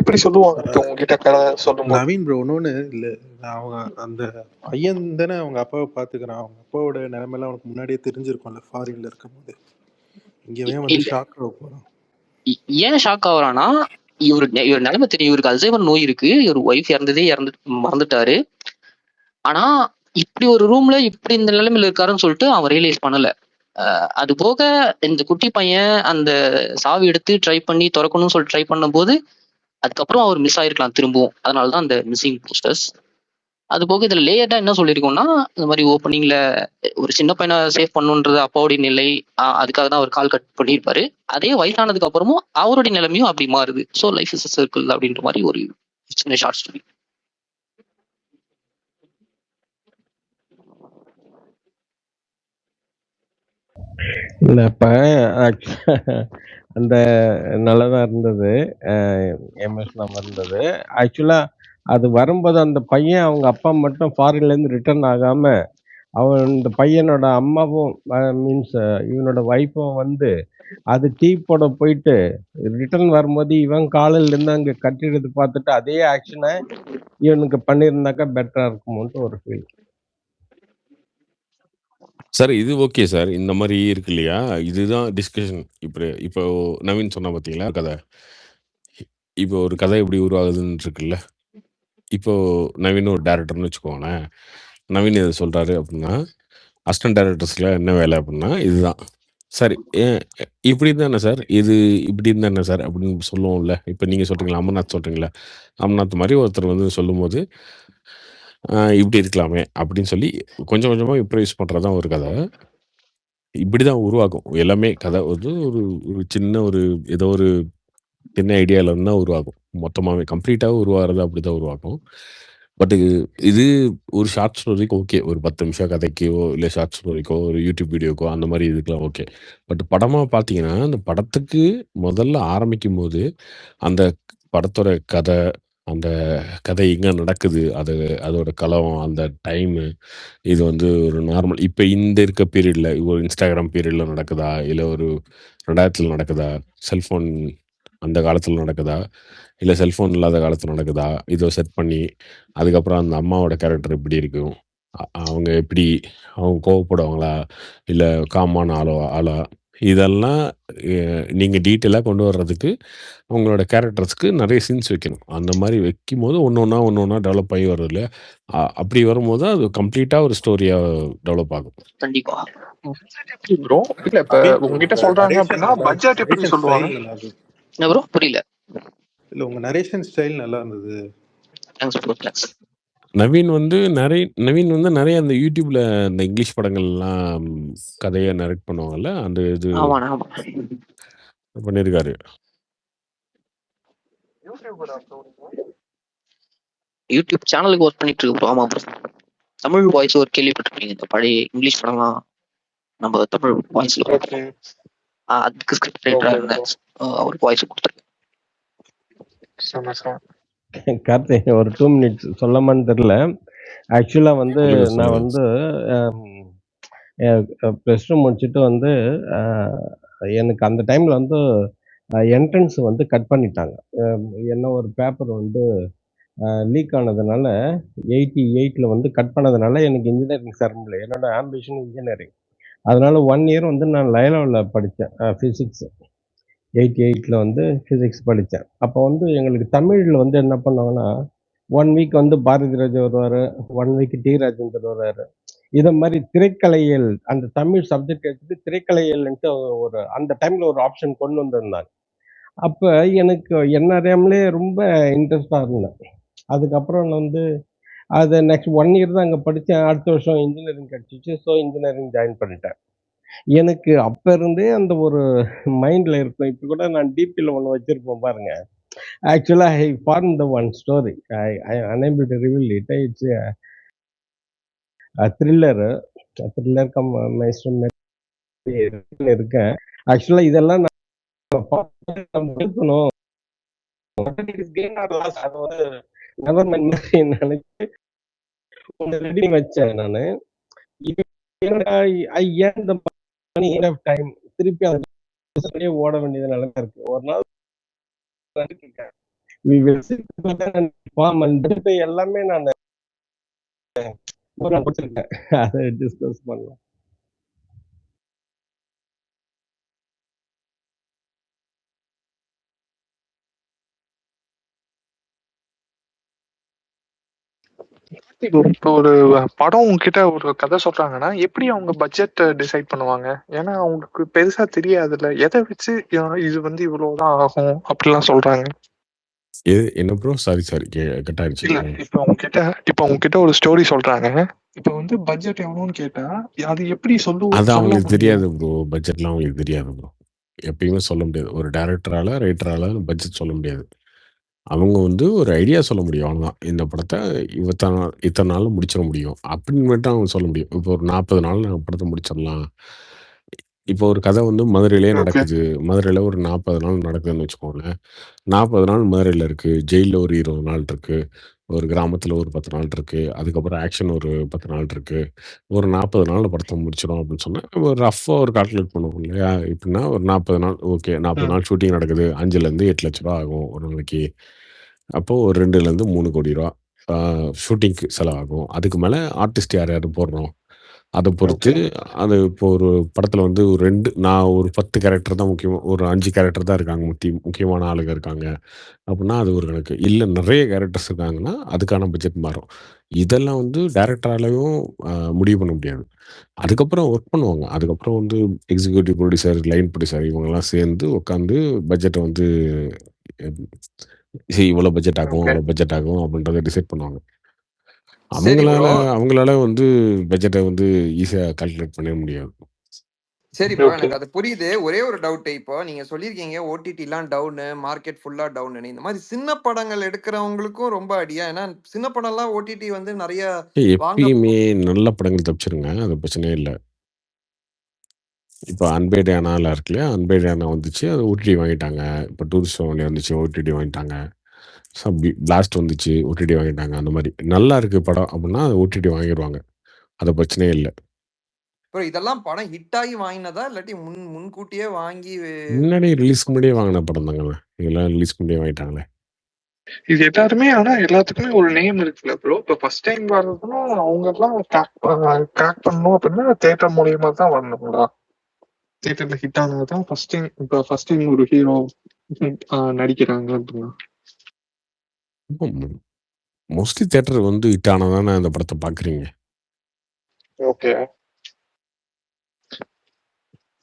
எப்படி சொல்லுவாங்க உங்ககிட்ட கதை சொல்லும் நவீன் ப்ரோ? ஒன்னொன்னு இல்ல, அவங்க அந்த பையன் தானே அவங்க அப்பாவை பாத்துக்கிறான். அவங்க அப்பாவோட நிலைமையெல்லாம் அவனுக்கு முன்னாடியே தெரிஞ்சிருக்கும்ல ஃபாரின்ல இருக்கும் போது. இங்கவே வந்து ஷாக் ஆக போறான். ஏன் ஷாக் ஆகுறான்னா, இவர் நிலைமை தெரியும், இவருக்கு அல்சைமர் நோய் இருக்கு, இவர் ஒய்ஃப் மறந்துட்டாரு. ஆனா இப்படி ஒரு ரூம்ல இப்படி இந்த நிலைமையில இருக்காருன்னு சொல்லிட்டு அவன் ரியலைஸ் பண்ணல. அது போக இந்த குட்டி பையன் அந்த சாவி எடுத்து ட்ரை பண்ணி திறக்கணும்னு சொல்லிட்டு ட்ரை பண்ணும்போது அதுக்கப்புறம் அவர் மிஸ் ஆயிருக்கலாம் திரும்பவும். அதனாலதான் அந்த மிஸ்ஸிங் போஸ்டர்ஸ். அது போக இதுல லேயர்டா என்ன சொல்லியிருக்கோம்னா, இந்த மாதிரி ஓப்பனிங்ல ஒரு சின்ன பையனை சேவ் பண்ணுன்றது அப்பாவுடைய நிலை, அதுக்காக தான் அவர் கால் கட் பண்ணியிருப்பாரு. அதே வயசானதுக்கு அப்புறமும் அவருடைய நிலைமையும் அப்படி மாறுது. ஸோ லைஃப் இஸ் சர்க்கிள் அப்படின்ற மாதிரி ஒரு சின்ன ஷார்ட் ஸ்டோரி. இல்லை இப்போ அந்த நல்லதாக இருந்தது, எமோஷனாக இருந்தது. ஆக்சுவலாக அது வரும்போது அந்த பையன் அவங்க அப்பா மட்டும் ஃபாரின்லேருந்து ரிட்டர்ன் ஆகாமல் அவன் இந்த பையனோட அம்மாவும் மீன்ஸ் இவனோட ஒய்ஃபும் வந்து அது டீ போட போயிட்டு ரிட்டர்ன் வரும்போது இவன் காலையிலேருந்து அங்கே கட்டிடுறது பார்த்துட்டு அதே ஆக்ஷனை இவனுக்கு பண்ணியிருந்தாக்கா பெட்டராக இருக்குமோன்ட்டு ஒரு ஃபீல். சார் இது ஓகே சார். இந்த மாதிரி இருக்கு இல்லையா, இதுதான் டிஸ்கஷன். இப்போ நவீன் சொன்னா பார்த்தீங்களா கதை, இப்போ ஒரு கதை எப்படி உருவாகுதுன்னு இருக்குல்ல. இப்போ நவீன் ஒரு டேரக்டர்னு வச்சுக்கோங்களேன். நவீன் இதை சொல்கிறாரு அப்படின்னா அசிஸ்டன்ட் டேரக்டர்ஸில் என்ன வேலை அப்படின்னா இதுதான். சரி இப்படி இருந்தா என்ன சார், இது இப்படி இருந்தா என்ன சார் அப்படின்னு சொல்லுவோம்ல. இப்போ நீங்கள் சொல்கிறீங்களா, அமர்நாத் சொல்கிறீங்களா, அமர்நாத் மாதிரி ஒருத்தர் வந்து சொல்லும்போது இப்படி இருக்கலாமே அப்படின்னு சொல்லி கொஞ்சம் கொஞ்சமாக இம்ப்ரவைஸ் பண்ணுறது தான் ஒரு கதை. இப்படி தான் உருவாகும் எல்லாமே. கதை வந்து ஒரு ஒரு சின்ன ஒரு ஏதோ ஒரு சின்ன ஐடியாவில் தான் உருவாகும். மொத்தமாகவே கம்ப்ளீட்டாக உருவாகிறது அப்படி தான் உருவாகும். பட் இது ஒரு ஷார்ட் ஸ்டோரிக்கு ஓகே, ஒரு 10 நிமிஷம் கதைக்கோ இல்லை ஷார்ட் ஸ்டோரிக்கோ ஒரு யூடியூப் வீடியோக்கோ அந்த மாதிரி இதுக்கெலாம் ஓகே. பட் படமாக பார்த்தீங்கன்னா அந்த படத்துக்கு முதல்ல ஆரம்பிக்கும் போது அந்த படத்தோட கதை, அந்த கதை எங்கே நடக்குது, அதோட களம், அந்த டைமு, இது வந்து ஒரு நார்மல் இப்போ இந்த இருக்க பீரியடில் ஒரு இன்ஸ்டாகிராம் பீரியடில் நடக்குதா, இல்லை ஒரு 2000 நடக்குதா, செல்ஃபோன் அந்த காலத்தில் நடக்குதா, இல்லை செல்ஃபோன் இல்லாத காலத்தில் நடக்குதா, இதை செட் பண்ணி அதுக்கப்புறம் அந்த அம்மாவோட கேரக்டர் எப்படி இருக்கும், அவங்க எப்படி, அவங்க கோவப்படுவாங்களா இல்லை காமான ஆளா, இதெல்லாம் நீங்கள் டீட்டெயிலாக கொண்டு வர்றதுக்கு அவங்களோட கேரக்டர்ஸ்க்கு நிறைய சீன்ஸ் வைக்கணும். அந்த மாதிரி வைக்கும் போது ஒன்று ஒன்றா டெவலப் ஆகி வரும் இல்லையா. அப்படி வரும்போது அது கம்ப்ளீட்டாக ஒரு ஸ்டோரியாக டெவலப் ஆகும். கண்டிப்பா ப்ரோ. இல்ல இப்ப உங்ககிட்ட சொல்றாங்க அப்படின்னா பட்ஜெட் எப்படி சொல்லுவாங்க ப்ரோ? புரியல. இல்லை உங்கள் நரேஷன் ஸ்டைல் நல்லா இருந்தது. நவீன் வந்து நிறைய அந்த யூடியூப்ல இந்த இங்கிலீஷ் படங்கள்லாம் கதையை நரேட் பண்ணுவாங்கல்ல, அந்த இது பண்ணியிருக்காரு. யூடியூப் சேனலுக்கு ஒர்க் பண்ணிட்டு இருக்கு ப்ரோ. ஆமா ப்ரோ. தமிழ் வாய்ஸ் ஒரு கேள்விப்பட்டிருப்பீங்க, இந்த பழைய இங்கிலீஷ் படம்லாம் நம்ம தமிழ் வாய்ஸ்ல அதுக்கு ஸ்கிரிப்ட் ரைட்டரா இருந்தேன், அவருக்கு வாய்ஸ் கொடுத்துருக்கேன். கார்த்திக் ஒரு 2 minutes சொல்லமான்னு தெரில. ஆக்சுவலாக வந்து நான் வந்து +2 முடிச்சுட்டு வந்து எனக்கு அந்த டைமில் வந்து என்ட்ரன்ஸ் வந்து கட் பண்ணிட்டாங்க. என்ன ஒரு பேப்பர் வந்து லீக் ஆனதுனால 88 வந்து கட் பண்ணதுனால எனக்கு இன்ஜினியரிங் சேர முடியல. என்னோட ஆம்பிஷன் இன்ஜினியரிங். அதனால 1 இயர் வந்து நான் லயோலாவில் படித்தேன் ஃபிசிக்ஸ். 88 வந்து ஃபிசிக்ஸ் படித்தேன். அப்போ வந்து எங்களுக்கு தமிழில் வந்து என்ன பண்ணாங்கன்னா 1 வீக் வந்து பாரதி ராஜா வருவார், 1 வீக் டி ராஜேந்தர் வருவார். இதை மாதிரி திரைக்கலையியல் அந்த தமிழ் சப்ஜெக்ட் எடுத்துட்டு திரைக்கலையியல்ன்ட்டு ஒரு அந்த டைமில் ஒரு ஆப்ஷன் கொண்டு வந்திருந்தாங்க. அப்போ எனக்கு என்ன அறியாமலே ரொம்ப இன்ட்ரெஸ்டாக இருந்தேன். அதுக்கப்புறம் நான் வந்து அதை நெக்ஸ்ட் 1 இயர் தான் அங்கே படித்தேன். அடுத்த வருஷம் இன்ஜினியரிங் கிடச்சிச்சு. ஸோ இன்ஜினியரிங் ஜாயின் பண்ணிட்டேன். எனக்கு அப்போ இருந்தே அந்த ஒரு மைண்டில் இருக்கும். இப்போ கூட நான் டிபியில் ஒன்று வச்சுருப்பேன் பாருங்க. ஆக்சுவலாக I form the one story. I unable to reveal it. It's thriller cum mystery இருக்கேன். ஆக்சுவலாக இதெல்லாம் நம்ம இருக்கணும். நினைச்சு வச்சேன் நான். திருப்பி ஓட வேண்டியது நிலைமை இருக்கு. ஒரு நாள் எல்லாமே நான் அதை டிஸ்கஸ் பண்ணலாம். இப்போ ஒரு படம் உங்ககிட்ட ஒரு கதை சொல்றாங்கன்னா எப்படி அவங்க பட்ஜெட் டிசைட் பண்ணுவாங்க? ஏன்னா அவங்களுக்கு பெருசா தெரியாதுல்ல, எதை வச்சு இது வந்து இவ்வளவுதான் ஆகும் அப்படிலாம் சொல்றாங்க. என்ன ப்ரோ? சாரி கட் ஆயிடுச்சு. இல்ல இப்போ உங்ககிட்ட ஒரு ஸ்டோரி சொல்றாங்க. இப்போ வந்து பட்ஜெட் எவ்வளோன்னு கேட்டா அது எப்படி அது சொல்ல அவங்களுக்கு முடியும்? தெரியாது ப்ரோ. பட்ஜெட்லாம் அவங்களுக்கு தெரியாது ப்ரோ. எப்பயுமே சொல்ல முடியாது. ஒரு டைரக்டரால, ரைட்டரால பட்ஜெட் சொல்ல முடியாது. அவங்க வந்து ஒரு ஐடியா சொல்ல முடியும். அவ்வளோதான். இந்த படத்த இத்தனை நாள்ல முடிச்சிட முடியும். அப்படின்னு மட்டும் அவங்க சொல்ல முடியும். இப்போ ஒரு 40 நாள்ல நாங்க படத்த முடிச்சிடலாம். இப்போ ஒரு கதை வந்து மதுரையிலேயே ஓகே. நடக்குது. மதுரையில ஒரு 40 நாள் நடக்குதுன்னு வச்சுக்கோங்களேன். 40 நாள் மதுரையில இருக்கு. ஜெயில்ல ஒரு 20 நாள் இருக்கு. ஒரு கிராமத்துல ஒரு 10 நாள் இருக்கு. அதுக்கப்புறம் ஆக்ஷன் ஒரு 10 நாள் இருக்கு. ஒரு 40 நாள்ல படத்த முடிச்சிடும் அப்படின்னு சொன்னா, ஒரு ரஃப்பா ஒரு கால்குலேட் பண்ணுவோம் இல்லையா? எப்படின்னா ஒரு 40 நாள் ஓகே. 40 நாள் ஷூட்டிங் நடக்குது. 5லருந்து 8 லட்ச ரூபா ஆகும் ஒரு நாளைக்கு. அப்போ ஒரு 2லருந்து 3 கோடி ரூபா ஷூட்டிங்க்கு செலவாகும். அதுக்கு மேல ஆர்டிஸ்ட் யார் யார் போடுறோம். அத பொறுத்து அது இப்போ ஒரு படத்துல வந்து ஒரு 2 நான் ஒரு 10 கேரக்டர் தான் முக்கியமா ஒரு 5 கேரக்டர் தான் இருக்காங்க. முக்கியமான ஆளுங்க இருக்காங்க. அப்படின்னா அது ஒரு கணக்கு. இல்ல நெறைய கேரக்டர்ஸ் இருக்காங்கன்னா, அதுக்கான பட்ஜெட் மாறும். இதெல்லாம் வந்து டைரக்டராலயும் முடிவு பண்ண முடியாது. அதுக்கப்புறம் ஒர்க் பண்ணுவாங்க. அதுக்கப்புறம் வந்து எக்ஸிக்யூட்டிவ் புரொடியூசர், லைன் புரொடியூசர் இவங்கலாம் சேர்ந்து உட்காந்து பட்ஜெட்ட வந்து இவ்வளோ பட்ஜெட் ஆகும், அவ்வளோ பட்ஜெட் ஆகும் அப்படின்றத டிசைட் பண்ணுவாங்க. சரி ப்ரோ. அவங்களால வந்து பட்ஜெட்ட வந்து ஈஸியா கால்குலேட் பண்ணவே முடியாது. சரி ப்ரோ, எனக்கு அது புரியுது. ஒரே ஒரு டவுட். இப்போ நீங்க சொல்லியிருக்கீங்க ஓடிடிலாம் டவுனு, மார்க்கெட் ஃபுல்லா டவுனுன்னு. இந்த மாதிரி சின்ன படங்கள் எடுக்கிறவங்களுக்கும் ரொம்ப அடியா? ஏன்னா சின்ன படம்லாம் ஓடிடி வந்து நிறைய வாங்க எப்பயுமே நல்ல படங்கள் தப்பிச்சிருங்க. அது பிரச்சனையே இல்ல. இப்ப அன்பே டயானாலாம் இருக்கு இல்லையா? அன்பே டயானா வந்துச்சு. அது ஓடிடி வாங்கிட்டாங்க. இப்ப டூரிஸ்ட் ஃபேமிலி வந்துச்சு. ஓடிடி வாங்கிட்டாங்க. பிளாஸ்ட் வந்துச்சு. ஓடிடி வாங்கிட்டாங்க. அந்த மாரி. நல்லா இருக்கு படம் அப்படின்னா, அது ஓடிடி வாங்கிருவாங்க. அது பிரச்சனையே இல்ல. ப்ரோ இதெல்லாம் படம் ஹிட் ஆகி வாங்கினதா? இல்லாட்டி முன்கூட்டியே வாங்கி முன்னாடியே ரிலீஸ்க்கு முன்னாடியே வாங்கின படம் தாங்கண்ணா. இதெல்லாம் ரிலீஸ்க்கு முன்னாடியே வாங்கிட்டாங்களே. இது எல்லாருமே ஆனா எல்லாத்துக்குமே ஒரு நேம் இருக்குல்ல ப்ரோ. இப்போ ஃபர்ஸ்ட் டைம் வர்றதுன்னா அவங்க எல்லாம் கிராக் பண்ணணும் அப்படின்னா தியேட்டர் மூலியமா தான் வரணுங்களா? தியேட்டர்ல ஹிட் ஆனதுதான் ஃபர்ஸ்ட் டைம். இப்போ ஃபர்ஸ்ட் டைம் ஒரு ஹீரோ நடிக்கிறாங்க அப்படின்னா மோஸ்ட்லி தியேட்டர் வந்து ஹிட் ஆனதானே அந்த படத்தை பாக்குறீங்க. ஓகே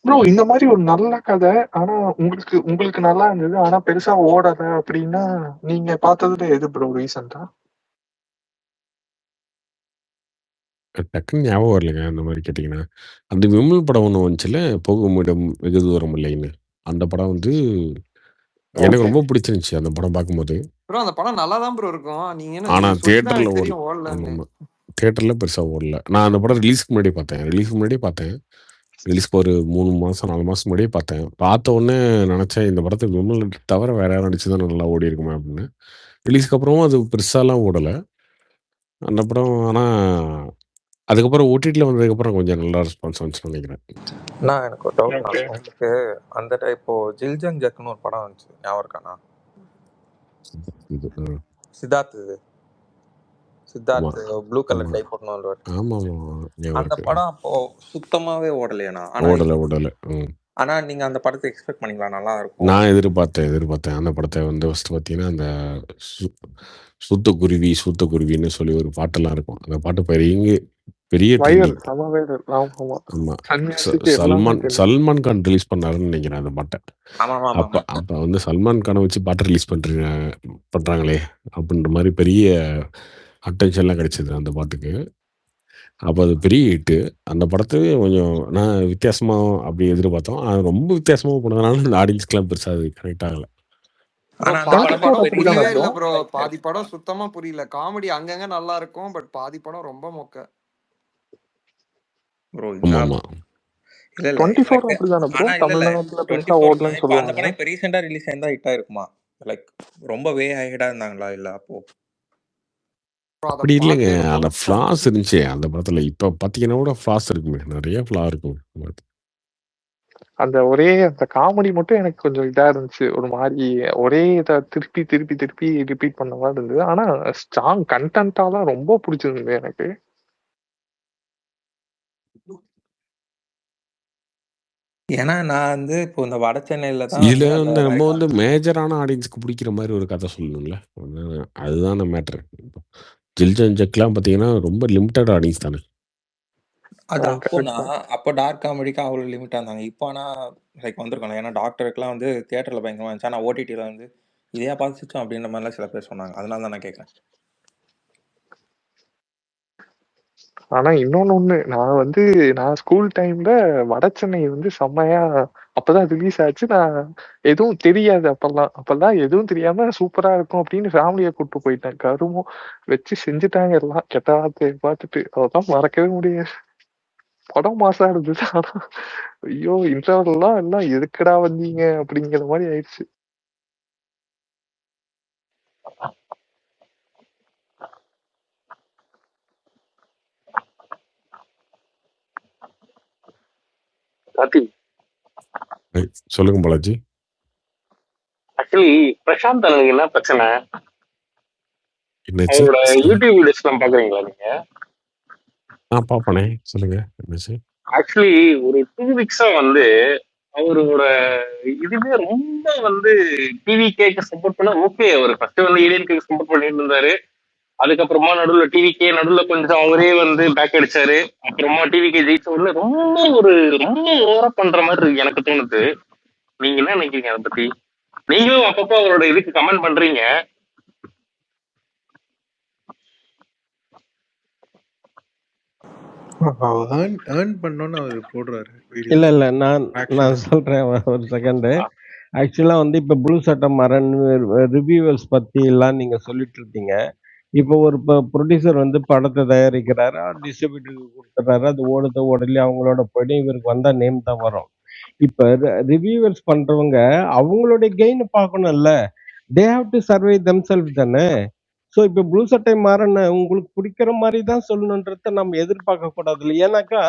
ப்ரோ, இந்த மாதிரி ஒரு நல்ல கதை ஆனா உங்களுக்கு நல்லா இருந்தது ஆனா பெருசா ஓடல அப்படின்னா நீங்க பார்த்ததுல எது ப்ரோ ரீசெண்டா? டக்குன்னு ஞாபகம் வரலைங்க அந்த மாதிரி கேட்டிங்கன்னா. அந்த விமல் படம் ஒன்று வந்துச்சுல, போகும் இடம் வெகு தூரம் இல்லைன்னு. அந்த படம் வந்து எனக்கு ரொம்ப பிடிச்சிருந்துச்சு அந்த படம் பார்க்கும்போது. ப்ரோ அந்த படம் நல்லா தான் ப்ரோ இருக்கும். நீங்க என்ன ஆனா நீங்க சொல்லி தான் எனக்கு தெரியும் ஓடலன்னு. தியேட்டர்ல பெருசா ஓடல. நான் அந்த படம் ரிலீஸ்க்கு முன்னாடியே பார்த்தேன். ரிலீஸ்க்கு ஒரு 3 மாசம் 4 மாசம் முன்னாடியே பார்த்தேன். பார்த்த உடனே நினைச்சேன் இந்த படத்தை விமல் தவிர வேற யாரும் நடிச்சுதான் நல்லா ஓடி இருக்குமே அப்படின்னு. ரிலீஸ்க்கு அப்புறமும் அது பெருசாலாம் ஓடல அந்த படம். ஆனா அதுக்கப்புறம் ஓடிடியில் வந்ததுக்கப்புறம் கொஞ்சம் நல்லா ரெஸ்பான்ஸ் வந்துச்சுன்னு நினைக்கிறேன். நான் எனக்கு ஒரு டவுட்ண்ணா. உங்களுக்கு அந்த இப்போ ஜில்ஜங் ஜக்குன்னு ஒரு படம் வந்துச்சு, ஞாபகம் இருக்காண்ணா? சித்தார்த் ப்ளூ கலர் டை போட்டணும். அந்த படம் அப்போ சுத்தமாவே ஓடலையாண்ணா? ஓடல. ஆனா நீங்க அந்த படத்தை எக்ஸ்பெக்ட் பண்ணீங்களா நல்லா இருக்கும்? நான் எதிர்பார்த்தேன் அந்த படத்தை வந்து ஃபர்ஸ்ட் பார்த்தீங்கன்னா அந்த சூத்தக்குருவின்னு சொல்லி ஒரு பாட்டெல்லாம் இருக்கும். அந்த பாட்டு பெரிய சல்மான் கான் ரிலீஸ் பண்ணாருன்னு நினைக்கிறேன் அந்த பாட்டை. அப்ப வந்து சல்மான் கானை வச்சு பாட்டை ரிலீஸ் பண்றாங்களே அப்படின்ற மாதிரி பெரிய அட்டென்ஷன்லாம் கிடைச்சது அந்த பாட்டுக்கு. அப்போ அது பெரிய ஹிட்டு. அந்த படத்தையே கொஞ்சம் நான் வித்தியாசமா அப்படி எதிர்பார்த்தோம். ரொம்ப வித்தியாசமா போனதுனால இந்த ஆடியன்ஸ்க்குலாம் பெருசா அது கனெக்ட் ஆகல. புரியவே இல்ல ப்ரோ. பாதி படம் சுத்தமா புரியல. காமெடி அங்கங்க நல்லா இருக்கும், பட் பாதி படம் ரொம்ப மொக்க. ப்ரோ ஆமா. இல்ல 24 அப்படிதானே ப்ரோ? தமிழ்நாட்டுல பெருசா ஓடலன்னு சொல்லுவாங்க. அந்த படம் இப்ப ரீசெண்டா ரிலீஸ் ஆயிருந்தா ஹிட் ஆயிருக்குமா? லைக் ரொம்ப வே ஹைடா இருந்தாங்களா இல்ல அப்போ? அப்படி இல்லைங்க. அந்த ஃப்ளாஸ் இருந்துச்சு அந்த படத்துல. இப்ப பாத்தீங்கன்னா கூட ஃப்ளாஸ் இருக்குமே, நிறைய ஃப்ளா இருக்கும். அந்த காமெடி மட்டும் எனக்கு கொஞ்சம் இதா இருந்துச்சு. ஒரு மாதிரி ஒரே இதை திருப்பி ரிப்பீட் பண்ண மாதிரி இருந்தது. ஆனா ஸ்ட்ராங் கண்டென்ட்டாலாம் ரொம்ப பிடிச்சிருந்தது எனக்கு. ஏன்னா நான் வந்து இப்போ இந்த வட சென்னையில தான் இதுல வந்து நம்ம வந்து மேஜரான ஆடியன்ஸ்க்கு பிடிக்கிற மாதிரி ஒரு கதை சொல்லணும்ல. அதுதான் மேட்டர். ஜில்ஜன் ஜக்லாம் பார்த்தீங்கன்னா, ரொம்ப லிமிட்டட் ஆடியன்ஸ் தானே. அது கரெக்ட் அப்போனா, தான். அப்போ டார்க் காமெடிக்கு அவ்வளோ லிமிட்டா இருந்தாங்க. இப்போ ஆனா லைக் வந்திருக்கணும். ஏன்னா டாக்டருக்குலாம் வந்து தியேட்டர்ல பயங்கரமா இருந்துச்சு. ஆனா ஓடிடில வந்து இதையா பார்த்து சிரிச்சோம் அப்படின்ற மாதிரிலாம் சில பேர் சொன்னாங்க. அதனால தான் நான் கேட்குறேன். ஆனா இன்னொன்னு நான் ஸ்கூல் டைம்ல வடசென்னை செம்மையா அப்பதான் ரிலீஸ் ஆச்சு. நான் எதுவும் தெரியாது அப்பெல்லாம் எதுவும் தெரியாம சூப்பரா இருக்கும் அப்படின்னு ஃபேமிலியை கூட்டு போயிட்டேன். கருமம் வச்சு செஞ்சுட்டாங்க எல்லாம் கெட்ட வார்த்தையை பார்த்துட்டு. அதெல்லாம் மறக்கவே முடியாது. படம் மாசா இருந்தது. ஆனா ஐயோ இன்டர்வல் எல்லாம் எதுக்குடா வந்தீங்க அப்படிங்கிற மாதிரி ஆயிடுச்சு. கார்த்தி, சொல்லுங்க பாலாஜி. ஆக்சுவலி பிரசாந்த் அண்ணனுக்கு என்ன பிரச்சனை? என்னாச்சு? அவரோட யூடியூப் வீடியோஸ் எல்லாம் பாக்குறீங்களா நீங்க? பாப்பனே, சொல்லுங்க என்னாச்சு? ஆக்சுவலி ஒரு 2 வீக்ஸா அவரோட இதுவே ரொம்ப டிவி கேக்கு சப்போர்ட் பண்ண ஓகே. அவர் ஃபர்ஸ்ட் இந்தியன் கேக்கு சப்போர்ட் பண்ணிட்டு இருந்தாரு. அதுக்கப்புறமா நடுவில் டிவிக்கே நடுவில் கொஞ்சம் அவரே பேக் அடிச்சாரு. அப்புறமா டிவிக்கே ஜெயிச்ச உடனே ரொம்ப ஓவரா பண்ற மாதிரி இருக்கு எனக்கு தோணுது. நீங்க என்ன நினைக்கிறீங்க அதை பத்தி? நீங்களும் அப்பப்போ அவரோட இதுக்கு கமெண்ட் பண்றீங்க. ஏர்ன் பண்ணோன்னு அவர் போடுறாரு இல்ல வீடியோ. இல்ல நான் சொல்றேன் ஒரு செகண்ட். ஆக்சுவலா இப்ப ப்ளூ சட்டை மரன் ரிவ்யூவர்ஸ் பத்தி எல்லாம் நீங்க சொல்லிட்டு இருந்தீங்க. இப்போ ஒரு ப்ரொடியூசர் படத்தை தயாரிக்கிறாரு, டிஸ்ட்ரிபியூட்டருக்கு கொடுத்துறாரு, அது ஓடலையே அவங்களோட போயிடும், இவருக்கு வந்தா நேம் தான் வரும். இப்ப ரிவ்யூவர்ஸ் பண்றவங்க அவங்களுடைய கெயின் பார்க்கணும்ல. They have to survive themself தானே. ஸோ இப்போ ப்ளூ சட்டை மாறன உங்களுக்கு பிடிக்கிற மாதிரி தான் சொல்லணுன்றத நம்ம எதிர்பார்க்க கூடாது இல்லை. ஏன்னாக்கா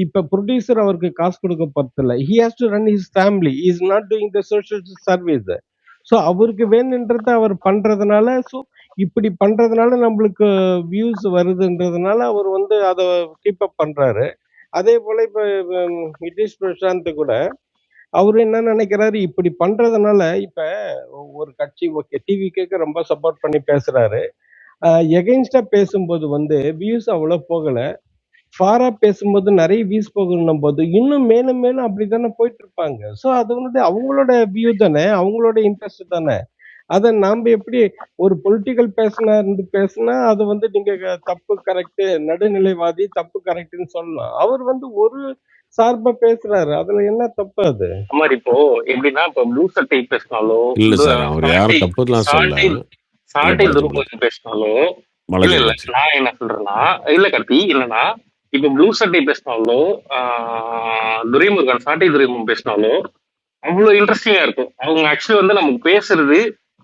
இப்ப ப்ரொடியூசர் அவருக்கு காசு கொடுக்க போறதில்ல. He has to run his family. Is not doing the social service. So அவருக்கு வேணுன்றத அவர் பண்றதுனால, ஸோ இப்படி பண்றதுனால நம்மளுக்கு வியூஸ் வருதுன்றதுனால அவர் அதை கீப் அப் பண்றாரு. அதே போல இப்ப நிதிஷ் பிரசாந்த் கூட அவரு என்ன நினைக்கிறாரு, இப்படி பண்றதுனால இப்ப ஒரு கட்சி ஓகே டிவிக்கு ரொம்ப சப்போர்ட் பண்ணி பேசுறாரு. எகெயின்ஸ்டா பேசும்போது வியூஸ் அவ்வளவு போகல. ஃபாரா பேசும்போது நிறைய வியூஸ் போகணும் போது இன்னும் மேலும் மேலும் அப்படித்தானே போயிட்டு இருப்பாங்க. ஸோ அது அவங்களோட வியூ தானே, அவங்களோட இன்ட்ரெஸ்ட் தானே. அதை நாம எப்படி ஒரு பொலிட்டிக்கல் பேசினா அது நீங்க தப்பு கரெக்ட், நடுநிலைவாதி தப்பு கரெக்ட்னு சொல்லலாம். அவர் ஒரு சார்பா பேசுறாரு, அதுல என்ன தப்பு? அது மாதிரி இப்போ எப்படின்னா இப்ப ப்ளூ சட்டை பேசினாலோ இல்ல சார், அவர் யாரும் தப்புலாம் சொல்ல. சாட்டை துருப்பதி பேசினாலோ இல்ல நான் என்ன சொல்றேன்னா இல்ல கார்த்தி இல்லைன்னா இப்ப ப்ளூ சட்டை பேசினாலோ துரைமுருகன் சாட்டை துரைமுருகன் பேசினாலோ அவ்வளவு இன்ட்ரெஸ்டிங்கா இருக்கும். அவங்க ஆக்சுவலி நமக்கு பேசுறது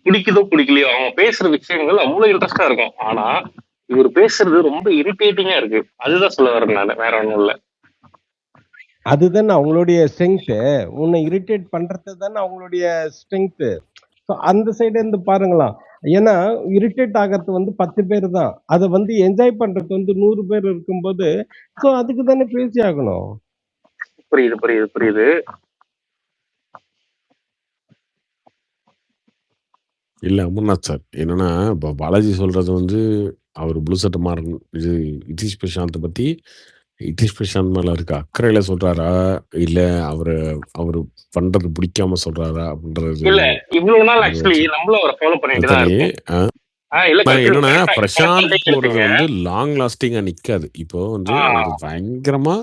பிடிக்குதோ பிடிக்கலையோ அவங்க பேசுற விஷயங்கள் அவ்வளவு இன்ட்ரெஸ்டா இருக்கும். ஆனா இவர் பேசுறது ரொம்ப இரிட்டேட்டிங்கா இருக்கு. அதுதான் சொல்ல வரேன் நான், வேற ஒண்ணும் இல்ல. அதுதானே அவங்களுடைய ஸ்ட்ரென்த். உன்னை இரிட்டேட் பண்றது தானே அவங்களுடைய ஸ்ட்ரென்த். அந்த சைடு இருந்து பாருங்களாம். ஏன்னா இரிட்டேட் ஆகிறது 10 பேர் தான். அதை என்ஜாய் பண்றது 100 பேர் இருக்கும்போது ஸோ அதுக்கு தானே பேசி ஆகணும். புரியுது புரியுது புரியுது. இல்ல அமர்நாத் சார், என்னன்னா இப்போ பாலாஜி சொல்றது அவர் ப்ளூ சட்டை மாறன் இது நிதிஷ் பிரசாந்த் பத்தி நிதிஷ் பிரசாந்த் மேல இருக்க அக்கறையில சொல்றாரா, இல்ல அவரு பண்றது பிடிக்காம சொல்றாரா அப்படின்றது இல்ல. இவ்வளவு நாள் ஆக்சுவலி நம்மளும் அவரை ஃபாலோ பண்ணிட்டு தான் இருக்கோம். என்னன்னா பிரசாந்த் போடுறது லாங் லாஸ்டிங்கா நிக்காது. இப்போ ஒரு பயங்கரமா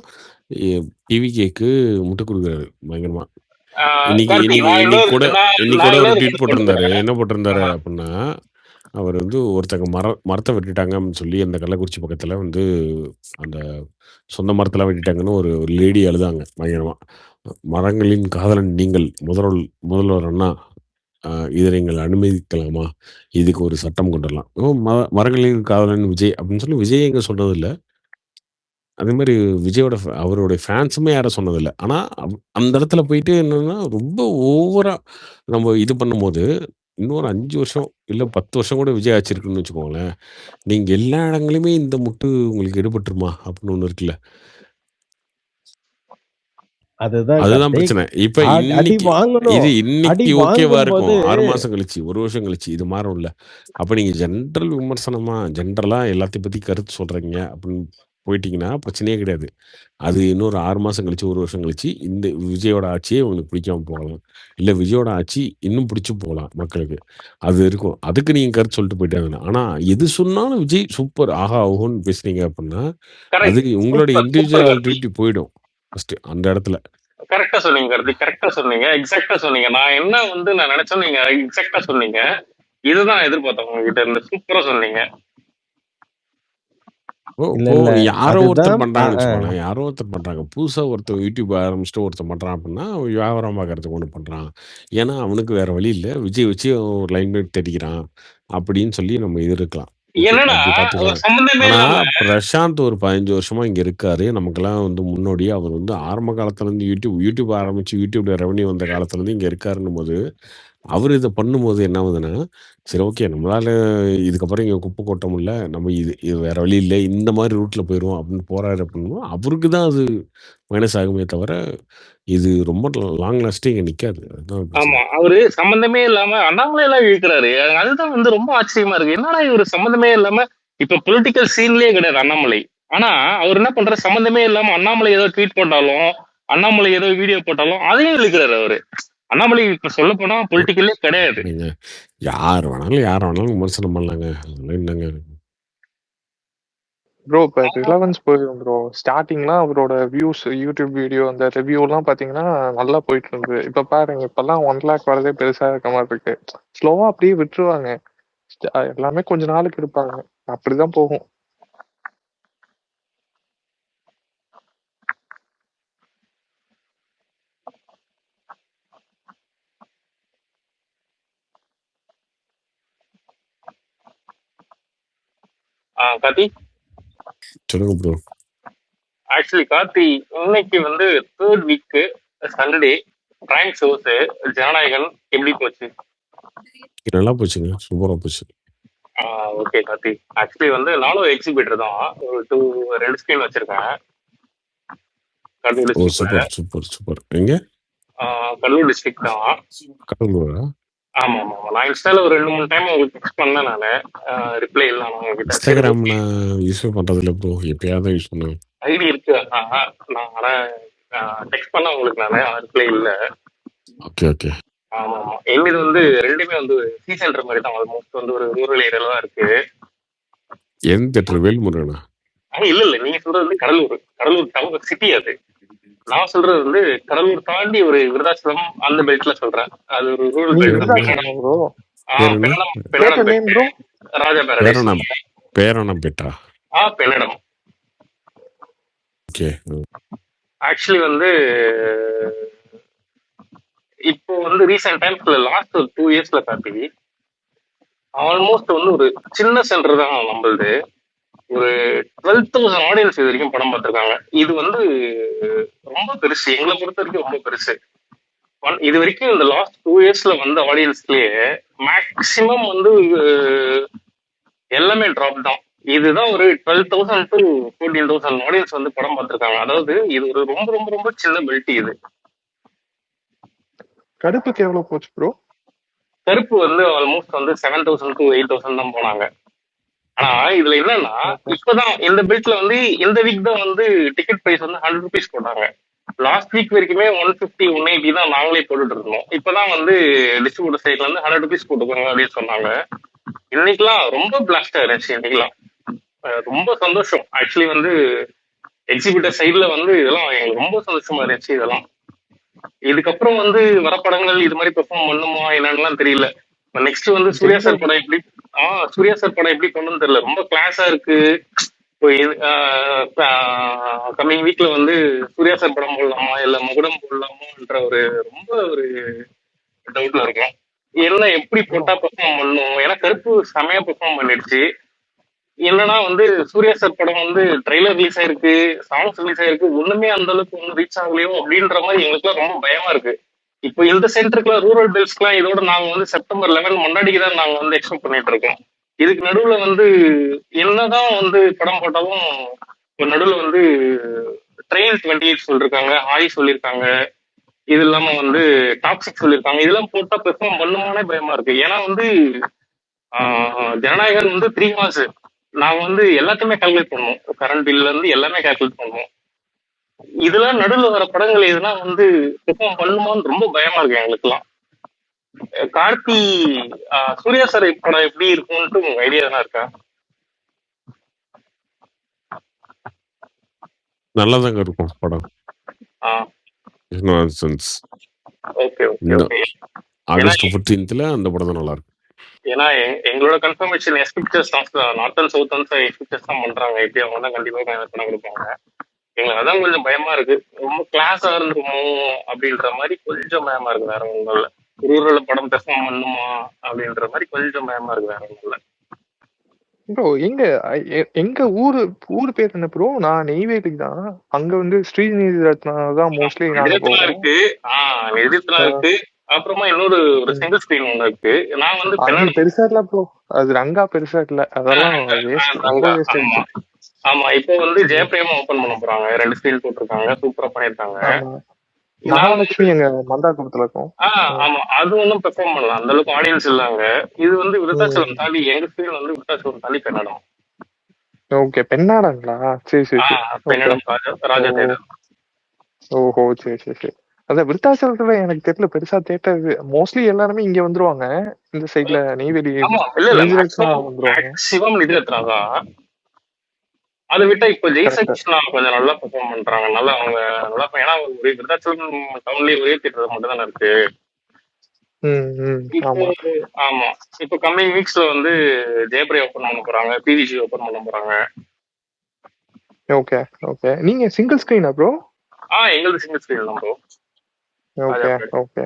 டிவிகேக்கு முட்டை கொடுக்குறாரு பயங்கரமா. இன்னைக்கு கூட ஒரு ட்வீட் போட்டிருந்தாரு. என்ன போட்டிருந்தாரு அப்படின்னா, அவர் ஒருத்தங்க மரத்தை வெட்டிட்டாங்கன்னு சொல்லி அந்த கள்ளக்குறிச்சி பக்கத்துல அந்த சொந்த மரத்தெல்லாம் வெட்டிட்டாங்கன்னு ஒரு லேடி அழுதாங்க பயங்கரமா. மரங்களின் காதலன் நீங்கள் முதல்வர் அண்ணா, இதை நீங்கள் அனுமதிக்கலாமா? இதுக்கு ஒரு சட்டம் கொண்டு வரலாம். மரங்களின் காதலன் விஜய் அப்படின்னு சொல்லி விஜய் எங்க சொன்னது இல்லை. அதே மாதிரி விஜயோட அவருடைய ஃபேன்ஸுமே யாரும் சொன்னதில்லை. ஆனா அந்த இடத்துல போயிட்டு என்னன்னா ரொம்ப ஓவரா நம்ம இது பண்ணும்போது இன்னொரு 5 வருஷம் இல்ல 10 வருஷம் கூட விஜய் ஆட்சி இருக்குன்னு வச்சுக்கோங்களேன். நீங்க எல்லா இடங்களையுமே இந்த முட்டு உங்களுக்கு எடுபட்டுருமா அப்படின்னு ஒண்ணு இருக்குல்ல. அதுதான் அதுதான் கார்த்திக். பிரச்சனை. இப்ப அடி இன்னைக்கு இது வாங்கணும். அடி இன்னைக்கு ஓகேவா வாங்கும்போது இருக்கும். 6 மாசம் கழிச்சு, 1 வருஷம் கழிச்சு இது மாறும்ல. அப்ப நீங்க ஜென்ரல் விமர்சனமா, ஜென்ரலா எல்லாத்தையும் பத்தி கருத்து சொல்றீங்க அப்படின்னு போயிட்டீங்கன்னா பிரச்சனையே கிடையாது. அது இன்னொரு 6 மாசம் கழிச்சு, 1 வருஷம் கழிச்சு இந்த விஜயோட ஆட்சியே உங்களுக்கு பிடிக்காம போகலாம். இல்ல விஜயோட ஆட்சி இன்னும் பிடிச்சு போகலாம் மக்களுக்கு. அது இருக்கும். அதுக்கு நீங்க கருத்து சொல்லிட்டு போயிட்டே இருக்கணும். ஆனா எது சொன்னாலும் விஜய் சூப்பர் ஆஹா ஓஹோன்னு பேசுனீங்க அப்படின்னா, அது கரெக்ட். உங்களோட சூப்பர் சூப்பர் கார்த்திக். இண்டிவிஜுவாலிட்டி போயிடும் ஃபர்ஸ்ட் அந்த இடத்துல. கரெக்டா சொன்னீங்க கார்த்திக், கரெக்டா சொன்னீங்க, எக்ஸாக்டா சொன்னீங்க. நான் என்ன வந்து நான் நினைச்சேன் நீங்க எக்ஸாக்டா சொன்னீங்க. இதுதான் எதிர்பார்த்தேன் உங்ககிட்ட இருந்து. சூப்பரா சொன்னீங்க. இல்ல இப்போ இல்ல யாரோ ஒருத்தர் அதுதான் பண்றாங்கன்னு வச்சுக்கோங்களேன். யாரோ ஒருத்தர் பண்றாங்க. புதுசா ஒருத்தன் யூடியூப் ஆரம்பிச்சுட்டு ஒருத்தன் பண்றான் அப்படின்னா, அவன் வியாபாரம் பார்க்கறதுக்கு ஒண்ணு பண்றான். ஏன்னா அவனுக்கு வேற வழி இல்ல. விஜய் வச்சு ஒரு லைன் லைட் தெரிக்கிறான் அப்படின்னு சொல்லி நம்ம இது இருக்கலாம். ஓகே என்னன்னா அப்படி பார்த்துக்கலாம். சம்பந்தமே ஆனா இல்லாம பிரசாந்த் ஒரு 15 வருஷமா இங்க இருக்காரு. நமக்கெல்லாம் வந்து முன்னோடி. அவர் வந்து ஆரம்ப காலத்துல இருந்து யூடியூப் ஆரம்பிச்சு யூடியூப்ல ரெவன்யூ வந்த காலத்துல இருந்து இங்க இருக்காருன்னும் போது, அவரு இத பண்ணும்போது என்ன ஆகுதுன்னா, சரி ஓகே நம்மளால இதுக்கப்புறம் இங்க குப்பை கொட்ட முடியல. நம்ம இது வேற வழி இல்ல. இந்த மாதிரி ரூட்ல போயிருவோம் அப்படின்னு போறாரு அப்படின்னா, அவருக்கு தான் அது மைனஸ் ஆகுமே தவிர, இது ரொம்ப லாங் லாஸ்டிங் இங்க நிக்காது. அதுதான் பிரச்சனை. ஆமா அவரு சம்பந்தமே இல்லாம அண்ணாமலை எல்லாம் இழுக்கிறாரு. அதுதான் வந்து ரொம்ப ஆச்சரியமா இருக்கு. என்னடா இவரு சம்பந்தமே இல்லாம இப்ப பொலிட்டிக்கல் சீன்லயே கிடையாது அண்ணாமலை. ஆனா அவர் என்ன பண்றாரு, சம்பந்தமே இல்லாம அண்ணாமலை ஏதோ ட்வீட் போட்டாலும், அண்ணாமலை ஏதோ வீடியோ போட்டாலும் அதையும் இழுக்கிறாரு அவரு. அண்ணாமலை இப்ப சொல்ல போனா பொலிட்டிக்கலே கிடையாது. நீங்க யார் வேணாலும் விமர்சனம் பண்ணலாங்க. அதெல்லாம் என்னங்க ப்ரோ இப்போ ரிலவன்ஸ் போயிடும் ப்ரோ. ஸ்டார்டிங்லாம் அவரோட வியூஸ் யூடியூப் வீடியோ அந்த ரிவ்யூலாம் பார்த்தீங்கன்னா நல்லா போயிட்டு இருந்தது. இப்போ பாருங்க இப்பெல்லாம் 1 lakh வரதே பெருசா இருக்க மாதிரி இருக்கு. ஸ்லோவா அப்படியே விட்டுருவாங்க. எல்லாமே கொஞ்ச நாளுக்கு இருப்பாங்க. அப்படிதான் போகும். கார்த்தி சொல்லுங்க ப்ரோ. ஆக்சுவலி கார்த்தி இன்னைக்கு வந்து 3rd week Sunday prime shows Jananayagan எப்படி போச்சு? நல்லா போச்சுங்க. சூப்பரா போச்சு. ஓகே கார்த்தி. ஆக்சுவலி வந்து நானும் எக்ஸிபிட்டர் தான். ஒரு 2 ஸ்கிரீன் வச்சிருக்கேன் கடலூர் ஓ டிஸ்ட்ரிக்ட்ல. சூப்பர். எங்க? கடலூர் டிஸ்ட்ரிக்ட் தான். கடலூரா? ஆமா ஆமா ஆமா. நான் இன்ஸ்டால ஒரு 2-3 டைம் உங்களுக்கு டெக்ஸ்ட் பண்ணேன் நானு. ரிப்ளை இல்லை உங்ககிட்ட. இன்ஸ்டாகிராம் நான் யூஸ் பண்றது இல்லை ப்ரோ. எப்பயாவது யூஸ் பண்ணுவேன். ஐடி இருக்கு. நான் ஆனா டெக்ஸ்ட் பண்ண உங்களுக்கு நானு ரிப்ளை இல்லை. ஓகே. ஆமா ஆமா. என்னது வந்து ரெண்டுமே வந்து சி சென்டர் மாதிரி தான். ஆல்மோஸ்ட் வந்து ஒரு ரூரல் ஏரியால தான் இருக்கு. எந்த தேட்டர்? வேல்முருகனா? இல்ல நீங்க சொல்றது வந்து கடலூர் டவுன் சிட்டி. அது நான் சொல்றது வந்து கடலூர் தாண்டி ஒரு விருதாச்சலம் அந்த பெல்ட்ல சொல்றேன். அது ஒரு ரூரல் பெல்ட். ராஜா பேரடைஸ். பேரணம்பேட்டா? பெண்ணடம். ஓகே. ஆக்சுவலி வந்து இப்போ வந்து ரீசெண்ட் டைம்ஸ்ல லாஸ்ட் ஒரு 2 இயர்ஸ்ல காட்டி ஆல்மோஸ்ட் வந்து ஒரு சின்ன சென்டர் தான் நம்மளுது. ஒரு 12,000 ஆடியன்ஸ் இது வரைக்கும் படம் பார்த்துருக்காங்க. இது வந்து ரொம்ப பெருசு. எங்களை பொறுத்த வரைக்கும் ரொம்ப பெருசு. இது வரைக்கும் இந்த லாஸ்ட் 2 இயர்ஸ்ல வந்த ஆடியன்ஸ்லயே மேக்சிமம் வந்து எல்லாமே டிராப் தான். இதுதான் ஒரு 12,000 to 14,000 ஆடியன்ஸ் வந்து படம் பார்த்துருக்காங்க. அதாவது இது ஒரு ரொம்ப ரொம்ப ரொம்ப சின்ன பெல்ட். இது கருப்புக்கு எவ்வளவு போச்சு ப்ரோ? கருப்பு வந்து ஆல்மோஸ்ட் வந்து 7,000 to 8,000 தான் போனாங்க. ஆனா இதுல என்னன்னா இப்பதான் இந்த பெல்ட்ல வந்து இந்த வீக் தான் வந்து டிக்கெட் பிரைஸ் வந்து 100 rupees போட்டாங்க. லாஸ்ட் வீக் வரைக்குமே 150 180 தான் நாங்களே போட்டுட்டு இருந்தோம். இப்பதான் வந்து டிஸ்ட்ரிபியூட்டர் சைட்ல இருந்து 100 rupees போட்டுக்கோங்க அப்படின்னு சொன்னாங்க. இன்னைக்கெல்லாம் ரொம்ப பிளாஸ்டா இருந்துச்சு. இன்னைக்கெல்லாம் ரொம்ப சந்தோஷம். ஆக்சுவலி வந்து எக்ஸிபிட்டர் சைட்ல வந்து இதெல்லாம் எங்களுக்கு ரொம்ப சந்தோஷமா இருந்துச்சு. இதெல்லாம் இதுக்கப்புறம் வந்து வர படங்கள் இது மாதிரி பெர்ஃபார்ம் பண்ணுமா என்னன்னு தெரியல. நெக்ஸ்ட் வந்து சூர்யா சார் படம் எப்படி பண்ணுன்னு தெரியல. ரொம்ப கிளாஸா இருக்கு. கம்மிங் வீக்ல வந்து சூர்யா சார் படம் போடலாமா இல்ல மகுடம் போடலாமான்ற ஒரு ரொம்ப ஒரு டவுட்ல இருக்கும். என்ன எப்படி போட்டா பெர்ஃபார்ம் பண்ணும்? ஏன்னா கருப்பு செமையா பெர்ஃபார்ம் பண்ணிடுச்சு. என்னன்னா வந்து சூர்யா சார் படம் வந்து ட்ரெய்லர் ரிலீஸ் ஆயிருக்கு, சாங்ஸ் ரிலீஸ் ஆயிருக்கு, ஒண்ணுமே அந்த அளவுக்கு ஒன்றும் ரீச் ஆகலையோ அப்படின்ற மாதிரி எங்களுக்குலாம் ரொம்ப பயமா இருக்கு. இப்போ இந்த சென்டருக்குலாம் ரூரல் பெல்ட்ஸ்க்குலாம் இதோட நாங்க வந்து செப்டம்பர் 11 முன்னாடிக்கு தான் நாங்க வந்து எக்ஸ்பெக்ட் பண்ணிட்டு இருக்கோம். இதுக்கு நடுவுல வந்து என்னதான் வந்து படம் போட்டாலும் நடுவுல வந்து ட்ரெயின் 28 சொல்லிருக்காங்க, ஆய் சொல்லியிருக்காங்க, இது இல்லாம வந்து டாக்ஸிக் சொல்லியிருக்காங்க. இதெல்லாம் போட்டா பெர்ஃபார்ம் பண்ணுமானே பயமா இருக்கு. ஏன்னா வந்து ஜனநாயகன் வந்து 3 ஹார்ஸ் நாங்க வந்து எல்லாத்தையுமே கால்குலேட் பண்ணுவோம். கரண்ட் பில்ல இருந்து எல்லாமே கால்குலேட் பண்ணுவோம். இதெல்லாம் நடுவில் வர படங்கள் இதெல்லாம் வந்து பெர்ஃபார்ம் பண்ணுமான்னு ரொம்ப பயமா இருக்கு எங்களுக்குலாம். கார்த்தி சூர்யா சார் படம் எப்படி இருக்கும்னு உங்க ஐடியா தானே இருக்கா? நல்லாதாங்க இருக்கும் படம். Okay okay okay. August 15th அந்த படம் தான் நல்லா இருக்கும். ஏன்னா எங்களோட confirmation S pictures north and south and S pictures தான் பண்றாங்க. எப்படி அவங்க தான் கண்டிப்பா படம் கொடுப்பாங்க. எங்களுக்கு அதான் கொஞ்சம் பயமா இருக்கு. ரொம்ப கிளாஸா இருந்துருமோ அப்படின்ற மாதிரி கொஞ்சம் பயமா இருக்கு. வேற ஒன்றும் இல்லை. ரூரல் படம் பெர்ஃபார்ம் பண்ணுமா அப்படின்ற மாதிரி கொஞ்சம் பயமா இருக்கு. வேற ஒன்றும் இல்லை. ப்ரோ எங்க ஊரு பேர் என்ன ப்ரோ? நான் நெய்வேலிக்கு தான். அங்க வந்து ஸ்ரீநிதி ரத்னா தான் மோஸ்ட்லி இருக்கு. நிதிரத்னா இருக்கு. அப்புறமா இன்னொரு ஒரு சிங்கிள் ஸ்கிரீன் ஒண்ணு இருக்கு. நான் வந்து பெருசா இல்ல ப்ரோ, அது ரங்கா பெருசா இல்ல, அதெல்லாம் ஆமா. இப்போ வந்து ஜெயபிரேமா ஓபன் பண்ண போறாங்க. 2 ஸ்கிரீன் போட்டிருக்காங்க, சூப்பரா பண்ணிருக்காங்க. மகாலட்சுமி எங்க மந்தாக்குளத்துல இருக்கும். ஆமா, அது ஒன்றும் பெர்ஃபார்ம் பண்ணலாம். அந்த அளவுக்கு ஆடியன்ஸ் இல்லாங்க. இது வந்து விருத்தாச்சலம் தாண்டி எங்க ஸ்கிரீன் வந்து விருத்தாச்சலம் தாண்டி பெண்ணாடம். ஓகே, பெண்ணாடங்களா? சரி சரி பெண்ணாடம் ராஜா தேட்டர். ஓஹோ, சரி சரி சரி. அதான் விருத்தாச்சலத்துல எனக்கு தெரியல பெருசா தேட்டர். மோஸ்ட்லி எல்லாருமே இங்க வந்துருவாங்க, இந்த சைட்ல நெய்வேலி சிவம் நிதிரத்னா தான். அதை விட்டா இப்ப ஜெய்சகிருஷ்ணா கொஞ்சம் நல்லா பெர்ஃபார்ம் பண்றாங்க. நல்லா அவங்க நல்லா, ஏன்னா ஒரே விருத்தாச்சலம் டவுன்லயே ஒரே தியேட்டர் மட்டும் தானே இருக்கு. ஆமா, இப்ப கம்மிங் வீக்ஸ்ல வந்து ஜெயபிரியா ஓபன் பண்ண போறாங்க, பிவிஜி ஓபன் பண்ண போறாங்க. Okay okay. நீங்க சிங்கிள் ஸ்கிரீனா ப்ரோ? எங்களுக்கு சிங்கிள் ஸ்கிரீன் தான் ப்ரோ. Okay okay.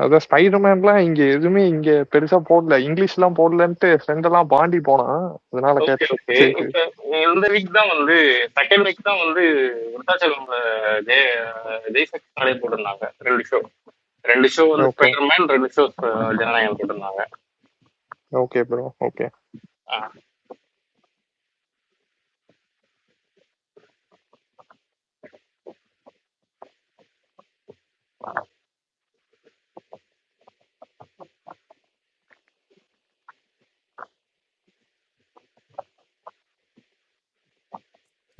அதான் ஸ்பைடர்மேன்லாம் இங்க எதுவுமே இங்க பெருசா போடல, இங்கிலீஷ் எல்லாம் போடலன்ட்டு ஃப்ரெண்ட் எல்லாம் பாண்டி போனான், அதனால கேட்டேன். இந்த வீக் தான் வந்து செகண்ட் வீக் தான் வந்து விருத்தாச்சலம் ஜெய்சக்தி போட்டிருந்தாங்க. 2 ஷோ வந்து ஸ்பைடர்மேன், 2 ஷோ ஜனநாயகம் போட்டிருந்தாங்க. Okay bro, okay.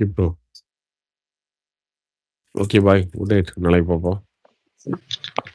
இப்போ ஓகே பாய், குட் நைட், நாளைக்கு பார்ப்போம்.